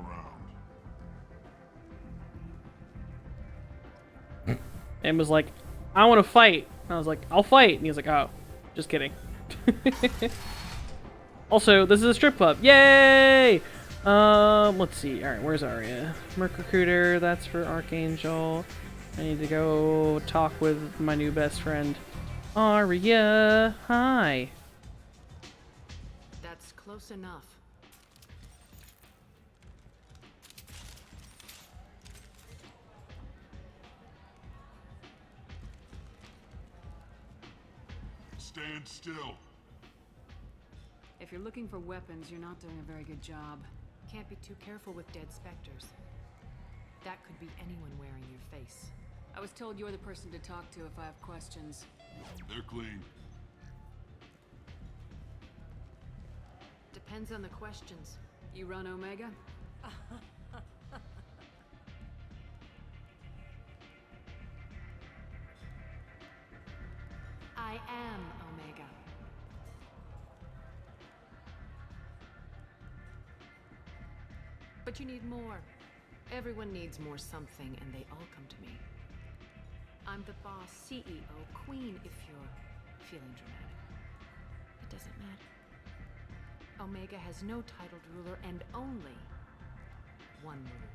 around. And was like, I want to fight. And I was like, I'll fight. And he was like, oh, just kidding. Also, this is a strip club. Yay! Let's see. All right, where's Arya? Merc Recruiter. That's for Archangel. I need to go talk with my new best friend, Arya. Hi. That's close enough. Stand still. If you're looking for weapons, you're not doing a very good job. Can't be too careful with dead specters. That could be anyone wearing your face. I was told you're the person to talk to if I have questions. They're clean. Depends on the questions. You run Omega? I am Omega. But you need more. Everyone needs more something, and they all come to me. I'm the boss, CEO, queen, if you're feeling dramatic. It doesn't matter. Omega has no titled ruler and only one rule.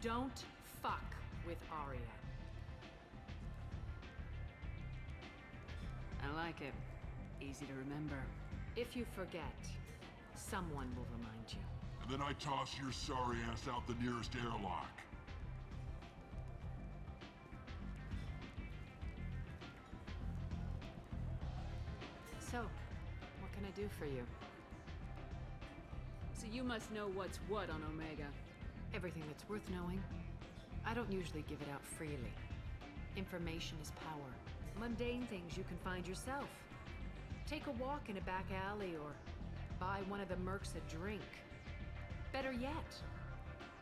Don't fuck with Arya. I like it. Easy to remember. If you forget, someone will remind you. And then I toss your sorry ass out the nearest airlock. So, what can I do for you? So you must know what's what on Omega. Everything that's worth knowing. I don't usually give it out freely. Information is power. Mundane things you can find yourself. Take a walk in a back alley or buy one of the mercs a drink. Better yet,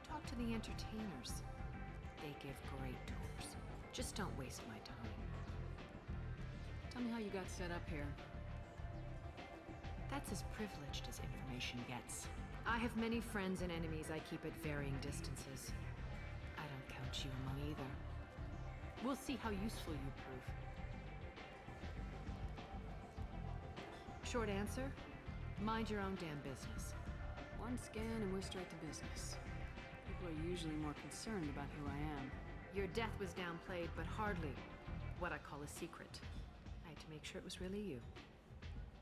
talk to the entertainers. They give great tours. Just don't waste my time. Tell me how you got set up here. That's as privileged as information gets. I have many friends and enemies I keep at varying distances. I don't count you among either. We'll see how useful you prove. Short answer, mind your own damn business. One scan and we're straight to business. People are usually more concerned about who I am. Your death was downplayed, but hardly what I call a secret. I had to make sure it was really you.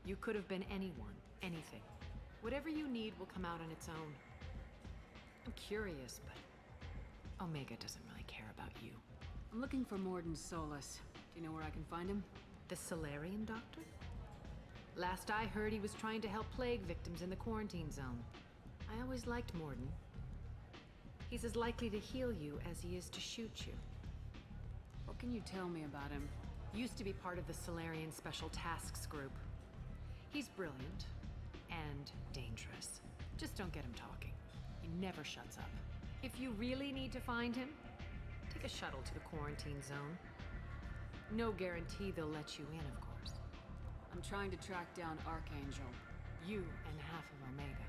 You could have been anyone, anything. Whatever you need will come out on its own. I'm curious, but Omega doesn't really care about you. I'm looking for Morden Solus. Do you know where I can find him? The Solarian doctor? Last I heard, he was trying to help plague victims in the quarantine zone. I always liked Morden. He's as likely to heal you as he is to shoot you. What can you tell me about him? Used to be part of the Solarian Special Tasks Group. He's brilliant and dangerous. Just don't get him talking. He never shuts up. If you really need to find him, take a shuttle to the quarantine zone. No guarantee they'll let you in, of course. I'm trying to track down Archangel. You and half of Omega.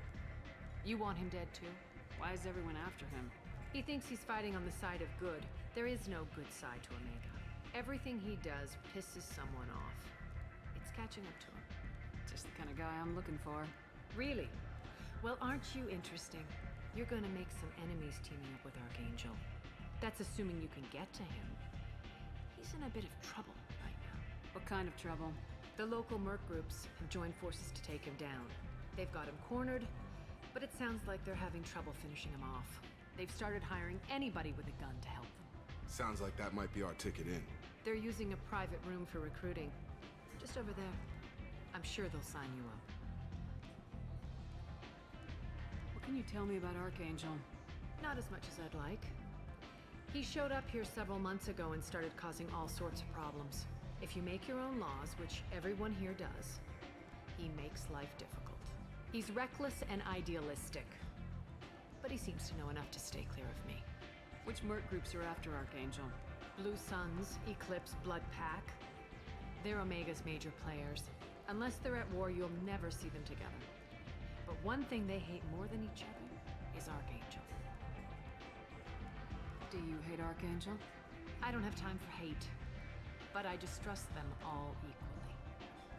You want him dead too? Why is everyone after him? He thinks he's fighting on the side of good. There is no good side to Omega. Everything he does pisses someone off. It's catching up to him. Just the kind of guy I'm looking for. Really? Well, aren't you interesting? You're gonna make some enemies teaming up with Archangel. That's assuming you can get to him. He's in a bit of trouble right now. What kind of trouble? The local merc groups have joined forces to take him down. They've got him cornered, but it sounds like they're having trouble finishing him off. They've started hiring anybody with a gun to help them. Sounds like that might be our ticket in. They're using a private room for recruiting. Just over there. I'm sure they'll sign you up. What can you tell me about Archangel? Not as much as I'd like. He showed up here several months ago and started causing all sorts of problems. If you make your own laws, which everyone here does, he makes life difficult. He's reckless and idealistic. But he seems to know enough to stay clear of me. Which merc groups are after Archangel? Blue Suns, Eclipse, Blood Pack. They're Omega's major players. Unless they're at war, you'll never see them together. But one thing they hate more than each other is Archangel. Do you hate Archangel? I don't have time for hate. But I distrust them all equally.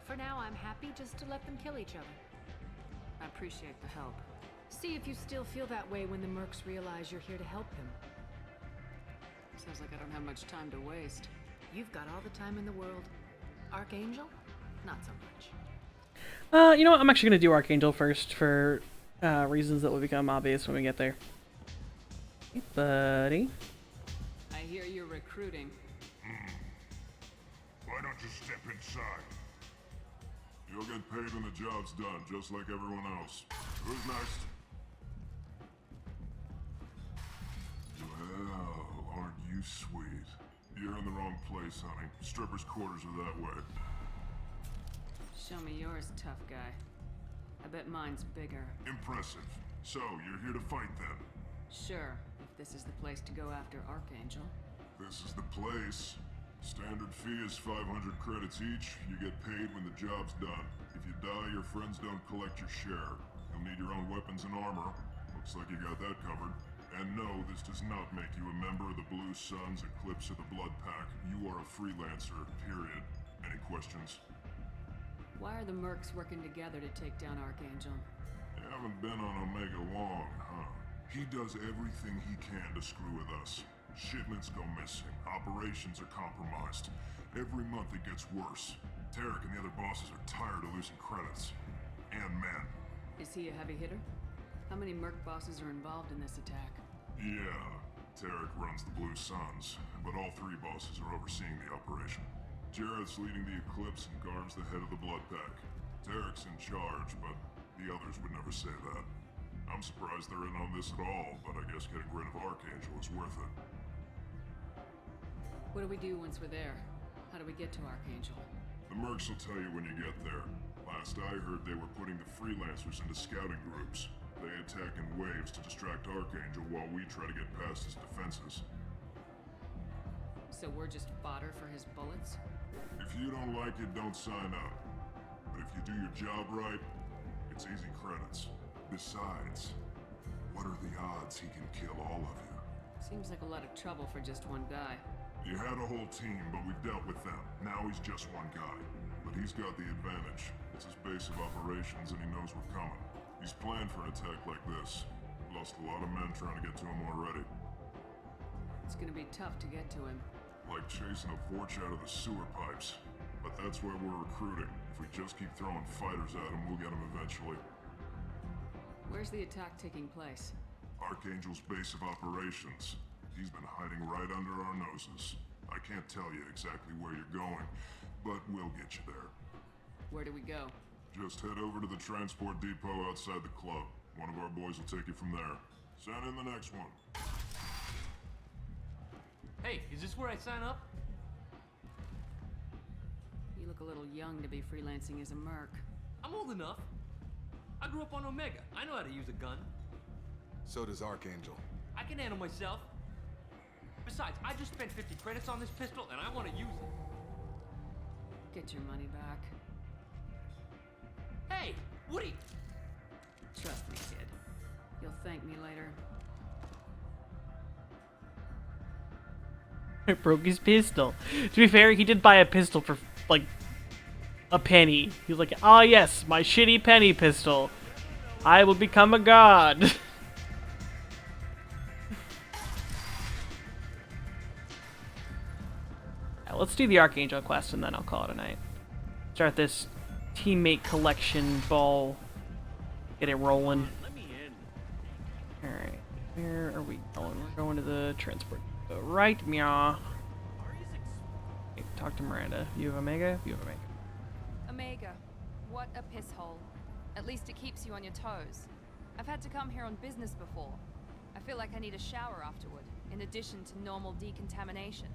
For now, I'm happy just to let them kill each other. I appreciate the help. See if you still feel that way when the mercs realize you're here to help him. Sounds like I don't have much time to waste. You've got all the time in the world. Archangel? Not so much. You know what? I'm actually going to do Archangel first for reasons that will become obvious when we get there. Hey, buddy. I hear you're recruiting. Why don't you step inside? You'll get paid when the job's done, just like everyone else. Who's next? Well, aren't you sweet? You're in the wrong place, honey. Strippers' quarters are that way. Show me yours, tough guy. I bet mine's bigger. Impressive. So, you're here to fight then? Sure, if this is the place to go after Archangel. This is the place. Standard fee is 500 credits each. You get paid when the job's done. If you die, your friends don't collect your share. You'll need your own weapons and armor. Looks like you got that covered. And no, this does not make you a member of the Blue Suns, Eclipse, or the Blood Pack. You are a freelancer, period. Any questions? Why are the mercs working together to take down Archangel? You haven't been on Omega long, huh? He does everything he can to screw with us. Shipments go missing. Operations are compromised. Every month it gets worse. Tarek and the other bosses are tired of losing credits. And men. Is he a heavy hitter? How many merc bosses are involved in this attack? Yeah, Tarek runs the Blue Suns, but all three bosses are overseeing the operation. Jared's leading the Eclipse and Garm's the head of the Blood Pack. Tarek's in charge, but the others would never say that. I'm surprised they're in on this at all, but I guess getting rid of Archangel is worth it. What do we do once we're there? How do we get to Archangel? The mercs will tell you when you get there. Last I heard, they were putting the freelancers into scouting groups. They attack in waves to distract Archangel while we try to get past his defenses. So we're just fodder for his bullets? If you don't like it, don't sign up. But if you do your job right, it's easy credits. Besides, what are the odds he can kill all of you? Seems like a lot of trouble for just one guy. You had a whole team, but we've dealt with them. Now he's just one guy. But he's got the advantage. It's his base of operations and he knows we're coming. He's planned for an attack like this. Lost a lot of men trying to get to him already. It's gonna be tough to get to him. Like chasing a Vorch out of the sewer pipes. But that's why we're recruiting. If we just keep throwing fighters at him, we'll get him eventually. Where's the attack taking place? Archangel's base of operations. He's been hiding right under our noses. I can't tell you exactly where you're going, but we'll get you there. Where do we go? Just head over to the transport depot outside the club. One of our boys will take you from there. Send in the next one. Hey, is this where I sign up? You look a little young to be freelancing as a merc. I'm old enough. I grew up on Omega. I know how to use a gun. So does Archangel. I can handle myself. Besides, I just spent 50 credits on this pistol and I want to use it. Get your money back. Hey, Woody! Trust me, kid. You'll thank me later. I broke his pistol. To be fair, he did buy a pistol for, like, a penny. He was like, ah yes, my shitty penny pistol. I will become a god. Let's do the Archangel quest and then I'll call it a night. Start this teammate collection ball. Get it rolling. Alright, where are we going? We're going to the transport. Right, meow. Okay, talk to Miranda. You have Omega? You have Omega. Omega, what a piss hole. At least it keeps you on your toes. I've had to come here on business before. I feel like I need a shower afterward, in addition to normal decontamination.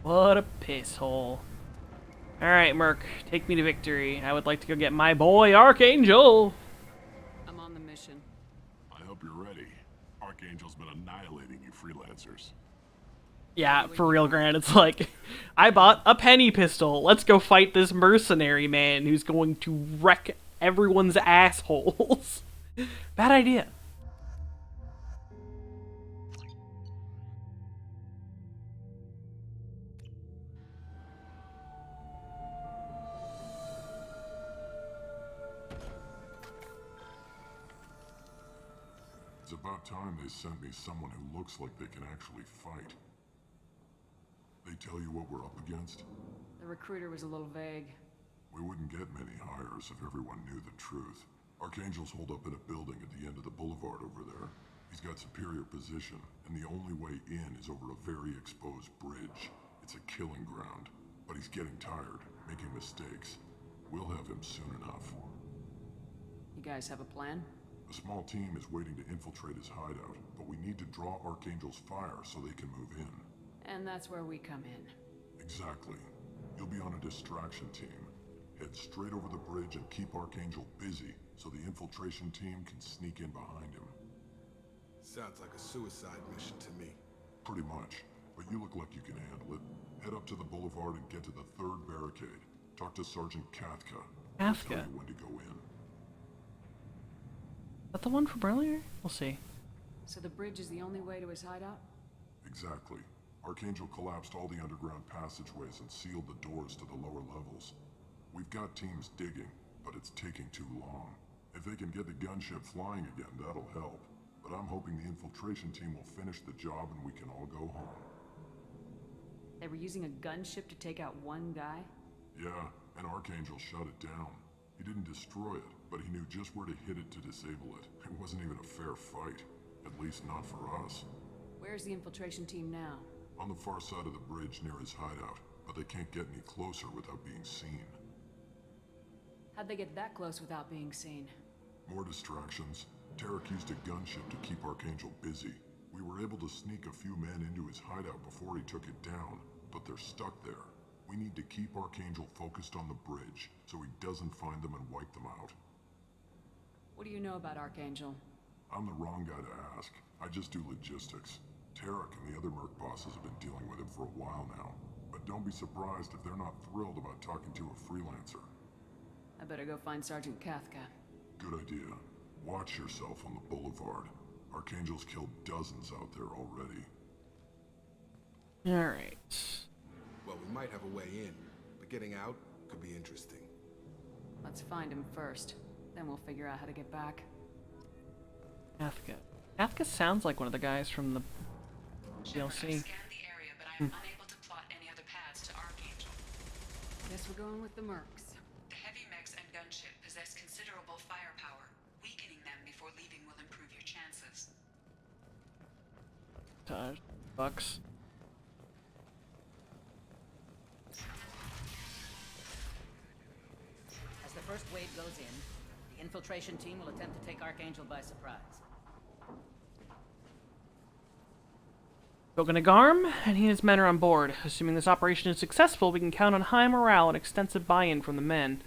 What a piss hole. Alright, Merc, take me to victory. I would like to go get my boy, Archangel! I'm on the mission. I hope you're ready. Archangel's been annihilating you freelancers. Yeah, for real, Grant. It's like, I bought a penny pistol. Let's go fight this mercenary man who's going to wreck everyone's assholes. Bad idea. It's about time they sent me someone who looks like they can actually fight. They tell you what we're up against? The recruiter was a little vague. We wouldn't get many hires if everyone knew the truth. Archangel's holed up in a building at the end of the boulevard over there. He's got superior position, and the only way in is over a very exposed bridge. It's a killing ground, but he's getting tired, making mistakes. We'll have him soon enough. You guys have a plan? A small team is waiting to infiltrate his hideout, but we need to draw Archangel's fire so they can move in. And that's where we come in. Exactly. You'll be on a distraction team. Head straight over the bridge and keep Archangel busy so the infiltration team can sneak in behind him. Sounds like a suicide mission to me. Pretty much, but you look like you can handle it. Head up to the boulevard and get to the third barricade. Talk to Sergeant Kathka. Kathka? Tell you when to go in. Is that the one from earlier? We'll see. So the bridge is the only way to his hideout? Exactly. Archangel collapsed all the underground passageways and sealed the doors to the lower levels. We've got teams digging, but it's taking too long. If they can get the gunship flying again, that'll help. But I'm hoping the infiltration team will finish the job and we can all go home. They were using a gunship to take out one guy? Yeah, and Archangel shut it down. He didn't destroy it, but he knew just where to hit it to disable it. It wasn't even a fair fight. At least not for us. Where's the infiltration team now? On the far side of the bridge near his hideout, but they can't get any closer without being seen. How'd they get that close without being seen? More distractions. Tarek used a gunship to keep Archangel busy. We were able to sneak a few men into his hideout before he took it down, but they're stuck there. We need to keep Archangel focused on the bridge, so he doesn't find them and wipe them out. What do you know about Archangel? I'm the wrong guy to ask. I just do logistics. Tarek and the other merc bosses have been dealing with him for a while now. But don't be surprised if they're not thrilled about talking to a freelancer. I better go find Sergeant Kafka. Good idea. Watch yourself on the boulevard. Archangel's killed dozens out there already. Alright. Well, we might have a way in, but getting out could be interesting. Let's find him first. Then we'll figure out how to get back. Kafka. Kafka sounds like one of the guys from the DLC. Unable to plot any other paths to Archangel. Guess we're going with the mercs. The heavy mechs and gunship possess considerable firepower. Weakening them before leaving will improve your chances. Bucks. As the first wave goes in, the infiltration team will attempt to take Archangel by surprise. Boganagarm and he and his men are on board. Assuming this operation is successful, we can count on high morale and extensive buy-in from the men.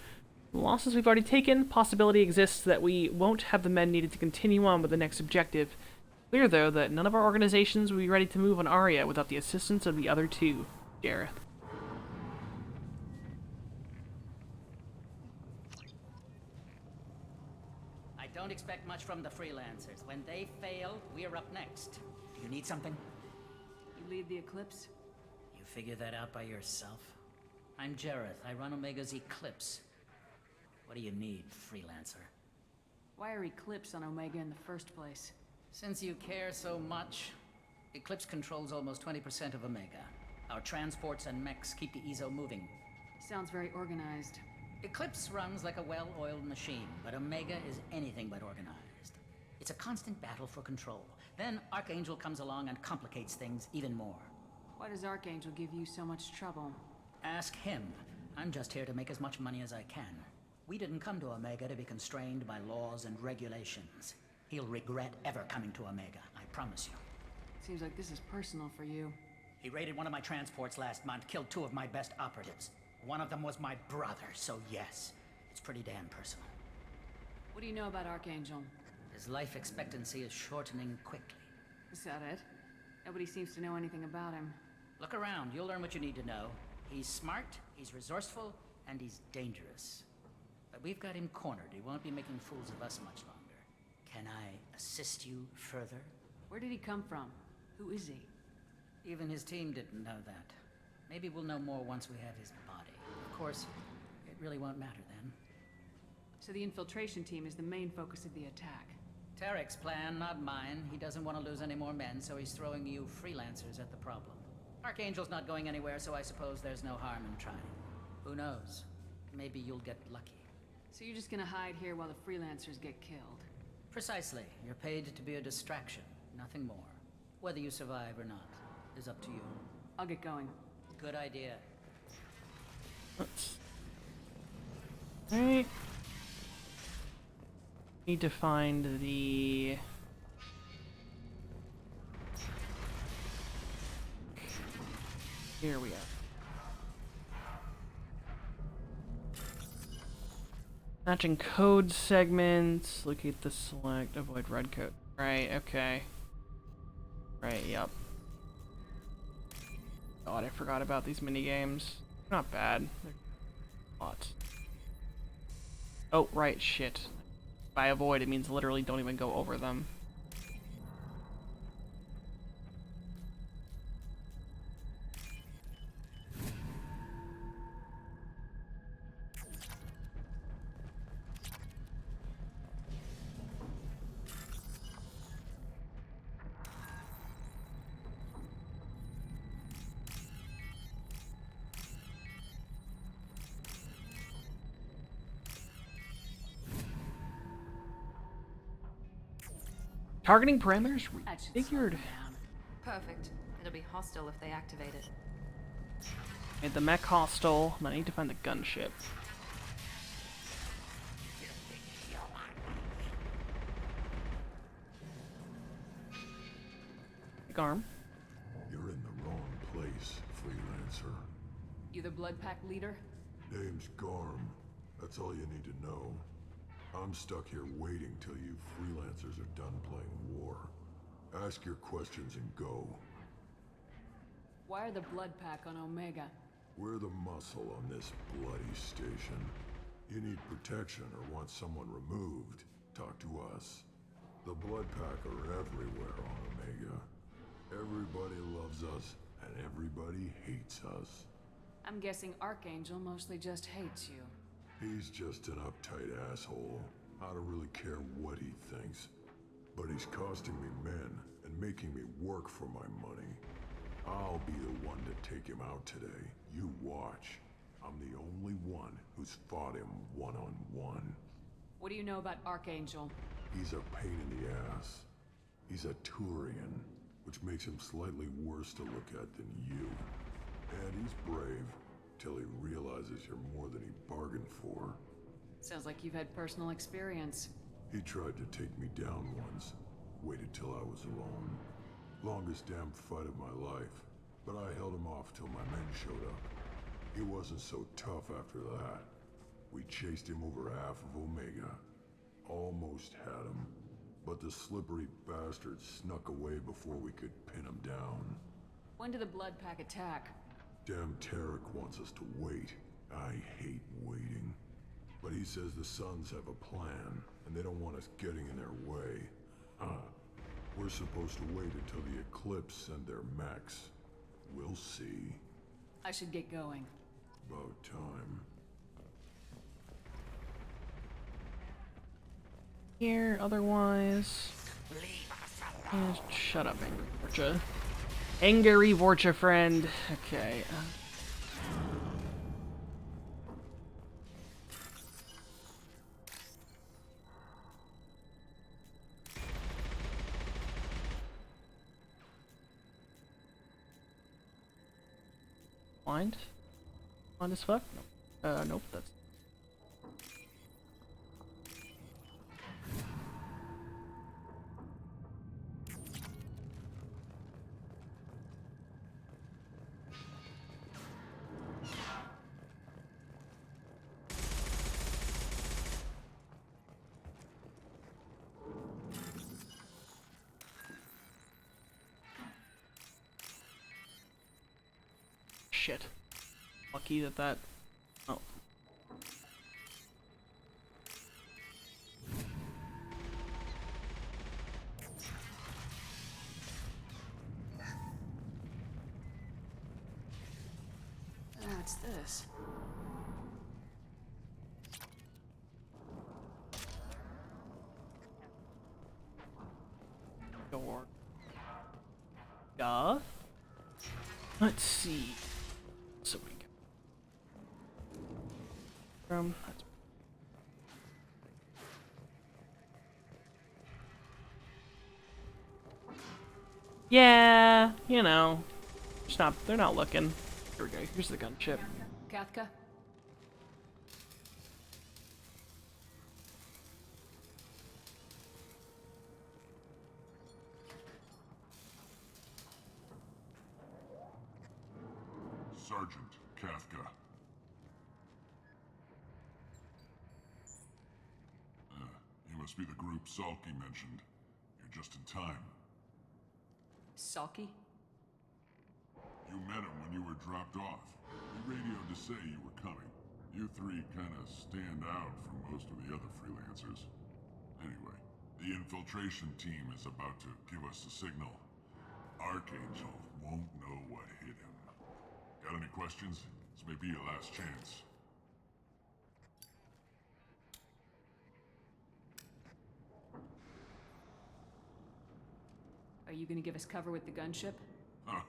The losses we've already taken, possibility exists that we won't have the men needed to continue on with the next objective. Clear, though, that none of our organizations will be ready to move on Aria without the assistance of the other two. Gareth. I don't expect much from the freelancers. When they fail, we're up next. Do you need something? You lead the Eclipse? You figure that out by yourself? I'm Jareth. I run Omega's Eclipse. What do you need, freelancer? Why are Eclipse on Omega in the first place? Since you care so much, Eclipse controls almost 20% of Omega. Our transports and mechs keep the EZO moving. Sounds very organized. Eclipse runs like a well-oiled machine, but Omega is anything but organized. It's a constant battle for control. Then Archangel comes along and complicates things even more. Why does Archangel give you so much trouble? Ask him. I'm just here to make as much money as I can. We didn't come to Omega to be constrained by laws and regulations. He'll regret ever coming to Omega, I promise you. Seems like this is personal for you. He raided one of my transports last month, killed 2 of my best operatives. One of them was my brother, so yes, it's pretty damn personal. What do you know about Archangel? His life expectancy is shortening quickly. Is that it? Nobody seems to know anything about him. Look around, you'll learn what you need to know. He's smart, he's resourceful, and he's dangerous. But we've got him cornered. He won't be making fools of us much longer. Can I assist you further? Where did he come from? Who is he? Even his team didn't know that. Maybe we'll know more once we have his body. Of course, it really won't matter then. So the infiltration team is the main focus of the attack. Tarek's plan, not mine. He doesn't want to lose any more men, so he's throwing you freelancers at the problem. Archangel's not going anywhere, so I suppose there's no harm in trying. Who knows? Maybe you'll get lucky. So you're just gonna hide here while the freelancers get killed? Precisely. You're paid to be a distraction, nothing more. Whether you survive or not is up to you. I'll get going. Good idea. Alright. Need to find the... Here we are. Matching code segments. Locate the select. Avoid red code. Right, okay. Right, yep. God, I forgot about these minigames. They're not bad. They're hot. Oh, right, shit. By avoid, it means literally don't even go over them. Targeting parameters refigured. Perfect. It'll be hostile if they activate it. Made the mech hostile, and I need to find the gunship. Big arm. You're in the wrong place, freelancer. You the Blood Pack leader? Name's Garm. That's all you need to know. I'm stuck here waiting till you freelancers are done playing war. Ask your questions and go. Why are the Blood Pack on Omega? We're the muscle on this bloody station. You need protection or want someone removed, talk to us. The Blood Pack are everywhere on Omega. Everybody loves us, and everybody hates us. I'm guessing Archangel mostly just hates you. He's just an uptight asshole. I don't really care what he thinks. But he's costing me men and making me work for my money. I'll be the one to take him out today. You watch. I'm the only one who's fought him one-on-one. What do you know about Archangel? He's a pain in the ass. He's a Turian, which makes him slightly worse to look at than you. And he's brave, till he realizes you're more than he bargained for. Sounds like you've had personal experience. He tried to take me down once. Waited till I was alone. Longest damn fight of my life. But I held him off till my men showed up. He wasn't so tough after that. We chased him over half of Omega. Almost had him. But the slippery bastard snuck away before we could pin him down. When did the Blood Pack attack? Damn Tarek wants us to wait. I hate waiting. But he says the Suns have a plan, and they don't want us getting in their way. We're supposed to wait until the Eclipse send their mechs. We'll see. I should get going. About time. Here, otherwise... shut up, Angry Vorcha. Angry Vorcha friend. Okay. Blind? Blind as fuck? Nope. Nope, that's... Shit. Lucky that... Oh. What's this? Door. Duh. Let's see. So we go. That's... Yeah, you know. They're not looking. Here we go. Here's the gunship. Kathka? Sergeant Kafka. You must be the group Salky mentioned. You're just in time. Salky? You met him when you were dropped off. He radioed to say you were coming. You three kinda stand out from most of the other freelancers. Anyway, the infiltration team is about to give us a signal. Archangel won't know what hit him. Got any questions? This may be your last chance. Are you gonna give us cover with the gunship? Huh.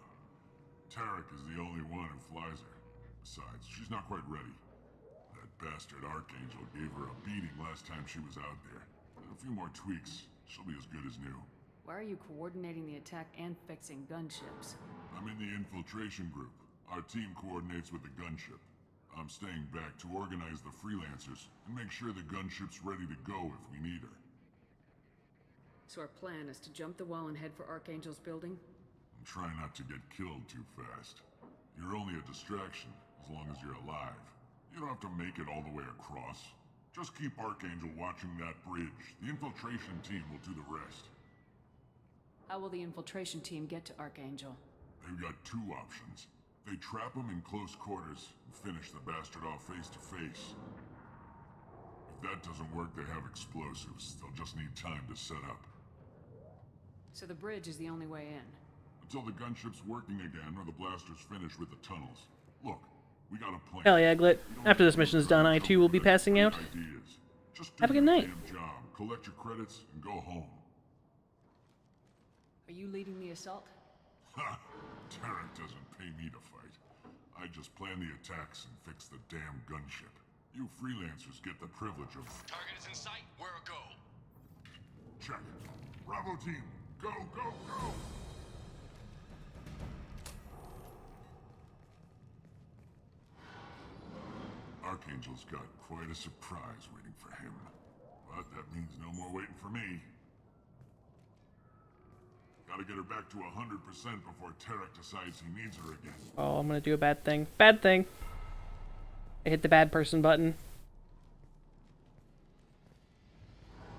Tarek is the only one who flies her. Besides, she's not quite ready. That bastard Archangel gave her a beating last time she was out there. A few more tweaks, she'll be as good as new. Why are you coordinating the attack and fixing gunships? I'm in the infiltration group. Our team coordinates with the gunship. I'm staying back to organize the freelancers and make sure the gunship's ready to go if we need her. So our plan is to jump the wall and head for Archangel's building? And try not to get killed too fast. You're only a distraction, as long as you're alive. You don't have to make it all the way across. Just keep Archangel watching that bridge. The infiltration team will do the rest. How will the infiltration team get to Archangel? They've got two options. They trap him in close quarters and finish the bastard off face to face. If that doesn't work, they have explosives. They'll just need time to set up. So the bridge is the only way in. Until the gunship's working again or the blasters finish with the tunnels. Look, we got a plan. Hell yeah, Glit. After this mission's done, I too will be passing out. Have a good night. Damn job. Collect your credits and go home. Are you leading the assault? Ha! Tarek doesn't pay me to fight. I just plan the attacks and fix the damn gunship. You freelancers get the privilege of... Target is in sight. Where a go? Check. Bravo team, go, go, go! Archangel's got quite a surprise waiting for him. But that means no more waiting for me. Gotta get her back to 100% before Tarek decides he needs her again. Oh, I'm gonna do a bad thing. Bad thing. I hit the bad person button.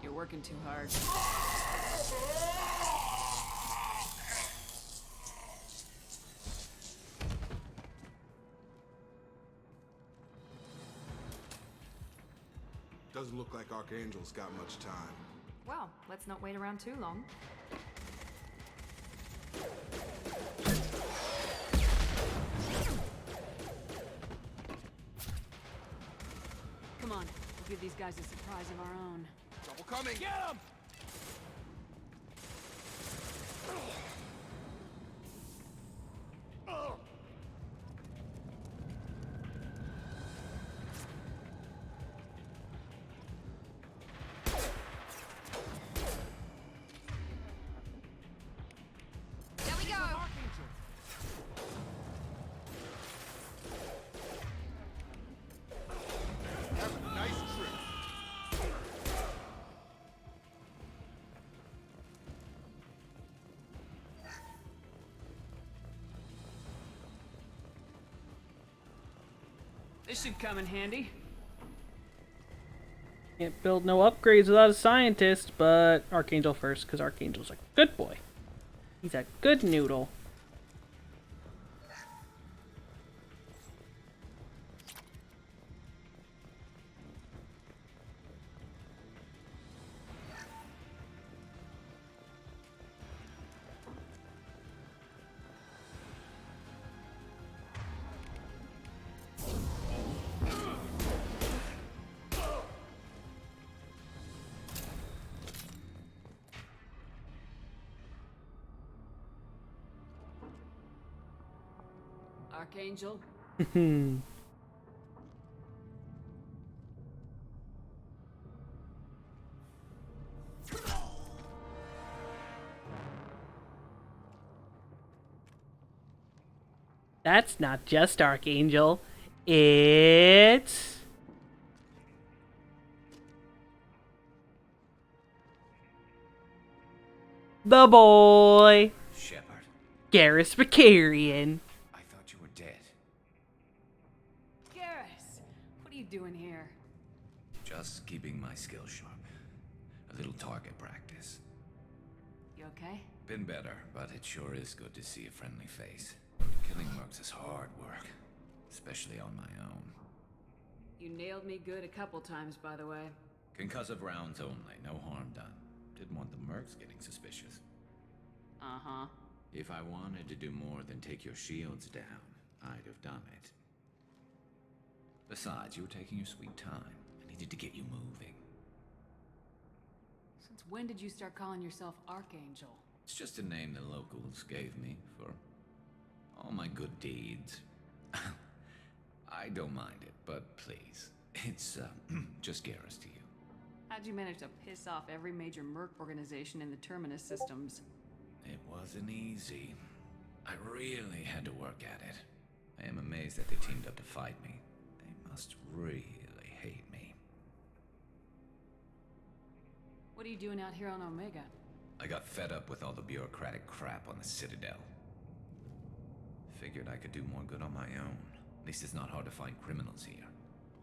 You're working too hard. Doesn't look like Archangel's got much time. Well, let's not wait around too long. Come on, we'll give these guys a surprise of our own. Trouble coming! Get him! There we go! Nice trick. This should come in handy. Can't build no upgrades without a scientist, but Archangel first, because Archangel's a good boy. He's a good noodle. Archangel, That's not just Archangel. It's... the boy! Shepard, Garrus Vicarian. I thought you were dead. Garrus, what are you doing here? Just keeping my skills sharp. A little target practice. You okay? Been better, but it sure is good to see a friendly face. Killing mercs is hard work, especially on my own. You nailed me good a couple times, by the way. Concussive rounds only, no harm done. Didn't want the mercs getting suspicious. Uh-huh. If I wanted to do more than take your shields down, I'd have done it. Besides, you were taking your sweet time. I needed to get you moving. Since when did you start calling yourself Archangel? It's just a name the locals gave me for all my good deeds. I don't mind it, but please, it's just Garrus to you. How'd you manage to piss off every major merc organization in the Terminus systems? It wasn't easy. I really had to work at it. I am amazed that they teamed up to fight me. They must really hate me. What are you doing out here on Omega? I got fed up with all the bureaucratic crap on the Citadel. Figured I could do more good on my own. At least it's not hard to find criminals here.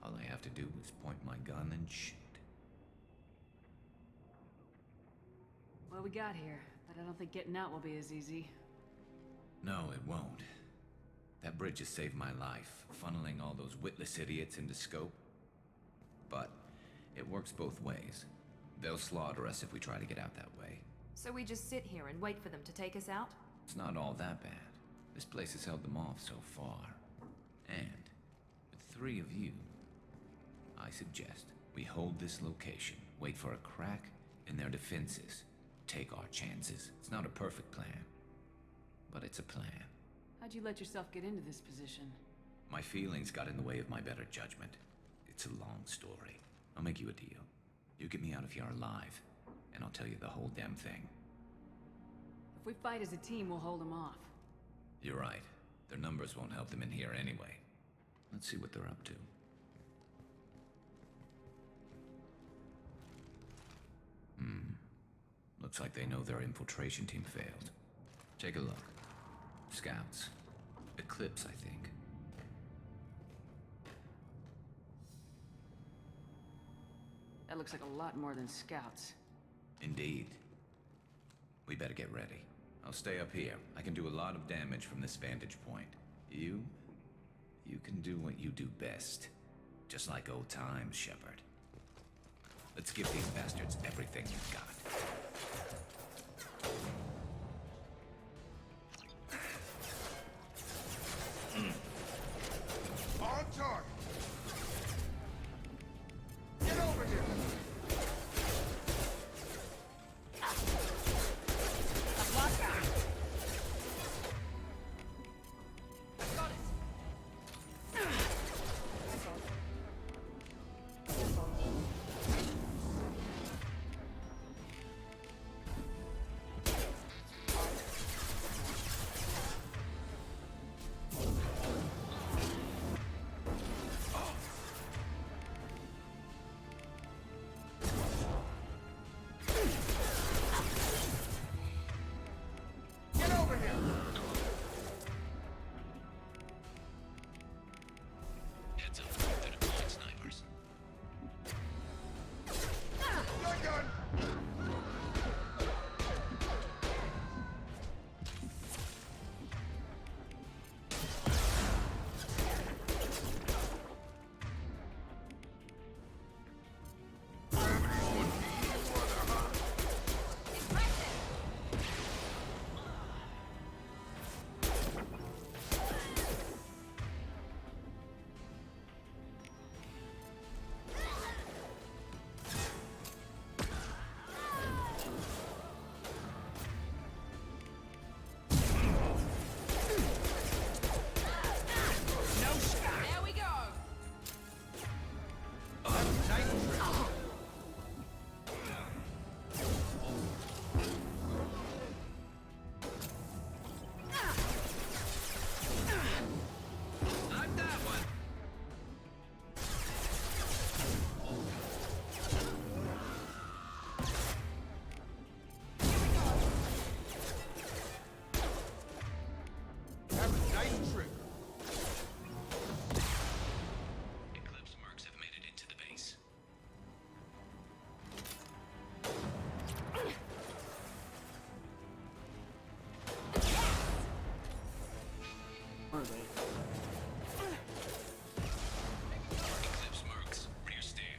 All I have to do is point my gun and shoot. Well, we got here, but I don't think getting out will be as easy. No, it won't. That bridge has saved my life, funneling all those witless idiots into scope. But it works both ways. They'll slaughter us if we try to get out that way. So we just sit here and wait for them to take us out? It's not all that bad. This place has held them off so far. And with 3 of you, I suggest we hold this location, wait for a crack in their defenses, take our chances. It's not a perfect plan, but it's a plan. How'd you let yourself get into this position? My feelings got in the way of my better judgment. It's a long story. I'll make you a deal. You get me out of here alive, and I'll tell you the whole damn thing. If we fight as a team, we'll hold them off. You're right. Their numbers won't help them in here anyway. Let's see what they're up to. Looks like they know their infiltration team failed. Take a look. Scouts. Eclipse, I think. That looks like a lot more than scouts. Indeed. We better get ready. I'll stay up here. I can do a lot of damage from this vantage point. You can do what you do best. Just like old times, Shepard. Let's give these bastards everything we've got. On target! Get over here!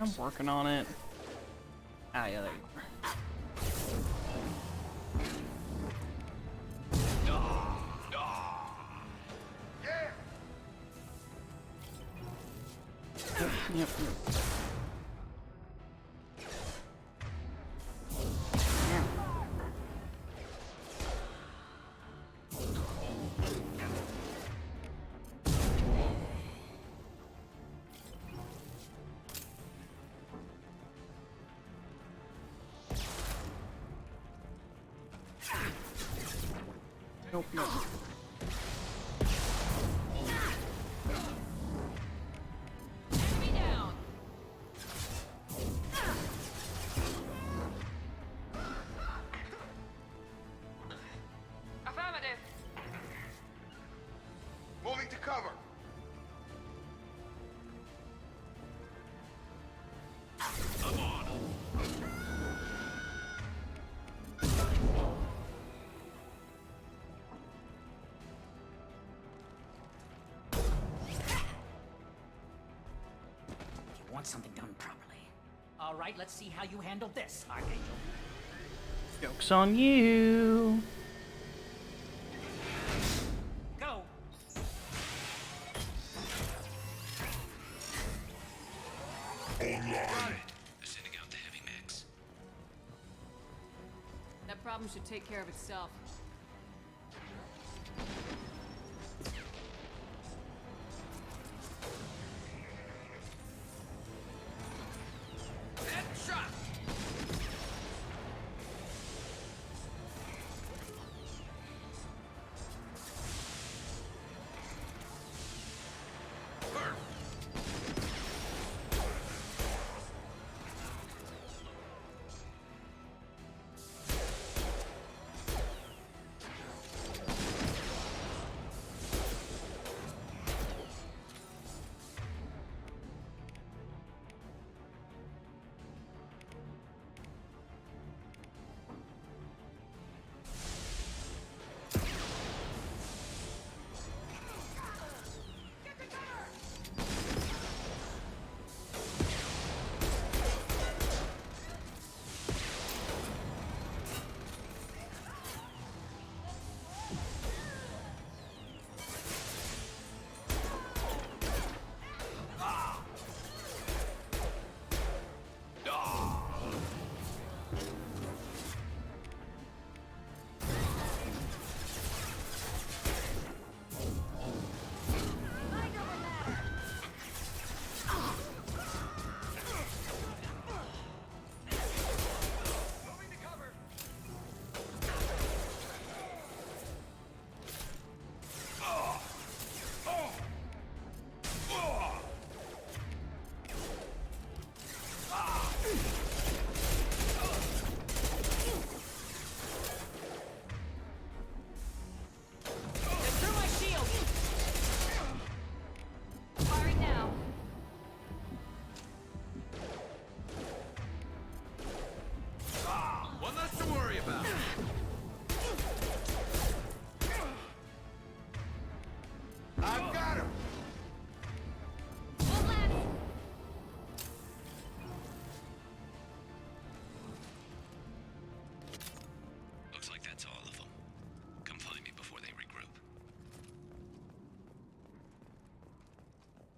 I'm working on it. Ah, yeah, there you are. Yep. Nope, nope. Enemy down! Affirmative! to cover. I'm on. You want something done properly. All right, let's see how you handle this, Archangel. Joke's on you. Go. Sending out the heavy mix. That problem should take care of itself. Headshot!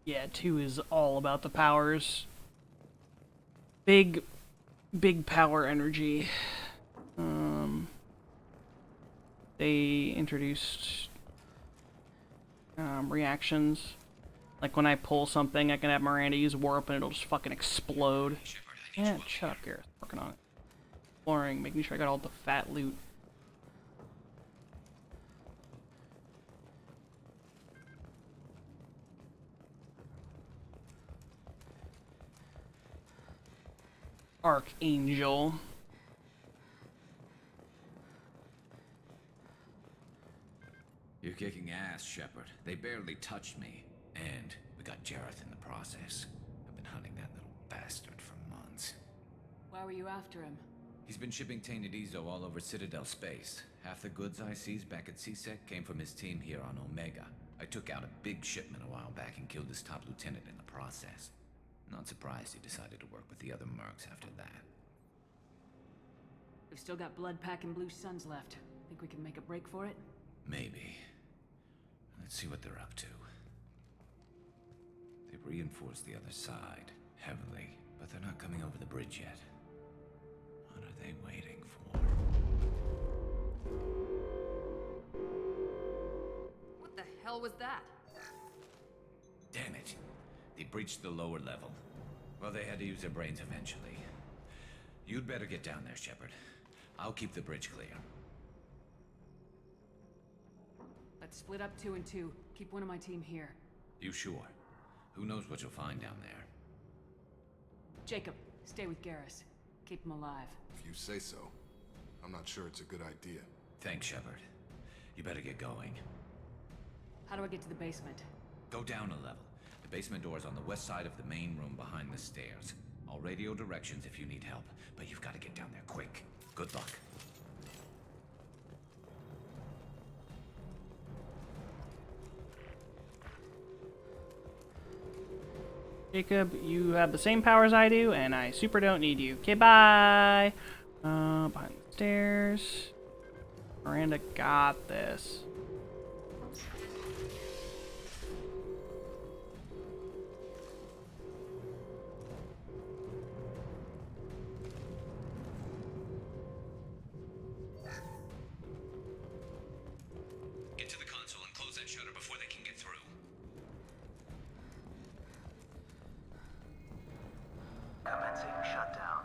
Yeah, 2 is all about the powers. Big power energy. They introduced reactions. Like when I pull something, I can have Miranda use warp and it'll just fucking explode. Yeah, shut up, Gareth. Working on it. Exploring, making sure I got all the fat loot. Archangel. You're kicking ass, Shepard. They barely touched me. And we got Jareth in the process. I've been hunting that little bastard for months. Why were you after him? He's been shipping tainted Ezo all over Citadel space. Half the goods I seized back at CSEC came from his team here on Omega. I took out a big shipment a while back and killed his top lieutenant in the process. Not surprised he decided to work with the other mercs after that. We've still got blood packing blue suns left. Think we can make a break for it? Maybe. Let's see what they're up to. They've reinforced the other side, heavily, but they're not coming over the bridge yet. What are they waiting for? What the hell was that? Damn it. They breached the lower level. Well, they had to use their brains eventually. You'd better get down there, Shepard. I'll keep the bridge clear. Let's split up 2 and 2. Keep one of my team here. You sure? Who knows what you'll find down there? Jacob, stay with Garrus. Keep him alive. If you say so. I'm not sure it's a good idea. Thanks, Shepard. You better get going. How do I get to the basement? Go down a level. The basement door is on the west side of the main room behind the stairs. I'll radio directions if you need help, but you've got to get down there quick. Good luck. Jacob, you have the same powers I do, and I super don't need you. Okay, bye. Behind the stairs. Miranda got this. Get to the console and close that shutter before they can get through. Commencing shutdown.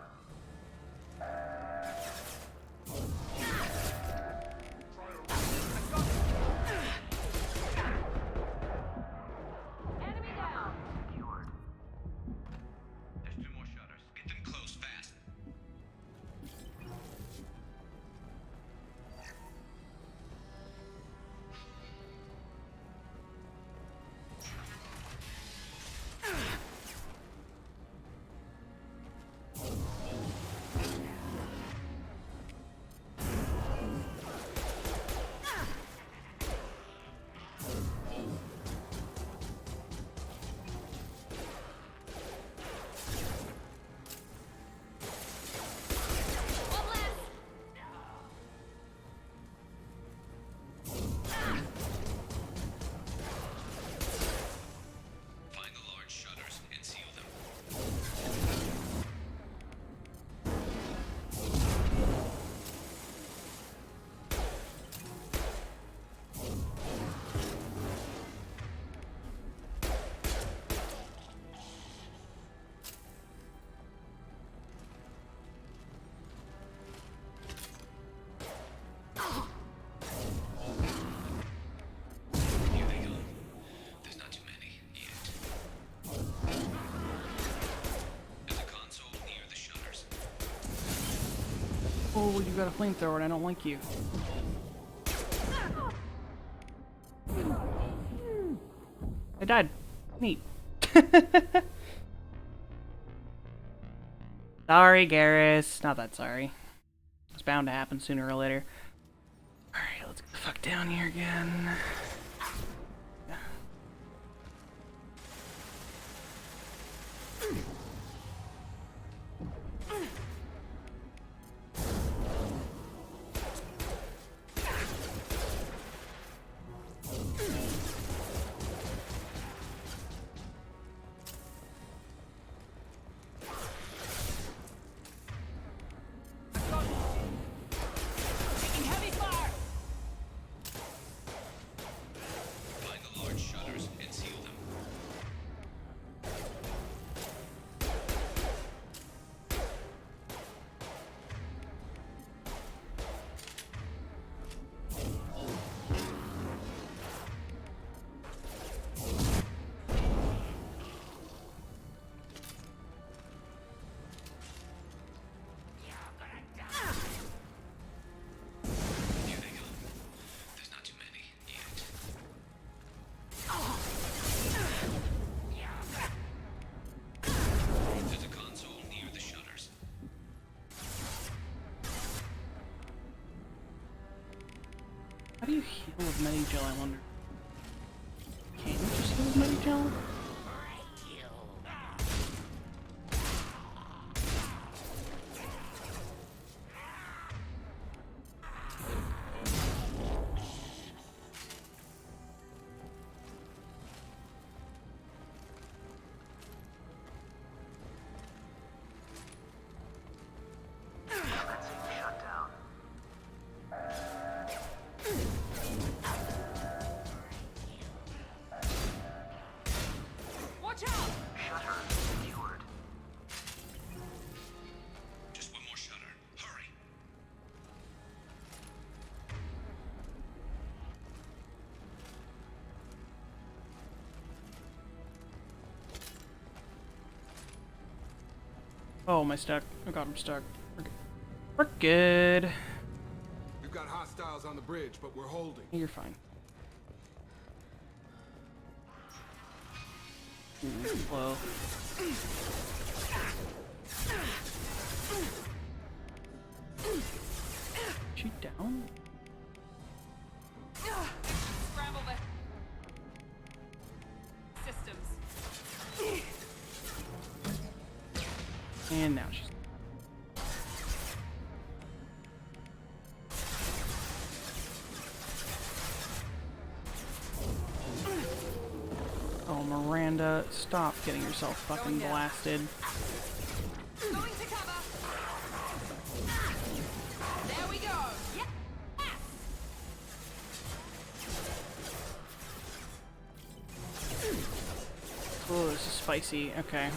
Enemy down. Secured. There's 2 more shutters. Get them closed fast. Find the large shutters and seal them. Here they go. There's not too many yet. There's a console near the shutters. Oh, you got a flamethrower and I don't like you. I died. Neat. Sorry, Garrus. Not that sorry. It's bound to happen sooner or later. Alright, let's get the fuck down here again. Taking heavy fire. Find the large shutters and seal them. Here they go. There's not too many yet. There's a console near the shutters. How do you heal with Medi-Gel, I wonder? Can you just heal with Medi-Gel? Commencing shutdown. Watch out! Shutters secured. Just one more shutter. Hurry. Oh, am I stuck? Oh god, I'm stuck. We're good. We've got hostiles on the bridge, but we're holding. You're fine. Slow. She down? Scramble the systems. And now she's. Oh, Miranda, stop getting yourself fucking blasted. Going to cover. There we go. Yeah. Oh, this is spicy. Okay.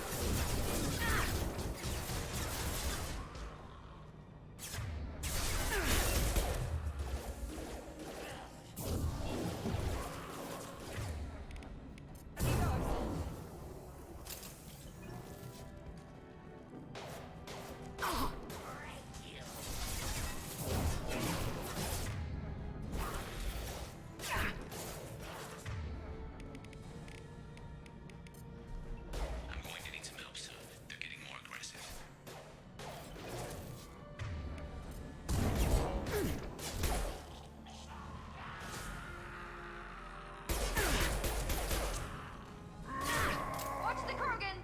Watch the Krogan.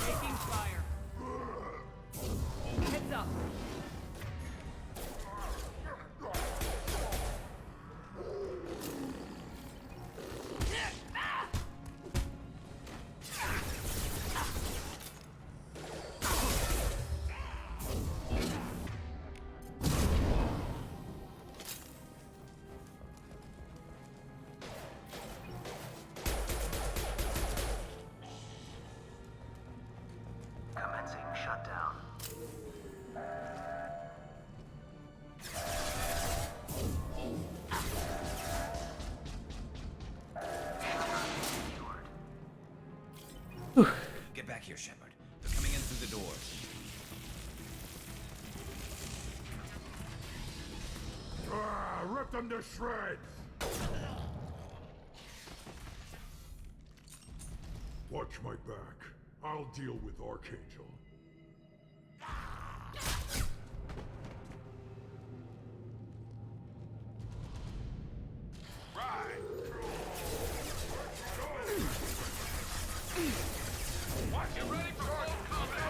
Taking fire. Heads up. Commencing shutdown. Get back here, Shepard. They're coming in through the doors. Rip them to shreds! Watch my back. I'll deal with Archangel. Watch it ready for close combat.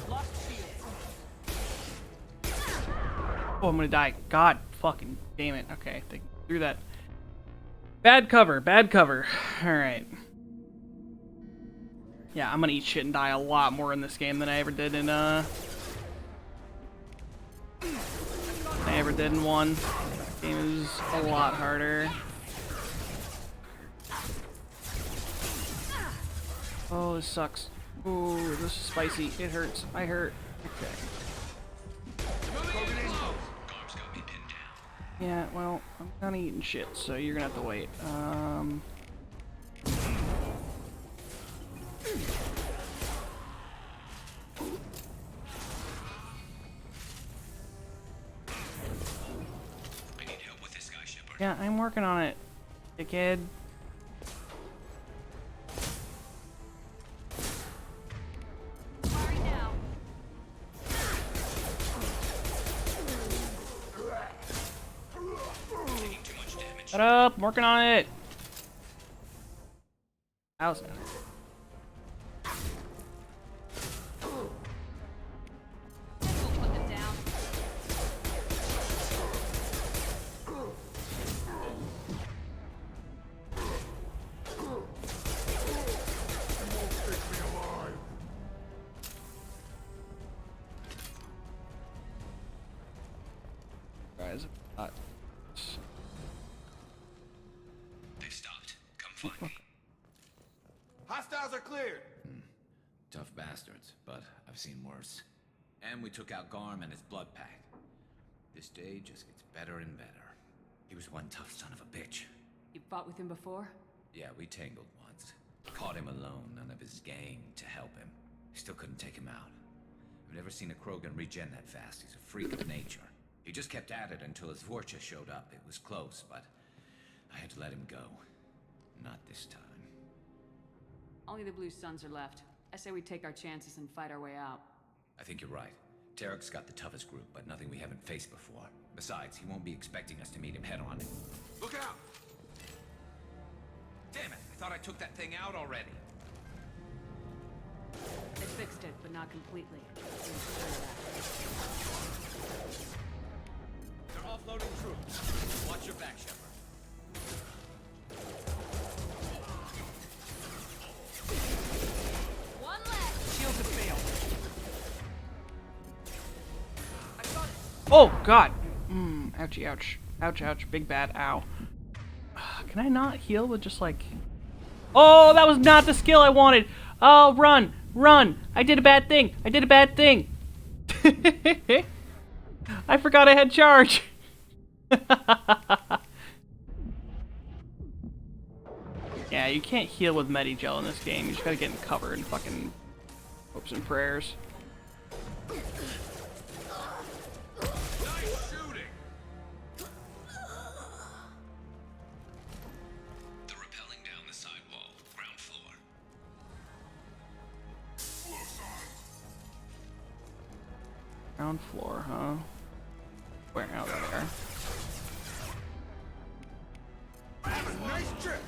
Lost shield. Oh, I'm gonna die. God fucking damn it. Okay, through that. Bad cover, bad cover. Alright. Yeah, I'm gonna eat shit and die a lot more in this game than I ever did in, one. This game is a lot harder. Oh, this sucks. Ooh, this is spicy. It hurts. I hurt. Okay. Yeah, well, I'm kinda eating shit, so you're gonna have to wait. Yeah, I'm working on it, dickhead. Shut up! I'm working on it! How's that? Put them down. Guys, They've stopped. Come find me. Hostiles are cleared. Tough bastards, but I've seen worse. And we took out Garm and his blood pack. This day just gets better and better. He was one tough son of a bitch. You fought with him before? Yeah, we tangled once. Caught him alone, none of his gang to help him. Still couldn't take him out. I've never seen a Krogan regen that fast. He's a freak of nature. He just kept at it until his Vorcha showed up. It was close, but I had to let him go. Not this time. Only the Blue Suns are left. I say we take our chances and fight our way out. I think you're right. Tarek's got the toughest group, but nothing we haven't faced before. Besides, he won't be expecting us to meet him head-on. Look out! Damn it! I thought I took that thing out already. They fixed it, but not completely. They're offloading troops. Watch your back, Shepard. One left. Shields have failed. Oh, God. Ouchie, ouch. Ouch, ouch. Big bad. Ow. Can I not heal with just like... Oh, that was not the skill I wanted. Oh, run. Run. I did a bad thing. I did a bad thing. I forgot I had charge. Yeah, you can't heal with Medigel in this game. You just gotta get in cover and fucking hopes and prayers. Ground floor, huh? Where? Oh, there. Have a nice trip.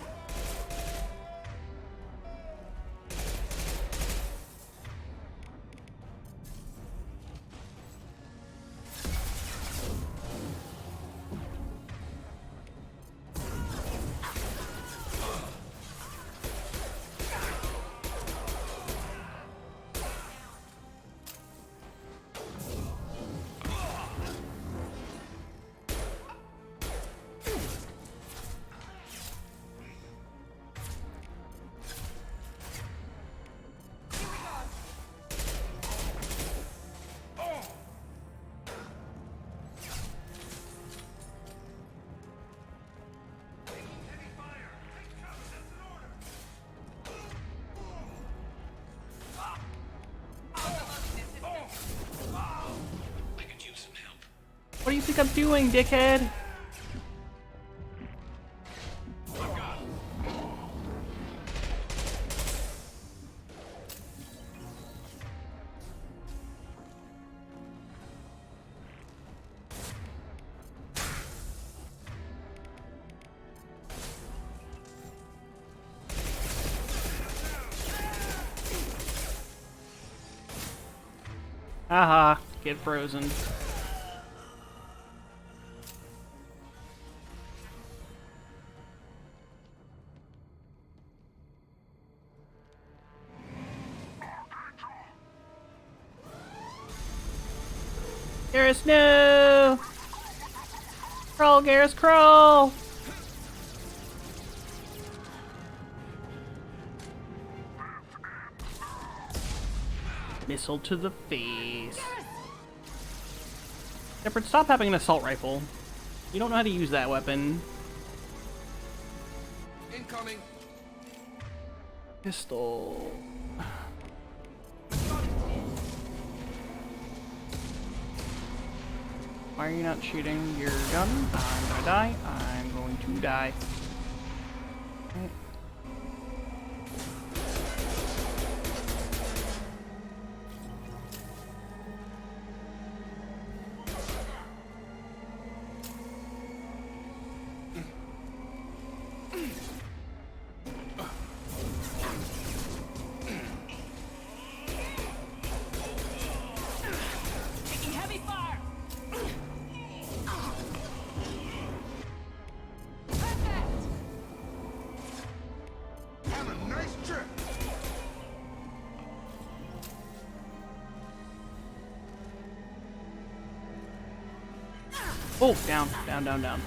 What do you think I'm doing, dickhead? Haha, get frozen. Garrus, no! Crawl, Garrus, crawl! Missile to the face. Shepard, stop having an assault rifle. You don't know how to use that weapon. Incoming. Pistol. Why are you not shooting your gun? I'm gonna die. I'm going to die. Okay. Oh, down, down, down, down.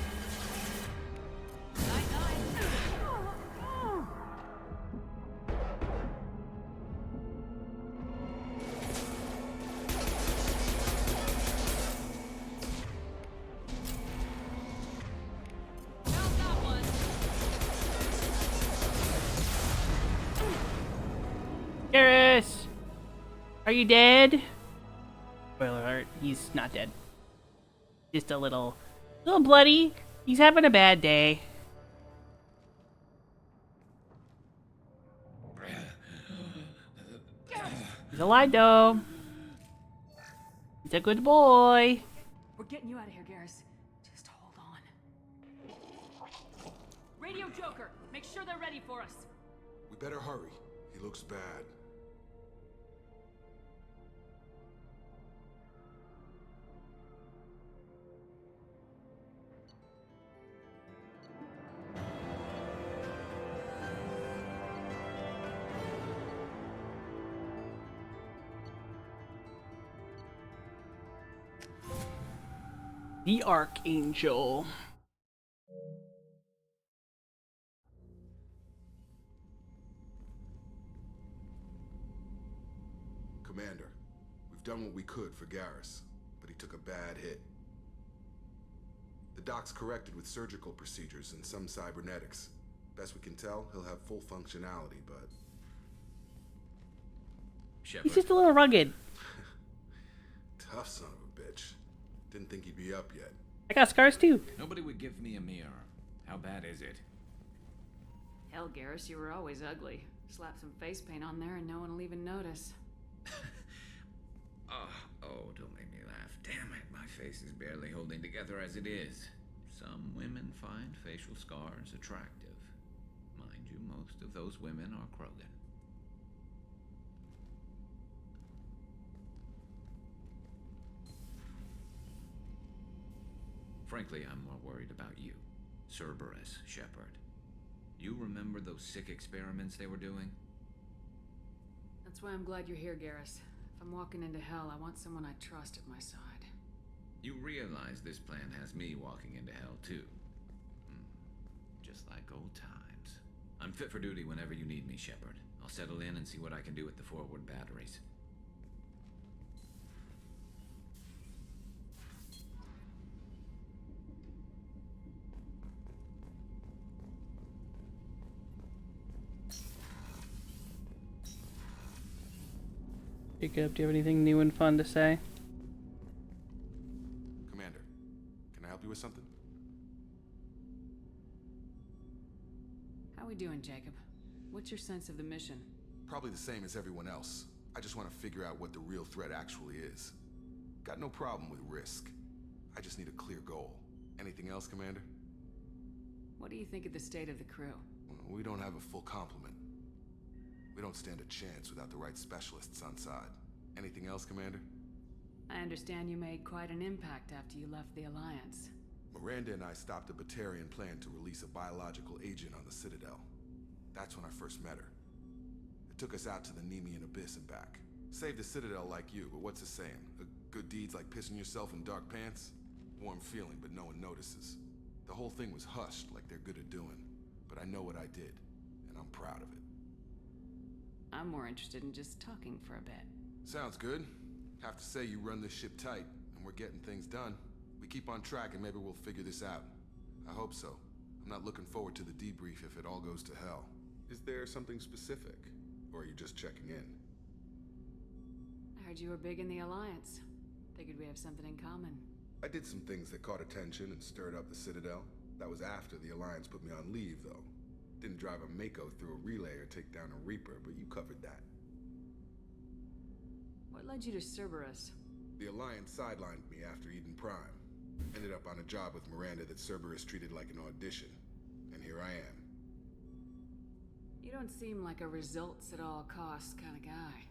Are you dead? Spoiler alert, he's not dead. Just a little bloody. He's having a bad day. He's alive though. He's a good boy. We're getting you out of here, Garrus. Just hold on. Radio Joker, make sure they're ready for us. We better hurry. He looks bad. The Archangel. Commander, we've done what we could for Garrus, but he took a bad hit. The doc's corrected with surgical procedures and some cybernetics. Best we can tell, he'll have full functionality, but... Shepard. He's just a little rugged. Tough son of a bitch. Didn't think he'd be up yet. I got scars too. Nobody would give me a mirror. How bad is it? Hell, Garrus, you were always ugly. Slap some face paint on there and no one will even notice. Oh, don't make me laugh. Damn it, my face is barely holding together as it is. Some women find facial scars attractive. Mind you, most of those women are Krogan. Frankly, I'm more worried about you. Cerberus, Shepard. You remember those sick experiments they were doing? That's why I'm glad you're here, Garrus. If I'm walking into hell, I want someone I trust at my side. You realize this plan has me walking into hell, too. Just like old times. I'm fit for duty whenever you need me, Shepard. I'll settle in and see what I can do with the forward batteries. Jacob, do you have anything new and fun to say? Commander, can I help you with something? How we doing, Jacob? What's your sense of the mission? Probably the same as everyone else. I just want to figure out what the real threat actually is. Got no problem with risk. I just need a clear goal. Anything else, Commander? What do you think of the state of the crew? We don't have a full complement. We don't stand a chance without the right specialists on side. Anything else, Commander? I understand you made quite an impact after you left the Alliance. Miranda and I stopped a Batarian plan to release a biological agent on the Citadel. That's when I first met her. It took us out to the Nemean Abyss and back. Saved the Citadel like you, but what's the saying? Good deeds like pissing yourself in dark pants? Warm feeling, but no one notices. The whole thing was hushed like they're good at doing. But I know what I did, and I'm proud of it. I'm more interested in just talking for a bit. Sounds good. Have to say you run this ship tight, and we're getting things done. We keep on track and maybe we'll figure this out. I hope so. I'm not looking forward to the debrief if it all goes to hell. Is there something specific? Or are you just checking in? I heard you were big in the Alliance. Figured we have something in common. I did some things that caught attention and stirred up the Citadel. That was after the Alliance put me on leave, though. Didn't drive a Mako through a relay or take down a Reaper, but you covered that. What led you to Cerberus? The Alliance sidelined me after Eden Prime. Ended up on a job with Miranda that Cerberus treated like an audition. And here I am. You don't seem like a results at all costs kind of guy.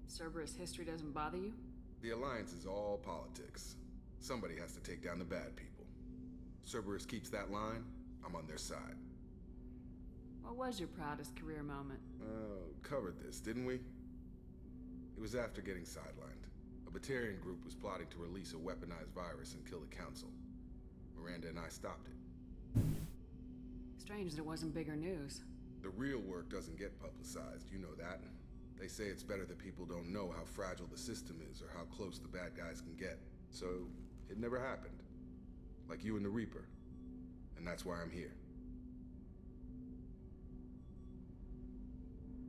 Cerberus history doesn't bother you? The Alliance is all politics. Somebody has to take down the bad people. Cerberus keeps that line, I'm on their side. What was your proudest career moment? Covered this, didn't we? It was after getting sidelined. A Batarian group was plotting to release a weaponized virus and kill the Council. Miranda and I stopped it. Strange that it wasn't bigger news. The real work doesn't get publicized, you know that. They say it's better that people don't know how fragile the system is or how close the bad guys can get. So, it never happened. Like you and the Reaper. And that's why I'm here.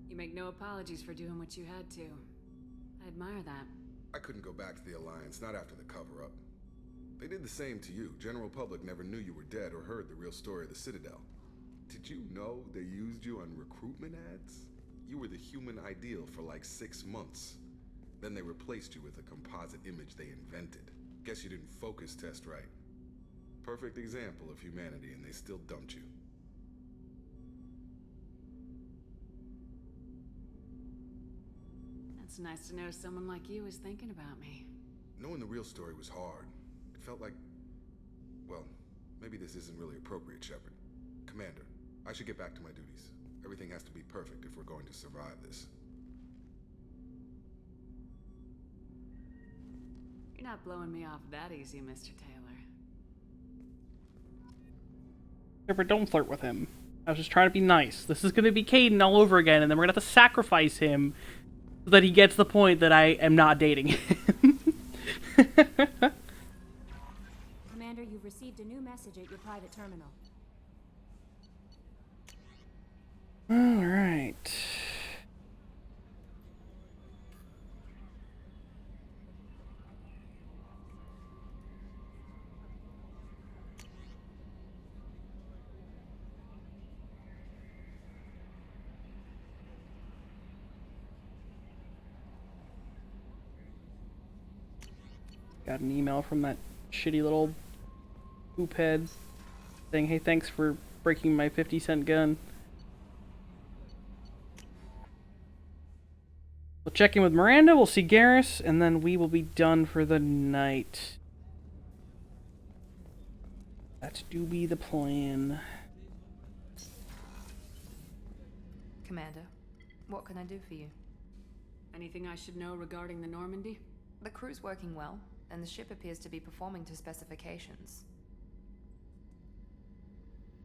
You make no apologies for doing what you had to. I admire that. I couldn't go back to the Alliance, not after the cover-up. They did the same to you. General public never knew you were dead or heard the real story of the Citadel. Did you know they used you on recruitment ads? You were the human ideal for like 6 months. Then they replaced you with a composite image they invented. Guess you didn't focus test right. Perfect example of humanity, and they still dumped you. It's nice to know someone like you is thinking about me. Knowing the real story was hard. It felt like... Well, maybe this isn't really appropriate, Shepard. Commander, I should get back to my duties. Everything has to be perfect if we're going to survive this. You're not blowing me off that easy, Mr. Taylor. Shepard, don't flirt with him. I was just trying to be nice. This is going to be Caden all over again, and then we're going to have to sacrifice him so that he gets the point that I am not dating him. Commander, you've received a new message at your private terminal. Alright. Got an email from that shitty little poophead saying, hey, thanks for breaking my 50-cent gun. We'll check in with Miranda, we'll see Garrus, and then we will be done for the night. That do be the plan. Commander, what can I do for you? Anything I should know regarding the Normandy? The crew's working well, and the ship appears to be performing to specifications.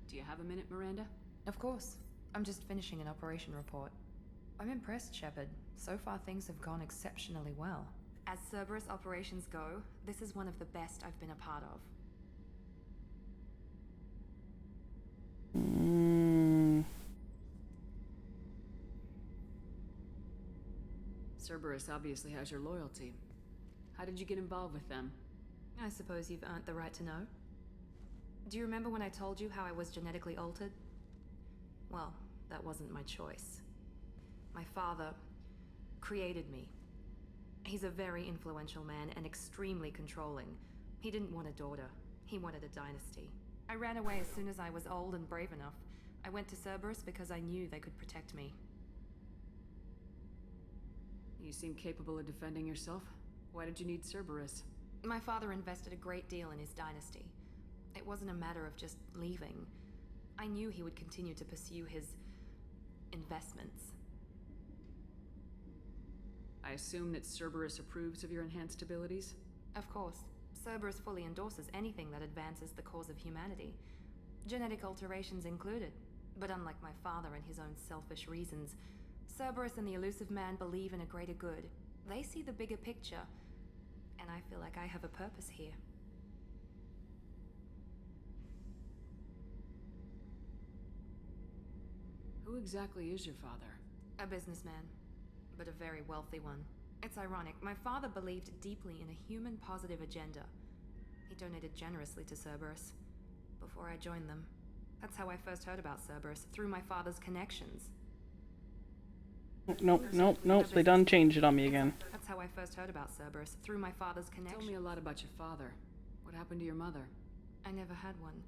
Do you have a minute, Miranda? Of course. I'm just finishing an operation report. I'm impressed, Shepard. So far things have gone exceptionally well. As Cerberus operations go, this is one of the best I've been a part of. Cerberus obviously has your loyalty. How did you get involved with them? I suppose you've earned the right to know. Do you remember when I told you how I was genetically altered? Well, that wasn't my choice. My father created me. He's a very influential man and extremely controlling. He didn't want a daughter. He wanted a dynasty. I ran away as soon as I was old and brave enough. I went to Cerberus because I knew they could protect me. You seem capable of defending yourself. Why did you need Cerberus? My father invested a great deal in his dynasty. It wasn't a matter of just leaving. I knew he would continue to pursue his investments. I assume that Cerberus approves of your enhanced abilities? Of course. Cerberus fully endorses anything that advances the cause of humanity. Genetic alterations included. But unlike my father and his own selfish reasons, Cerberus and the Elusive Man believe in a greater good. They see the bigger picture, and I feel like I have a purpose here. Who exactly is your father? A businessman, but a very wealthy one. It's ironic, my father believed deeply in a human-positive agenda. He donated generously to Cerberus before I joined them. That's how I first heard about Cerberus, through my father's connections. Nope, they done changed it on me again. That's how I first heard about Cerberus, through my father's connections. Tell me a lot about your father. What happened to your mother? I never had one.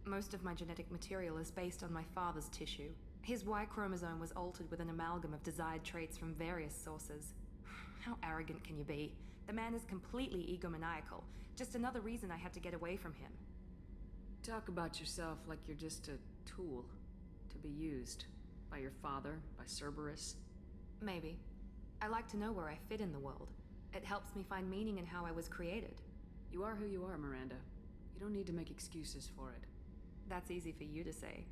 Most of my genetic material is based on my father's tissue. His Y chromosome was altered with an amalgam of desired traits from various sources. How arrogant can you be? The man is completely egomaniacal. Just another reason I had to get away from him. Talk about yourself like you're just a tool to be used. By your father, by Cerberus. Maybe. I like to know where I fit in the world. It helps me find meaning in how I was created. You are who you are, Miranda. You don't need to make excuses for it. That's easy for you to say.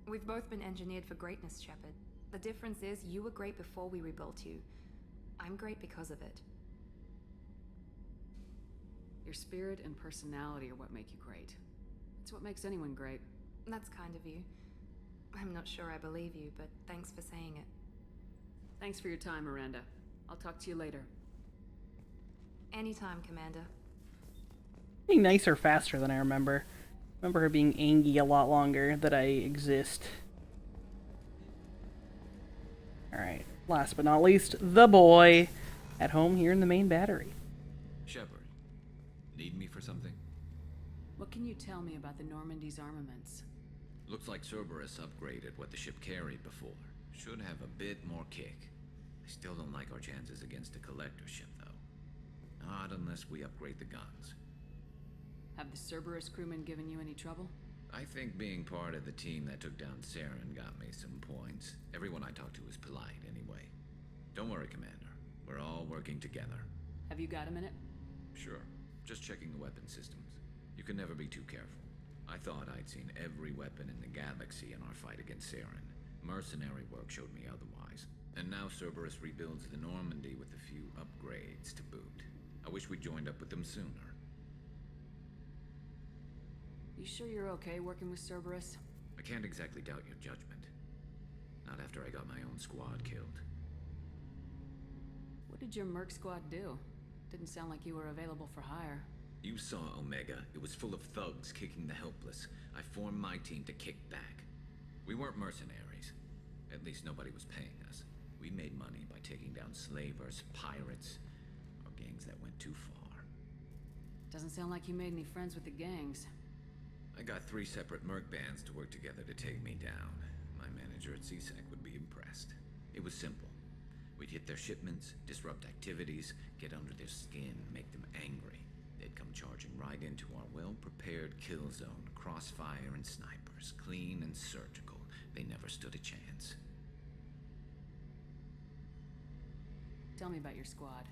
We've both been engineered for greatness, Shepard. The difference is you were great before we rebuilt you. I'm great because of it. Your spirit and personality are what make you great. It's what makes anyone great. That's kind of you. I'm not sure I believe you, but thanks for saying it. Thanks for your time, Miranda. I'll talk to you later. Anytime, Commander. Being nicer faster than I remember. I remember her being Angie a lot longer that I exist. Alright, last but not least, the boy at home here in the main battery. Shepard, need me for something? What can you tell me about the Normandy's armaments? Looks like Cerberus upgraded what the ship carried before. Should have a bit more kick. I still don't like our chances against a collector ship, though. Not unless we upgrade the guns. Have the Cerberus crewmen given you any trouble? I think being part of the team that took down Saren got me some points. Everyone I talked to was polite, anyway. Don't worry, Commander. We're all working together. Have you got a minute? Sure. Just checking the weapon systems. You can never be too careful. I thought I'd seen every weapon in the galaxy in our fight against Saren. Mercenary work showed me otherwise. And now Cerberus rebuilds the Normandy with a few upgrades to boot. I wish we'd joined up with them sooner. You sure you're okay working with Cerberus? I can't exactly doubt your judgment. Not after I got my own squad killed. What did your merc squad do? Didn't sound like you were available for hire. You saw Omega. It was full of thugs kicking the helpless. I formed my team to kick back. We weren't mercenaries. At least nobody was paying us. We made money by taking down slavers, pirates, or gangs that went too far. Doesn't sound like you made any friends with the gangs. I got 3 separate merc bands to work together to take me down. My manager at CSEC would be impressed. It was simple. We'd hit their shipments, disrupt activities, get under their skin, make them angry. They'd come charging right into our well-prepared kill zone, crossfire and snipers, clean and surgical. They never stood a chance. Tell me about your squad.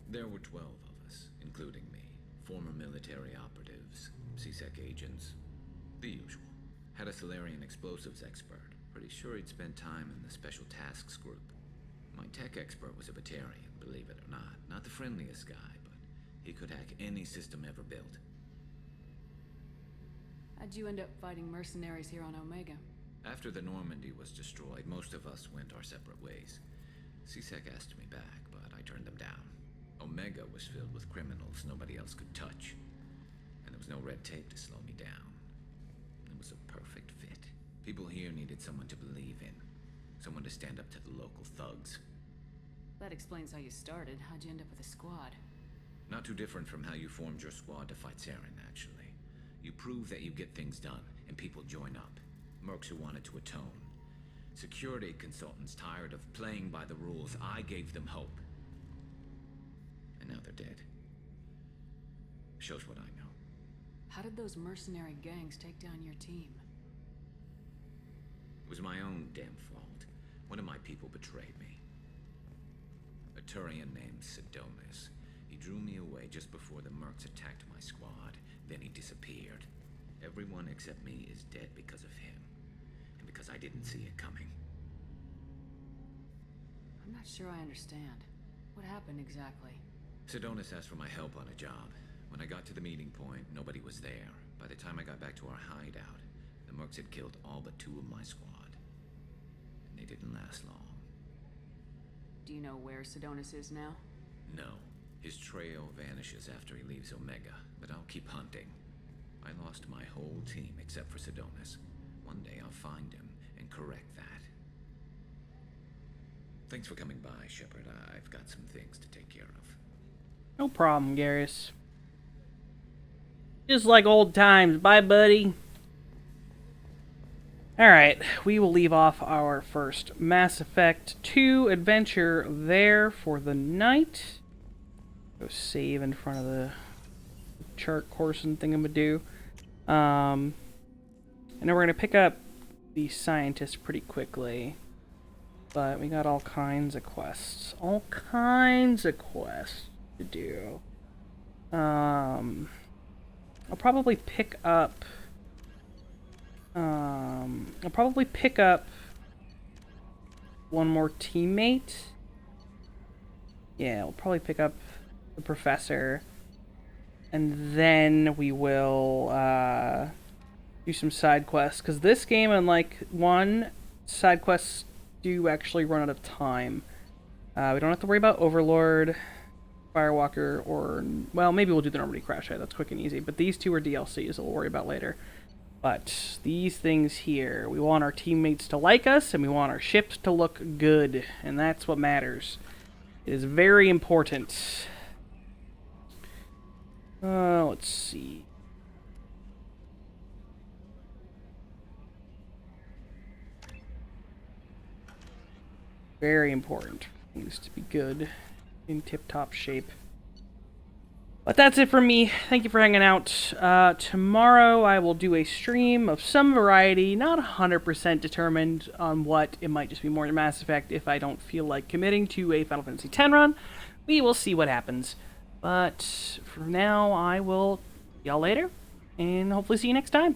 There were 12 of us, including me. Former military operatives, CSEC agents, the usual. Had a Solarian explosives expert. Pretty sure he'd spent time in the Special Tasks Group. My tech expert was a Batarian, believe it or not. Not the friendliest guy, but he could hack any system ever built. How'd you end up fighting mercenaries here on Omega? After the Normandy was destroyed, most of us went our separate ways. CSEC asked me back, but I turned them down. Omega was filled with criminals nobody else could touch. And there was no red tape to slow me down. It was a perfect fit. People here needed someone to believe in. Someone to stand up to the local thugs. That explains how you started. How'd you end up with a squad? Not too different from how you formed your squad to fight Saren, actually. You prove that you get things done, and people join up. Mercs who wanted to atone. Security consultants tired of playing by the rules. I gave them hope. And now they're dead. Shows what I know. How did those mercenary gangs take down your team? It was my own damn fault. One of my people betrayed me. A Turian named Sidonis. He drew me away just before the mercs attacked my squad. Then he disappeared. Everyone except me is dead because of him. And because I didn't see it coming. I'm not sure I understand. What happened exactly? Sidonis asked for my help on a job. When I got to the meeting point, nobody was there. By the time I got back to our hideout, the mercs had killed all but 2 of my squad. And they didn't last long. Do you know where Sidonis is now? No. His trail vanishes after he leaves Omega, but I'll keep hunting. I lost my whole team except for Sidonis. One day I'll find him and correct that. Thanks for coming by, Shepard. I've got some things to take care of. No problem, Garrus. Just like old times. Bye, buddy. Alright, we will leave off our first Mass Effect 2 adventure there for the night. Go save in front of the chart course and thingamadoo. And then we're going to pick up the scientist pretty quickly. But we got all kinds of quests. All kinds of quests to do. I'll probably pick up... one more teammate. Yeah, I'll probably pick up the professor. And then we will do some side quests. Because this game, unlike one, side quests do actually run out of time. We don't have to worry about Overlord, Firewalker, or... Well, maybe we'll do the Normandy Crash. That's quick and easy. But these two are DLCs that we'll worry about later. But these things here, we want our teammates to like us, and we want our ships to look good. And that's what matters. It is very important. Let's see. Very important. Things to be good. In tip-top shape. But that's it from me. Thank you for hanging out. Tomorrow I will do a stream of some variety. Not 100% determined on what. It might just be more Mass Effect if I don't feel like committing to a Final Fantasy X run. We will see what happens. But for now, I will see y'all later. And hopefully see you next time.